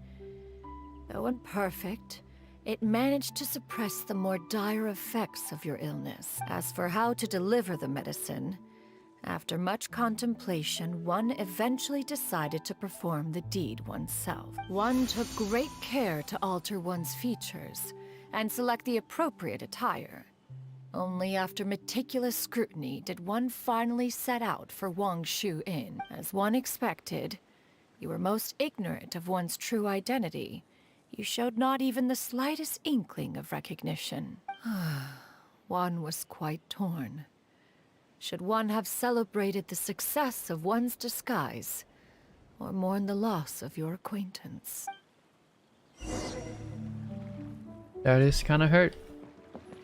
Though imperfect, it managed to suppress the more dire effects of your illness. As for how to deliver the medicine, after much contemplation, one eventually decided to perform the deed oneself. One took great care to alter one's features and select the appropriate attire. Only after meticulous scrutiny did one finally set out for Wangshu Inn. As one expected, you were most ignorant of one's true identity. You showed not even the slightest inkling of recognition. One was quite torn. Should one have celebrated the success of one's disguise, or mourn the loss of your acquaintance?
That is kind of hurt.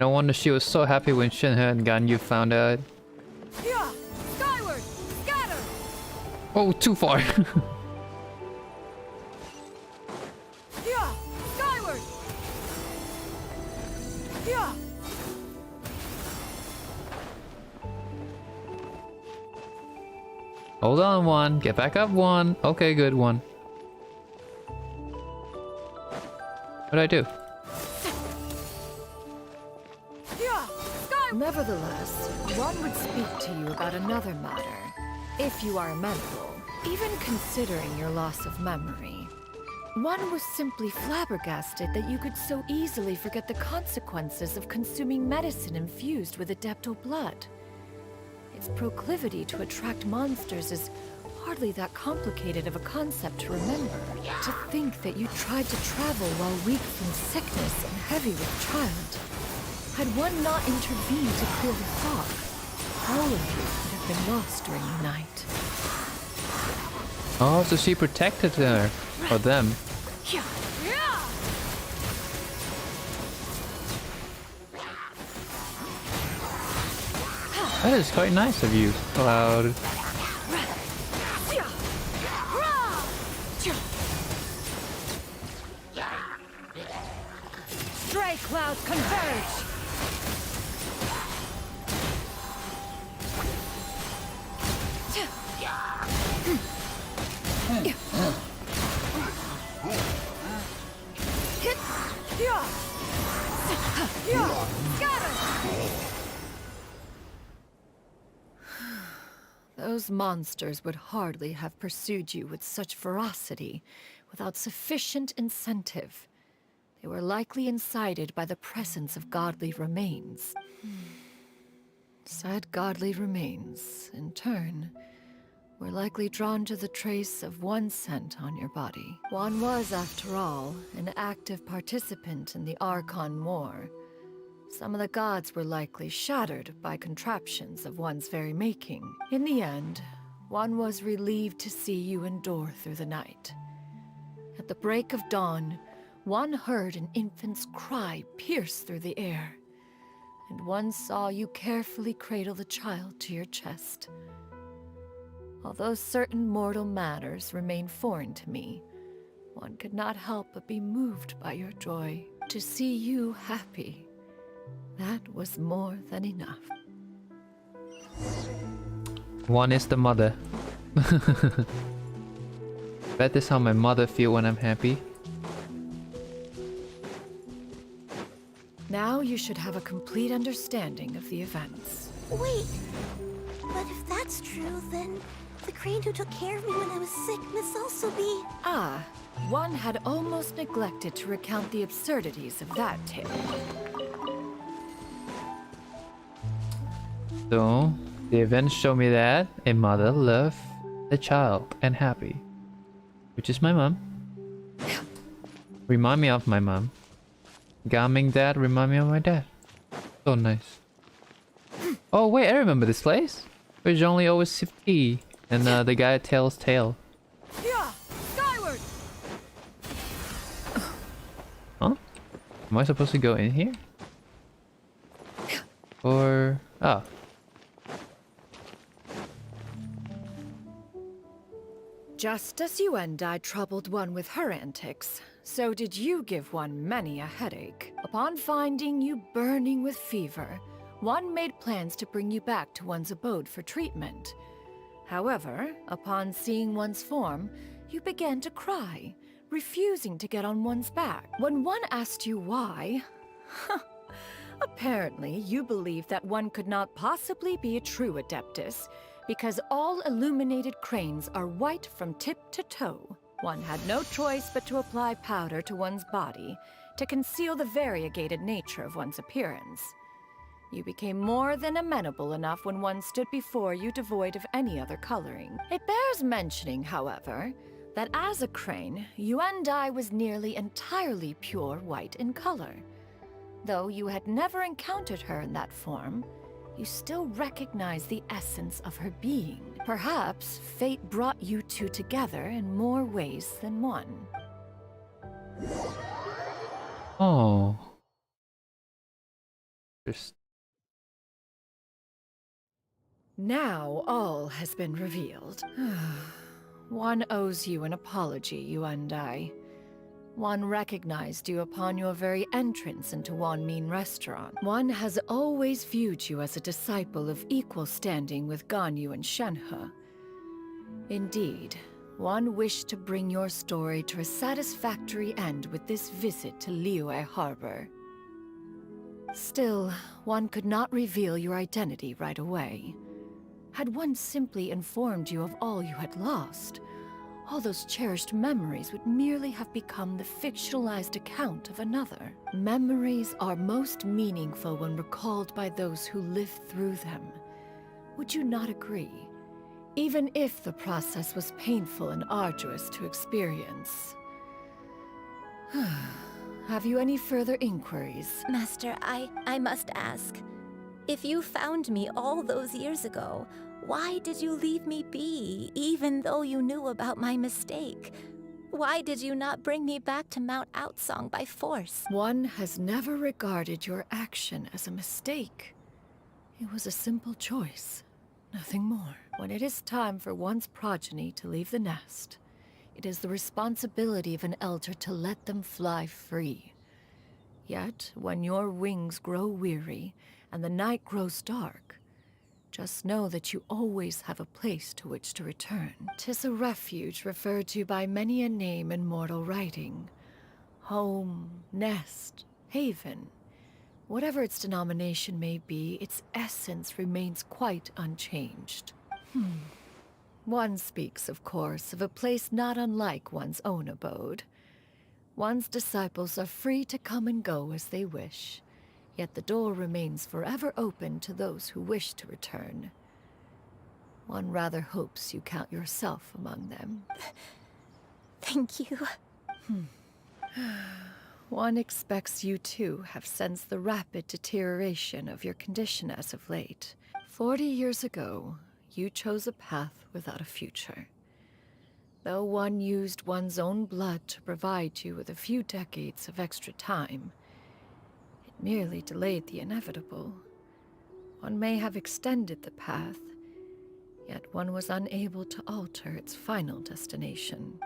No wonder she was so happy when Shenhe and Ganyu found out.
Yeah! Skyward! Scatter!
Oh, too far.
Yeah! Skyward! Yeah!
Hold on, one. Get back up, one. Okay, good, one. What'd I do?
Nevertheless, one would speak to you about another matter, if you are amenable. Even considering your loss of memory, one was simply flabbergasted that you could so easily forget the consequences of consuming medicine infused with Adeptal blood. Its proclivity to attract monsters is hardly that complicated of a concept to remember. To think that you tried to travel while weak from sickness and heavy with child. Had one not intervened to clear the fog, all of you could have been lost during the night.
Oh, so she protected her. Or them. That is quite nice of you, Cloud.
Stray clouds converge! Those monsters would hardly have pursued you with such ferocity without sufficient incentive. They were likely incited by the presence of godly remains. Said godly remains, in turn, were likely drawn to the trace of one scent on your body. One was, after all, an active participant in the Archon War. Some of the gods were likely shattered by contraptions of one's very making. In the end, one was relieved to see you endure through the night. At the break of dawn, one heard an infant's cry pierce through the air, and one saw you carefully cradle the child to your chest. Although certain mortal matters remain foreign to me, one could not help but be moved by your joy. To see you happy, that was more than enough.
One is the mother. Bet this is how my mother feel when I'm happy.
Now you should have a complete understanding of the events.
Wait, but if that's true, then the crane who took care of me when I was sick must also be...
Ah, one had almost neglected to recount the absurdities of that tale.
So, the events show me that a mother loved the child and happy. Which is my mom. Remind me of my mom. Gaming dad remind me of my dad. So nice. Oh wait, I remember this place. Where Zhongli always sipped tea. And the guy tells tale.
Yeah, skyward.
Huh? Am I supposed to go in here? Or... oh.
Just as you and I troubled one with her antics, so did you give one many a headache. Upon finding you burning with fever, one made plans to bring you back to one's abode for treatment. However, upon seeing one's form, you began to cry, refusing to get on one's back. When one asked you why, apparently you believed that one could not possibly be a true Adeptus, because all illuminated cranes are white from tip to toe. One had no choice but to apply powder to one's body to conceal the variegated nature of one's appearance. You became more than amenable enough when one stood before you devoid of any other coloring. It bears mentioning, however, that as a crane, Yuandai was nearly entirely pure white in color. Though you had never encountered her in that form, you still recognize the essence of her being. Perhaps fate brought you two together in more ways than one.
Oh. Just
Now all has been revealed. One owes you an apology, Yuandai. One recognized you upon your very entrance into Wanmin Restaurant. One has always viewed you as a disciple of equal standing with Ganyu and Shenhe. Indeed, one wished to bring your story to a satisfactory end with this visit to Liyue Harbor. Still, one could not reveal your identity right away. Had one simply informed you of all you had lost, all those cherished memories would merely have become the fictionalized account of another. Memories are most meaningful when recalled by those who lived through them. Would you not agree? Even if the process was painful and arduous to experience. Have you any further inquiries?
Master, I must ask. If you found me all those years ago, why did you leave me be, even though you knew about my mistake? Why did you not bring me back to Mount Outsong by force?
One has never regarded your action as a mistake. It was a simple choice, nothing more. When it is time for one's progeny to leave the nest, it is the responsibility of an elder to let them fly free. Yet, when your wings grow weary and the night grows dark, just know that you always have a place to which to return. 'Tis a refuge referred to by many a name in mortal writing. Home, nest, haven. Whatever its denomination may be, its essence remains quite unchanged. One speaks, of course, of a place not unlike one's own abode. One's disciples are free to come and go as they wish, yet the door remains forever open to those who wish to return. One rather hopes you count yourself among them.
Thank you.
One expects you too have sensed the rapid deterioration of your condition as of late. 40 years ago, you chose a path without a future. Though one used one's own blood to provide you with a few decades of extra time, it merely delayed the inevitable. One may have extended the path, yet one was unable to alter its final destination.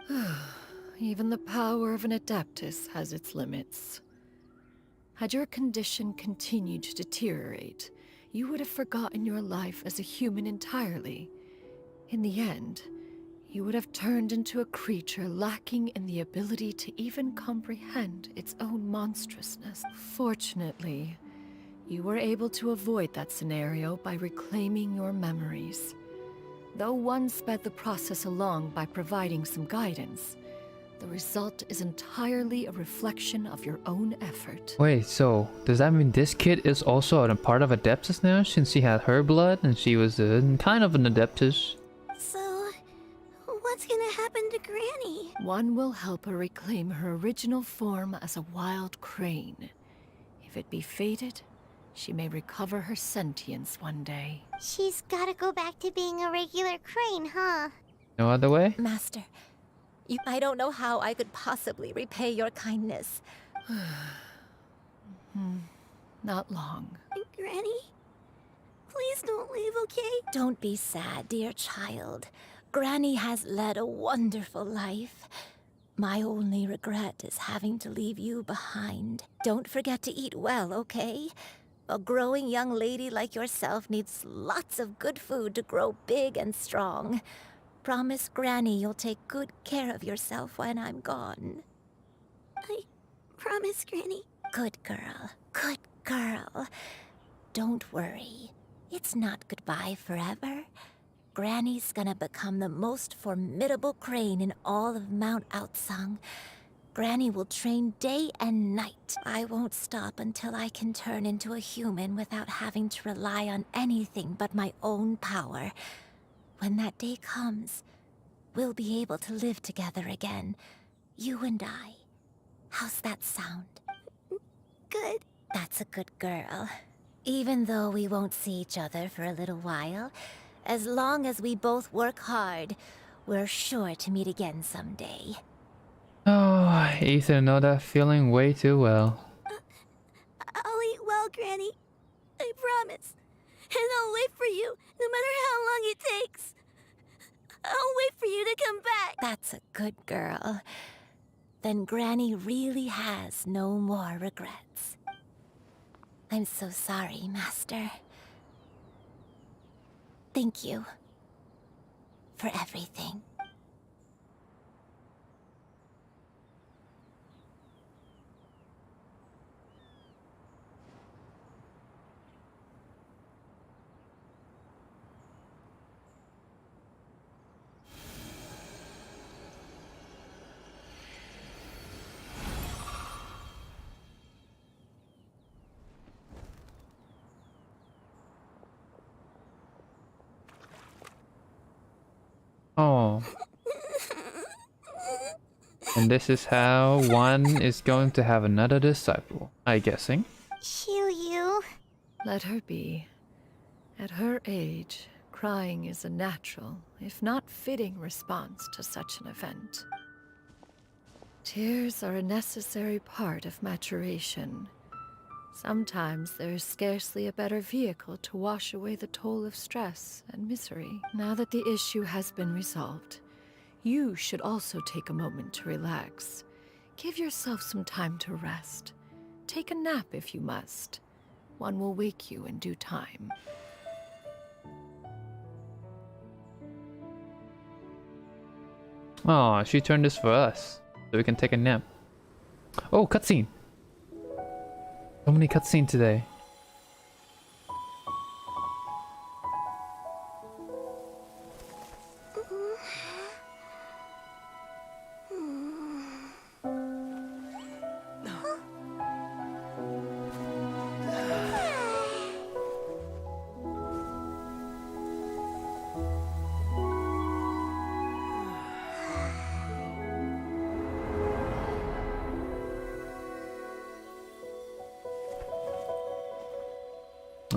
Even the power of an Adeptus has its limits. Had your condition continued to deteriorate, you would have forgotten your life as a human entirely. In the end, you would have turned into a creature lacking in the ability to even comprehend its own monstrousness. Fortunately, you were able to avoid that scenario by reclaiming your memories. Though one sped the process along by providing some guidance, the result is entirely a reflection of your own effort.
wait, so does that mean this kid is also a part of Adeptus now, since she had her blood and she was kind of an Adeptus?
So, what's gonna happen to Granny?
One will help her reclaim her original form as a wild crane. If it be fated, she may recover her sentience one day.
She's gotta go back to being a regular crane, huh?
No other way?
Master, I don't know how I could possibly repay your kindness.
Not long.
Granny? Please don't leave, okay?
Don't be sad, dear child. Granny has led a wonderful life. My only regret is having to leave you behind. Don't forget to eat well, okay? A growing young lady like yourself needs lots of good food to grow big and strong. Promise Granny you'll take good care of yourself when I'm gone.
I promise, Granny.
Good girl. Good girl. Don't worry. It's not goodbye forever. Granny's gonna become the most formidable crane in all of Mount Outsung. Granny will train day and night. I won't stop until I can turn into a human without having to rely on anything but my own power. When that day comes, we'll be able to live together again. You and I. How's that sound?
Good.
That's a good girl. Even though we won't see each other for a little while, as long as we both work hard, we're sure to meet again someday.
Oh, Ethan, know that feeling way too well.
I'll eat well, Granny. I promise. And I'll wait for you, no matter how long it takes. I'll wait for you to come back.
That's a good girl. Then Granny really has no more regrets. I'm so sorry, Master. Thank you for everything.
Oh. And this is how one is going to have another disciple, I'm guessing.
Shiryu.
Let her be. At her age, crying is a natural, if not fitting, response to such an event. Tears are a necessary part of maturation. Sometimes there is scarcely a better vehicle to wash away the toll of stress and misery. Now that the issue has been resolved, you should also take a moment to relax. Give yourself some time to rest. Take a nap if you must. One will wake you in due time.
Oh, she turned this for us, so we can take a nap. Oh, cutscene! So many cutscenes today.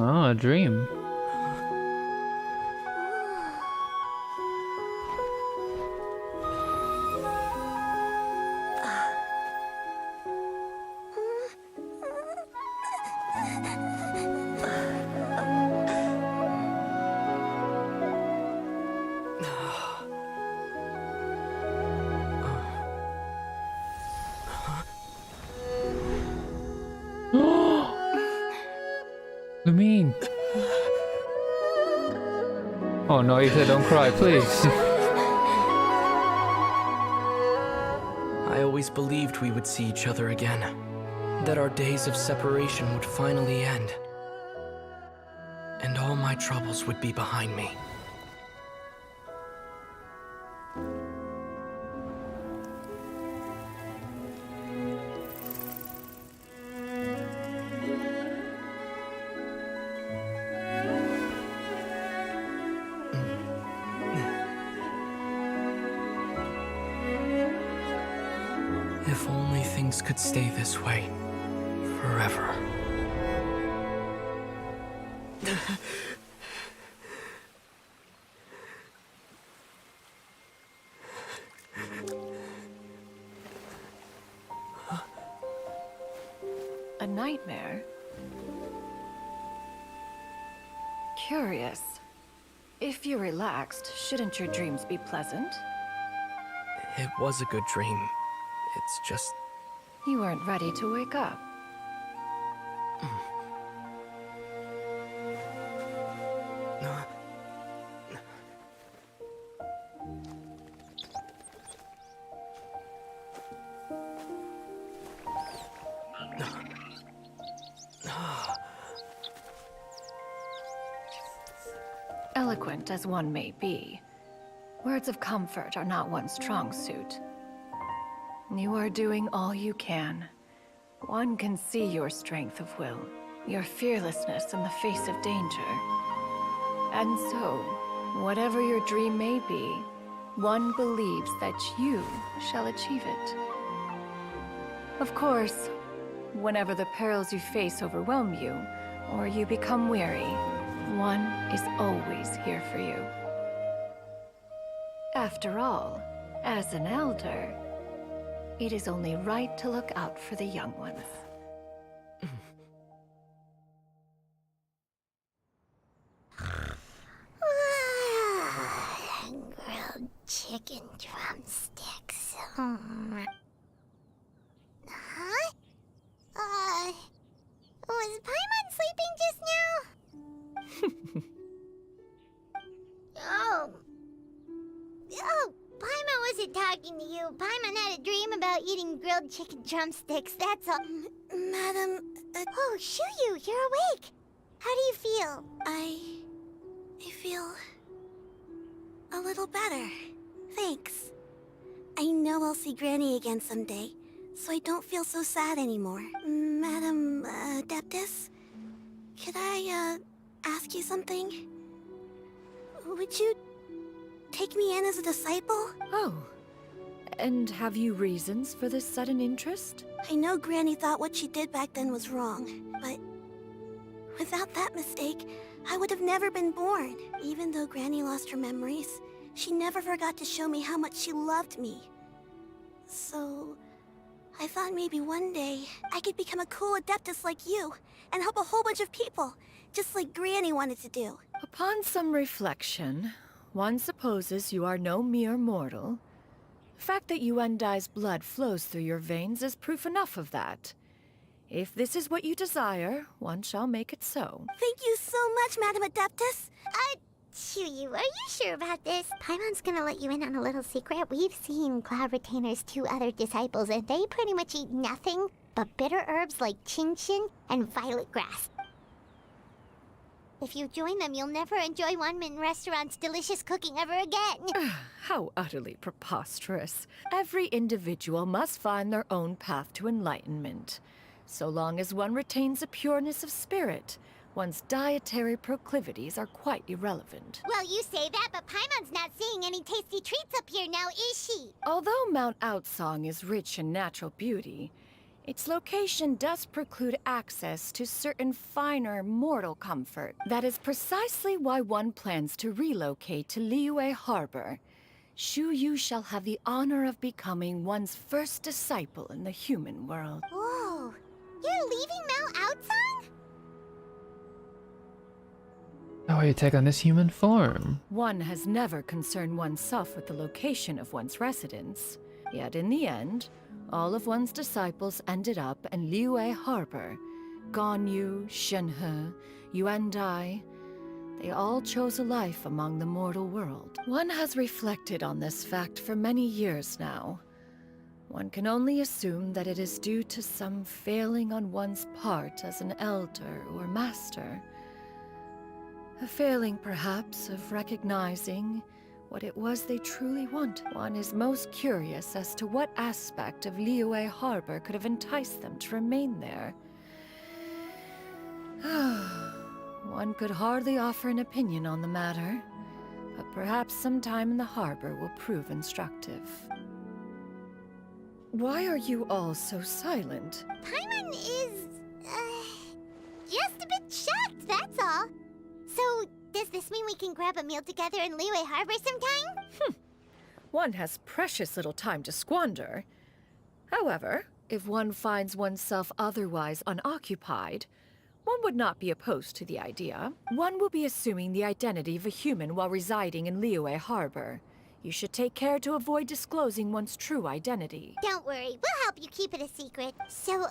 Oh, a dream. What do you mean? Oh no, Ethan, don't cry, please.
I always believed we would see each other again. That our days of separation would finally end. And all my troubles would be behind me. If only things could stay this way forever.
A nightmare? Curious. If you're relaxed, shouldn't your dreams be pleasant?
It was a good dream. It's just...
You weren't ready to wake up. Eloquent as one may be, words of comfort are not one's strong suit. You are doing all you can. One can see your strength of will, your fearlessness in the face of danger. And so, whatever your dream may be, one believes that you shall achieve it. Of course, whenever the perils you face overwhelm you, or you become weary, one is always here for you. After all, as an elder, it is only right to look out for the young ones.
Grilled chicken drumsticks. Huh? Was Paimon sleeping just now? Oh, Paimon wasn't talking to you. Paimon had a dream about eating grilled chicken drumsticks, that's all. Madam... Oh, Shuyu, you're awake. How do you feel? I feel... a little better. Thanks. I know I'll see Granny again someday, so I don't feel so sad anymore. Madam, Adeptus? Could I, ask you something? Would you take me in as a disciple?
Oh, and have you reasons for this sudden interest?
I know Granny thought what she did back then was wrong, but without that mistake, I would have never been born. Even though Granny lost her memories, she never forgot to show me how much she loved me. So, I thought maybe one day I could become a cool Adeptus like you and help a whole bunch of people, just like Granny wanted to do.
Upon some reflection, one supposes you are no mere mortal. The fact that Yuendai's blood flows through your veins is proof enough of that. If this is what you desire, one shall make it so.
Thank you so much, Madam Adeptus. Shuyu, are you sure about this? Paimon's gonna let you in on a little secret. We've seen Cloud Retainer's 2 other disciples, and they pretty much eat nothing but bitter herbs like chinchin and violet grass. If you join them, you'll never enjoy Wanmin Restaurant's delicious cooking ever again.
How utterly preposterous. Every individual must find their own path to enlightenment. So long as one retains a pureness of spirit, one's dietary proclivities are quite irrelevant.
Well, you say that, but Paimon's not seeing any tasty treats up here now, is she?
Although Mount Outsong is rich in natural beauty, its location does preclude access to certain finer mortal comfort. That is precisely why one plans to relocate to Liyue Harbor. Shuyu shall have the honor of becoming one's first disciple in the human world.
Whoa! You're leaving Mount Outsong?
Oh, you take on this human form.
One has never concerned oneself with the location of one's residence. Yet in the end, all of one's disciples ended up in Liyue Harbor. Ganyu, Shenhe, Yuendai. They all chose a life among the mortal world. One has reflected on this fact for many years now. One can only assume that it is due to some failing on one's part as an elder or master. A failing, perhaps, of recognizing what it was they truly want. One is most curious as to what aspect of Liyue Harbor could have enticed them to remain there. One could hardly offer an opinion on the matter, but perhaps some time in the harbor will prove instructive. Why are you all so silent?
Paimon is... just a bit shocked, that's all. So, does this mean we can grab a meal together in Liyue Harbor sometime?
One has precious little time to squander. However, if one finds oneself otherwise unoccupied, one would not be opposed to the idea. One will be assuming the identity of a human while residing in Liyue Harbor. You should take care to avoid disclosing one's true identity.
Don't worry, we'll help you keep it a secret. So,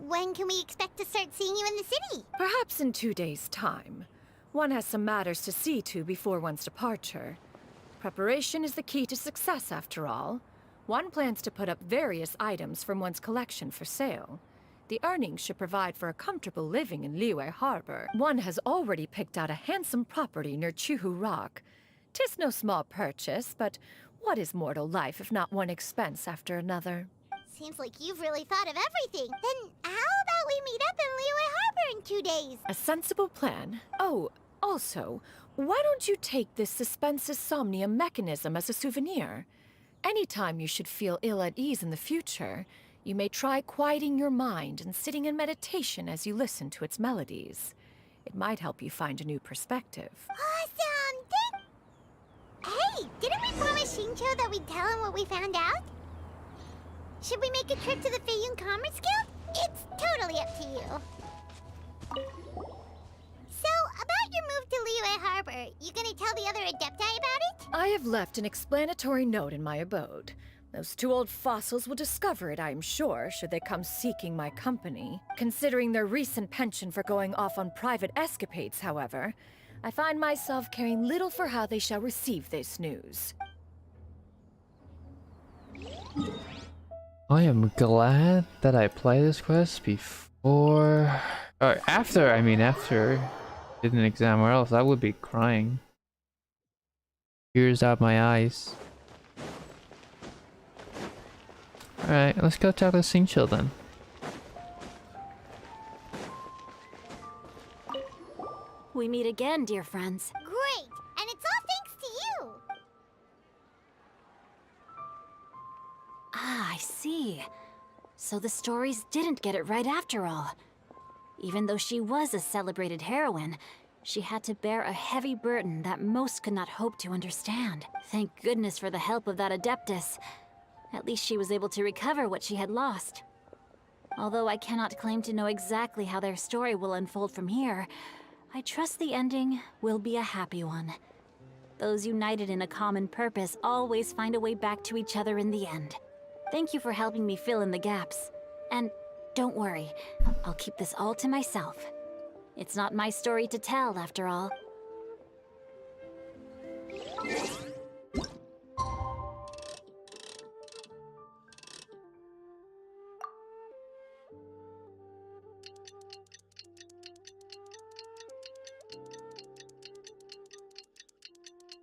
when can we expect to start seeing you in the city?
Perhaps in 2 days' time. One has some matters to see to before one's departure. Preparation is the key to success, after all. One plans to put up various items from one's collection for sale. The earnings should provide for a comfortable living in Liyue Harbor. One has already picked out a handsome property near Chuhu Rock. 'Tis no small purchase, but what is mortal life if not one expense after another?
Seems like you've really thought of everything. Then how about we meet up in Liyue Harbor in 2 days?
A sensible plan. Oh, also, why don't you take this suspensus somnium mechanism as a souvenir? Anytime you should feel ill at ease in the future, you may try quieting your mind and sitting in meditation as you listen to its melodies. It might help you find a new perspective.
Awesome! Hey, didn't we promise Shincho that we'd tell him what we found out? Should we make a trip to the Feiyun Commerce Guild? It's totally up to you. So, about your move to Liyue Harbor, you gonna tell the other Adepti about it?
I have left an explanatory note in my abode. Those 2 old fossils will discover it, I am sure, should they come seeking my company. Considering their recent penchant for going off on private escapades, however, I find myself caring little for how they shall receive this news.
I am glad that I played this quest before... Or after I did an exam, or else I would be crying. Tears out my eyes. Alright, let's go talk to Shincho then.
We meet again, dear friends.
Great! And it's all thanks to you!
Ah, I see. So the stories didn't get it right after all. Even though she was a celebrated heroine, she had to bear a heavy burden that most could not hope to understand. Thank goodness for the help of that Adeptus. At least she was able to recover what she had lost. Although I cannot claim to know exactly how their story will unfold from here, I trust the ending will be a happy one. Those united in a common purpose always find a way back to each other in the end. Thank you for helping me fill in the gaps. And don't worry, I'll keep this all to myself. It's not my story to tell, after all.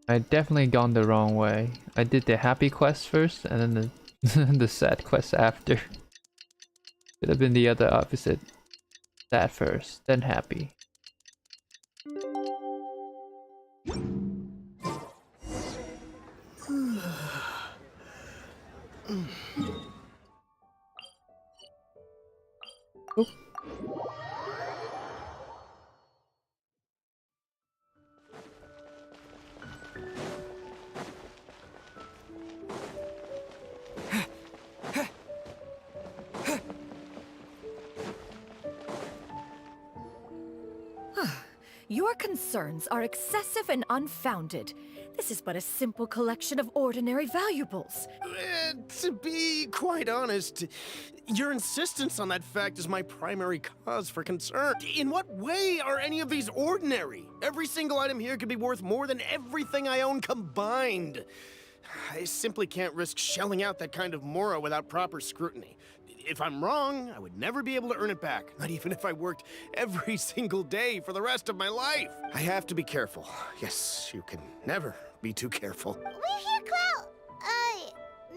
I definitely gone the wrong way. I did the happy quest first, and then the sad quest after. Should have been the other opposite. Sad first, then happy. Oh.
Your concerns are excessive and unfounded. This is but a simple collection of ordinary valuables.
To be quite honest, your insistence on that fact is my primary cause for concern. In what way are any of these ordinary? Every single item here could be worth more than everything I own combined. I simply can't risk shelling out that kind of mora without proper scrutiny. If I'm wrong, I would never be able to earn it back, not even if I worked every single day for the rest of my life. I have to be careful. Yes, you can never be too careful.
We're here, Clow.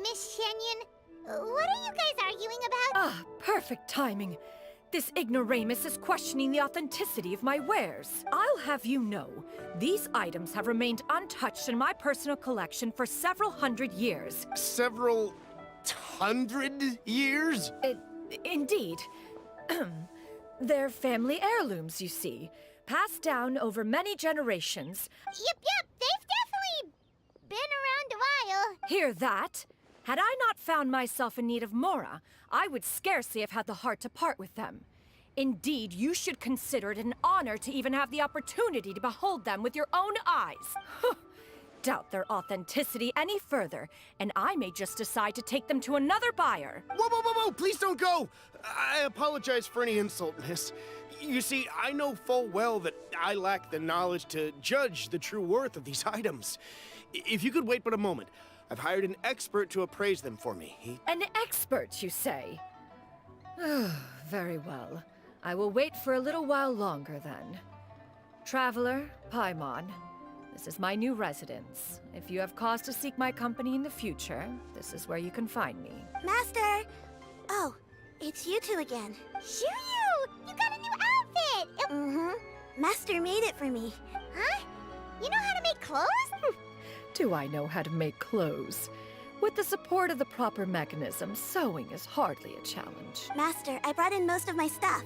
Miss Shenyan, what are you guys arguing about?
Ah, perfect timing. This ignoramus is questioning the authenticity of my wares. I'll have you know, these items have remained untouched in my personal collection for several hundred years.
Several 100 years?
Indeed. They're family heirlooms, you see. Passed down over many generations.
Yep, they've definitely been around a while.
Hear that? Had I not found myself in need of mora, I would scarcely have had the heart to part with them. Indeed, you should consider it an honor to even have the opportunity to behold them with your own eyes. doubt their authenticity any further, and I may just decide to take them to another buyer.
Whoa, whoa, whoa, whoa! Please don't go! I apologize for any insult, miss. You see, I know full well that I lack the knowledge to judge the true worth of these items. If you could wait but a moment, I've hired an expert to appraise them for me.
An expert, you say? Very well. I will wait for a little while longer then. Traveler, Paimon, this is my new residence. If you have cause to seek my company in the future, this is where you can find me.
Master! Oh, it's you two again.
Shiryu! You got a new outfit!
Mm-hmm. Master made it for me.
Huh? You know how to make clothes?
Do I know how to make clothes? With the support of the proper mechanism, sewing is hardly a challenge.
Master, I brought in most of my stuff.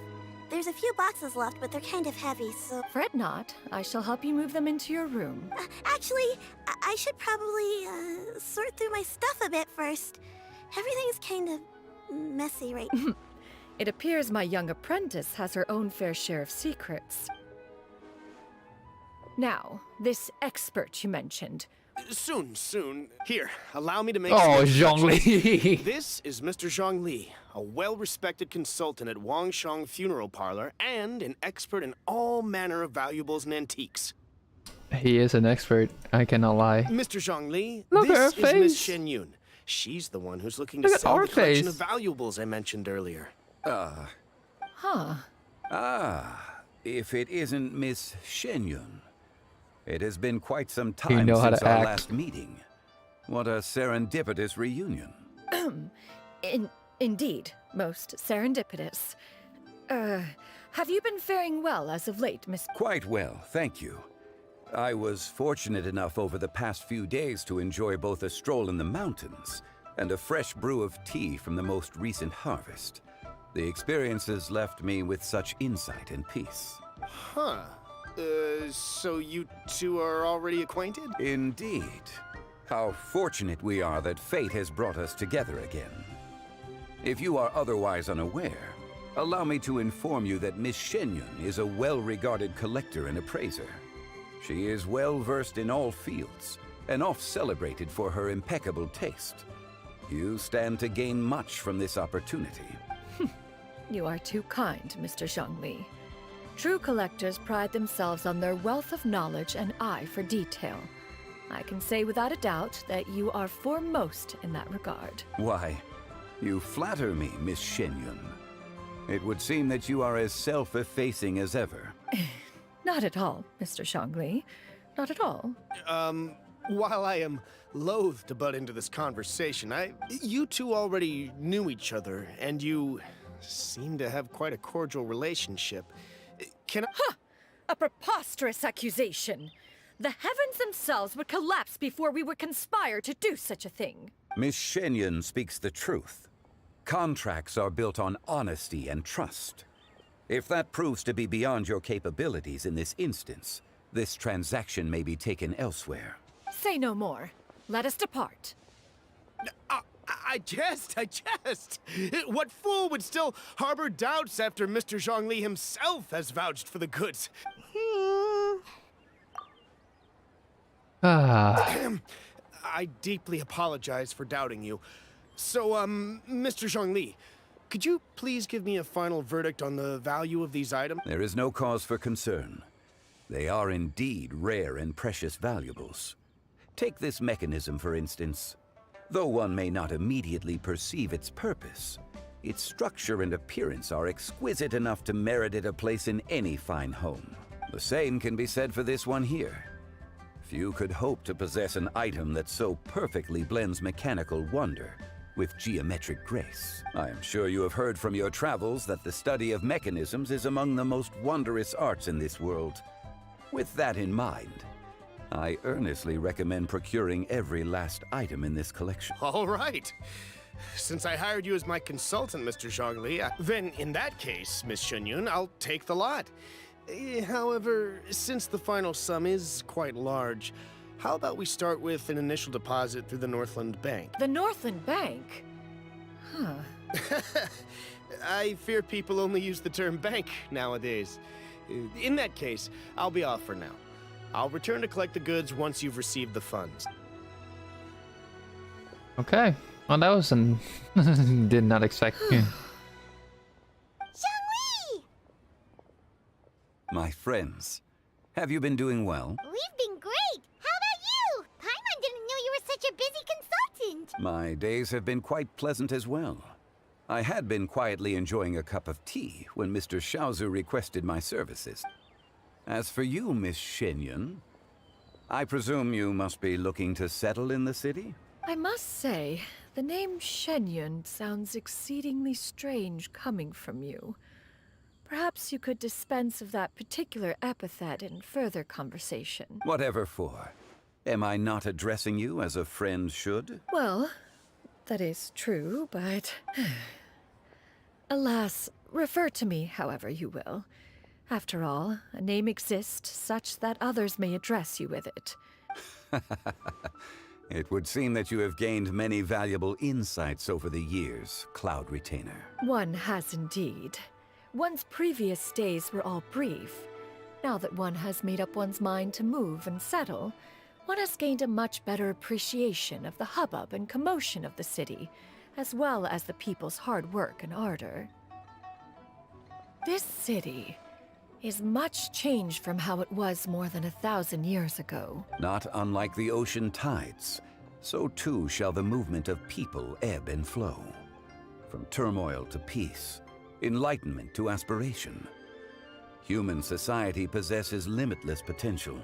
There's a few boxes left, but they're kind of heavy, so...
Fret not. I shall help you move them into your room.
Actually, I should probably sort through my stuff a bit first. Everything's kind of messy right now.
It appears my young apprentice has her own fair share of secrets. Now, this expert you mentioned.
Soon. Here, allow me to make
Oh,
some
Zhongli.
This is Mr. Zhongli, a well-respected consultant at Wangshang Funeral Parlor and an expert in all manner of valuables and antiques.
He is an expert, I cannot lie.
Mr. Zhongli,
Look at her
this is Miss
face.
Shen Yun. She's the one who's looking to
Look at
sell
our
the collection
face.
of valuables I mentioned earlier.
Huh.
If it isn't Miss Shenyun. It has been quite some time
know how
since
to
our
act.
last meeting. What a serendipitous reunion.
Indeed, most serendipitous. Have you been faring well as of late, Miss...
Quite well, thank you. I was fortunate enough over the past few days to enjoy both a stroll in the mountains and a fresh brew of tea from the most recent harvest. The experiences left me with such insight and peace.
Huh. So you two are already acquainted?
Indeed. How fortunate we are that fate has brought us together again. If you are otherwise unaware, allow me to inform you that Miss Shenyun is a well-regarded collector and appraiser. She is well-versed in all fields, and oft-celebrated for her impeccable taste. You stand to gain much from this opportunity.
You are too kind, Mr. Zhongli. True collectors pride themselves on their wealth of knowledge and eye for detail. I can say without a doubt that you are foremost in that regard.
Why, you flatter me, Miss Shenyun. It would seem that you are as self-effacing as ever.
Not at all, Mr. Zhongli. Not at all.
While I am loath to butt into this conversation, you two already knew each other, and you seem to have quite a cordial relationship. Can I...
Ha! A preposterous accusation! The heavens themselves would collapse before we would conspire to do such a thing.
Miss Shenyun speaks the truth. Contracts are built on honesty and trust. If that proves to be beyond your capabilities in this instance, this transaction may be taken elsewhere.
Say no more. Let us depart.
I jest. What fool would still harbor doubts after Mr. Zhongli himself has vouched for the goods? I deeply apologize for doubting you. So, Mr. Zhongli, could you please give me a final verdict on the value of these items?
There is no cause for concern. They are indeed rare and precious valuables. Take this mechanism, for instance. Though one may not immediately perceive its purpose, its structure and appearance are exquisite enough to merit it a place in any fine home. The same can be said for this one here. Few could hope to possess an item that so perfectly blends mechanical wonder with geometric grace. I am sure you have heard from your travels that the study of mechanisms is among the most wondrous arts in this world. With that in mind, I earnestly recommend procuring every last item in this collection.
All right. Since I hired you as my consultant, Mr. Zhongli, then in that case, Miss Shenyun, I'll take the lot. However, since the final sum is quite large, how about we start with an initial deposit through the Northland Bank?
The Northland Bank? Huh.
I fear people only use the term bank nowadays. In that case, I'll be off for now. I'll return to collect the goods once you've received the funds.
Okay. Well, that was an did not expect.
Xiangli!
My friends, have you been doing well?
We've been great! How about you? Paimon didn't know you were such a busy consultant!
My days have been quite pleasant as well. I had been quietly enjoying a cup of tea when Mr. Xiaozu requested my services. As for you, Miss Shenyun, I presume you must be looking to settle in the city?
I must say, the name Shenyun sounds exceedingly strange coming from you. Perhaps you could dispense of that particular epithet in further conversation.
Whatever for. Am I not addressing you as a friend should?
Well, that is true, but... Alas, refer to me however you will. After all, a name exists such that others may address you with it.
It would seem that you have gained many valuable insights over the years, Cloud Retainer.
One has indeed. One's previous days were all brief. Now that one has made up one's mind to move and settle, one has gained a much better appreciation of the hubbub and commotion of the city, as well as the people's hard work and ardor. This city is much changed from how it was more than 1,000 years ago.
Not unlike the ocean tides, so too shall the movement of people ebb and flow. From turmoil to peace, enlightenment to aspiration. Human society possesses limitless potential.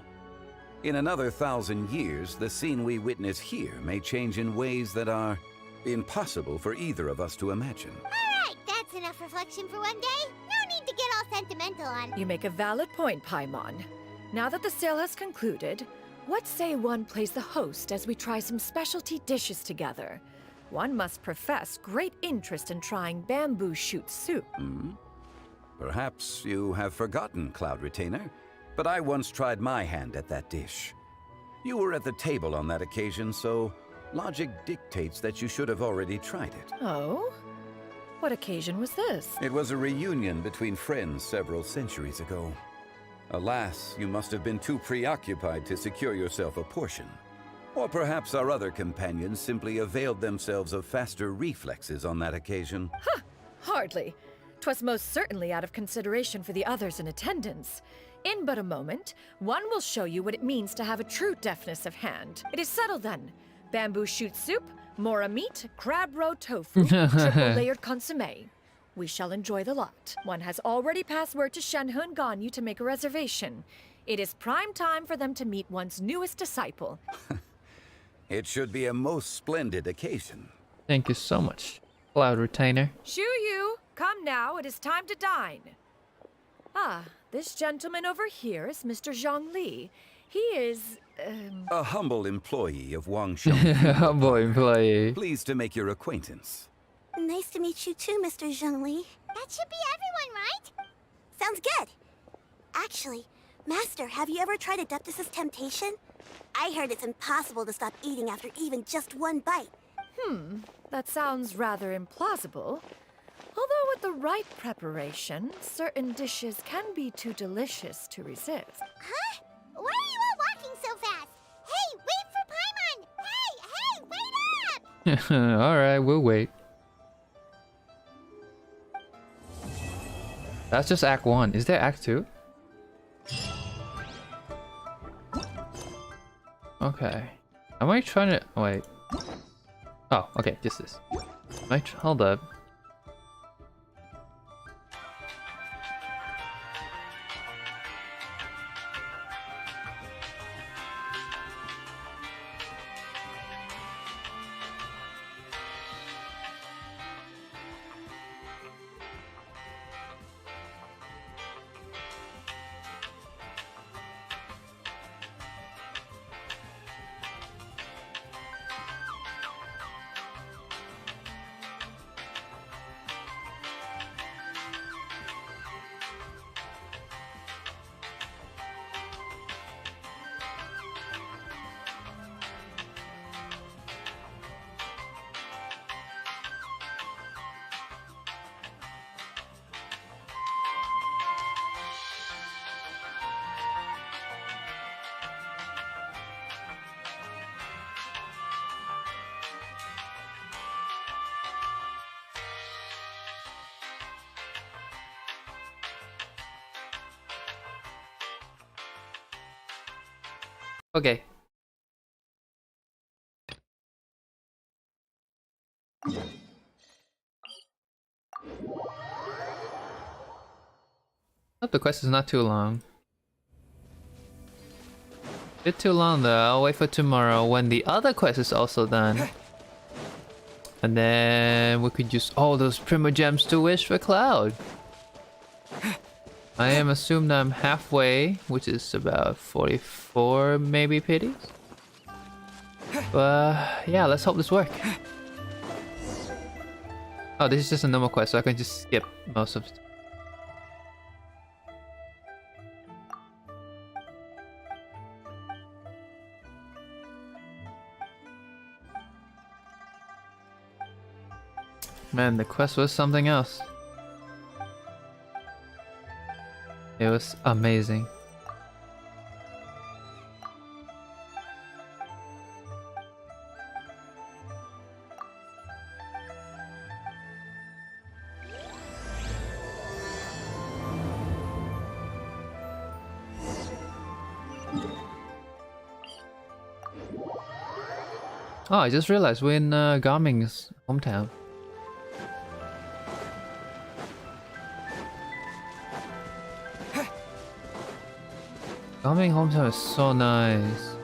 In another 1,000 years, the scene we witness here may change in ways that are impossible for either of us to imagine.
Alright, that's enough reflection for one day. No need to get all sentimental on.
You make a valid point, Paimon. Now that the sale has concluded, what say one plays the host as we try some specialty dishes together? One must profess great interest in trying bamboo shoot soup.
Perhaps you have forgotten, Cloud Retainer, but I once tried my hand at that dish. You were at the table on that occasion, so logic dictates that you should have already tried it.
Oh? What occasion was this?
It was a reunion between friends several centuries ago. Alas, you must have been too preoccupied to secure yourself a portion. Or perhaps our other companions simply availed themselves of faster reflexes on that occasion.
Huh! Hardly. 'Twas most certainly out of consideration for the others in attendance. In but a moment, one will show you what it means to have a true deftness of hand. It is settled then. Bamboo shoot soup, mora meat, crab roe tofu, triple-layered consommé. We shall enjoy the lot. One has already passed word to Shenhe and Ganyu to make a reservation. It is prime time for them to meet one's newest disciple.
It should be a most splendid occasion.
Thank you so much, Cloud Retainer.
Shu Yu, come now, it is time to dine. Ah, this gentleman over here is Mr. Zhang Li. He is,
a humble employee of Wang Sheng.
Humble employee.
Pleased to make your acquaintance.
Nice to meet you too, Mr. Zhengli.
That should be everyone, right?
Sounds good. Actually, Master, have you ever tried Adeptus' temptation? I heard it's impossible to stop eating after even just one bite.
That sounds rather implausible. Although with the right preparation, certain dishes can be too delicious to resist.
Huh? Why are you all walking so fast? Hey, wait for Paimon! Hey, wait up!
Alright, we'll wait. That's just Act 1. Is there Act 2? Okay. Am I trying to... wait. Oh, okay, this is... hold up. Okay. Hope the quest is not too long. Bit too long though. I'll wait for tomorrow when the other quest is also done. And then we could use all those Primo Gems to wish for Cloud. I am assumed I'm halfway, which is about 44 maybe pities. But yeah, let's hope this works. Oh, this is just a normal quest, so I can just skip most of it. Man, the quest was something else. It was amazing. Oh, I just realized we're in Garming's hometown. Garming hometown is so nice. Is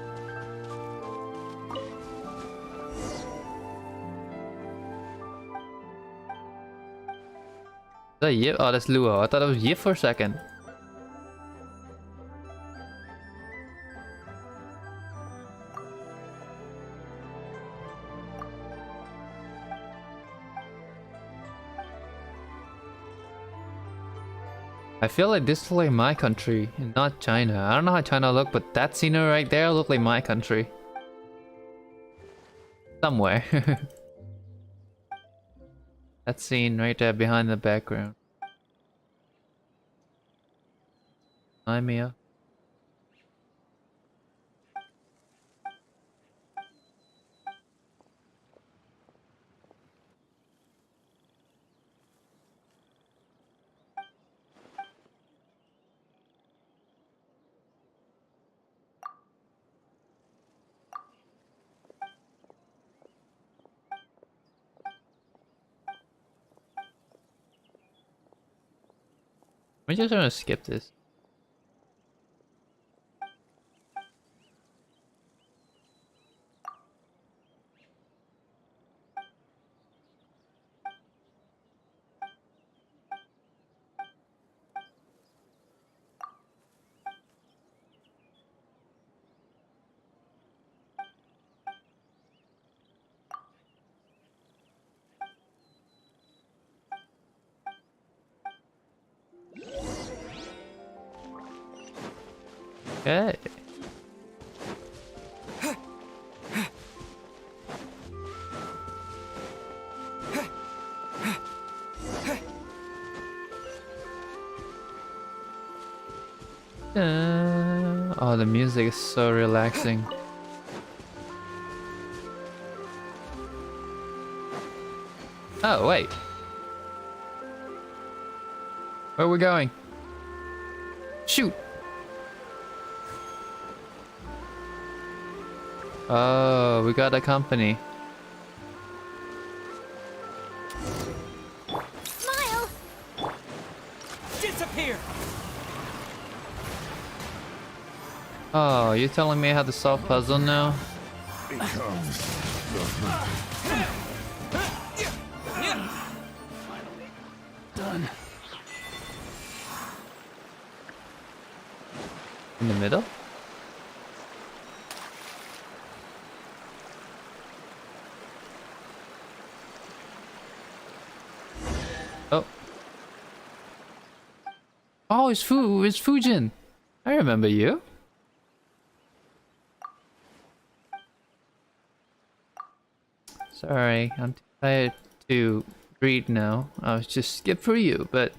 that Yip? Oh, that's Luo. I thought it was Yip for a second. I feel like this is like my country, not China. I don't know how China look, but that scenery right there look like my country. Somewhere. That scene right there behind the background. Hi, Mia. I'm just gonna skip this. Okay. Oh, the music is so relaxing. Oh, wait. Where are we going? Shoot! Oh, we got a company.
Smile!
Disappear!
Oh, you're telling me how to solve puzzle now?
Done.
In the middle? Oh. Oh, it's Fujin. I remember you. Sorry, I'm too tired to read now. I was just skip for you, but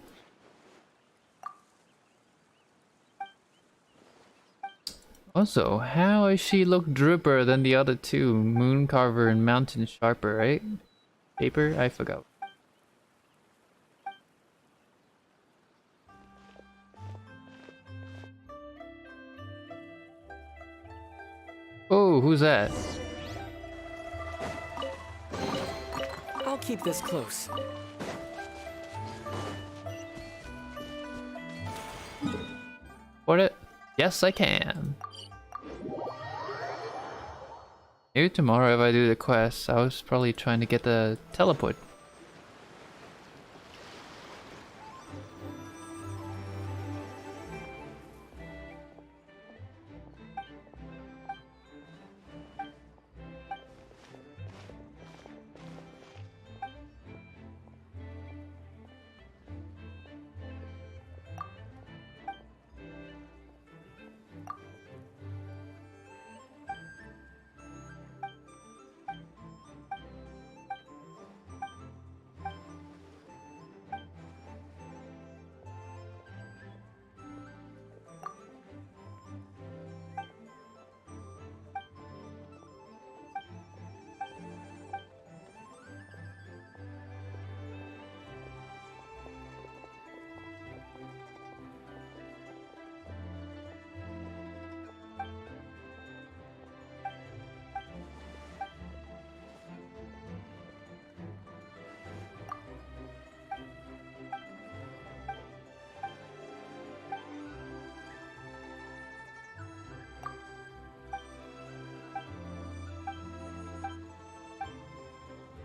also, how is she look dripper than the other two? Moon Carver and Mountain Sharper, right? Paper? I forgot. Oh, who's that?
I'll keep this close.
Afford it? Yes, I can. Maybe tomorrow if I do the quest. I was probably trying to get the teleport.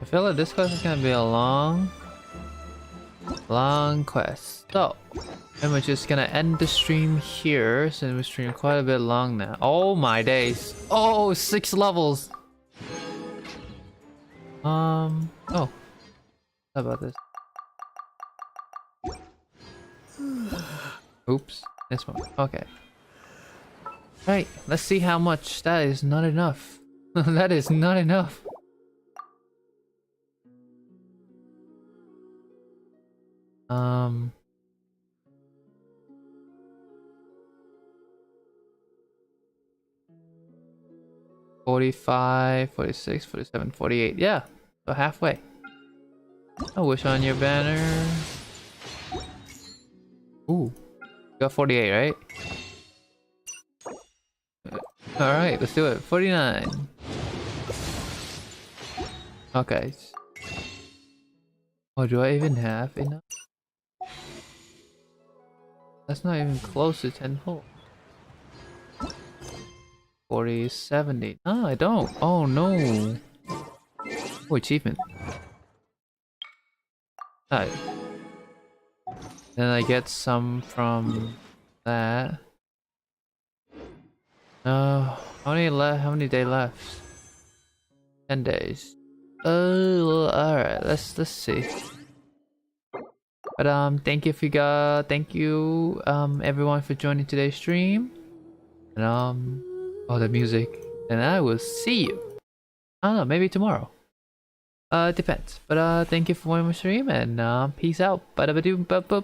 I feel like this quest is gonna be a long quest. So, and we're just gonna end the stream here since we streamed quite a bit long now. Oh my days! Oh, 6 levels. Oh, how about this? Oops, this one. Okay. Right, let's see how much. That is not enough. That is not enough. Um, 45, 46, 47, 48. Yeah, so halfway. I wish on your banner. Ooh, got 48, right? Alright, let's do it. 49. Okay. Oh, do I even have enough? That's not even close to 10 full. 40, 70. No, I don't. Oh no. Oh, achievement. Alright. Then I get some from that. No. How many days left? 10 days. Oh, alright. Let's see. But thank you everyone for joining today's stream. And oh, the music. And I will see you. I don't know, maybe tomorrow. Depends. But thank you for watching my stream and peace out. Ba-da-ba-doo-ba-boop.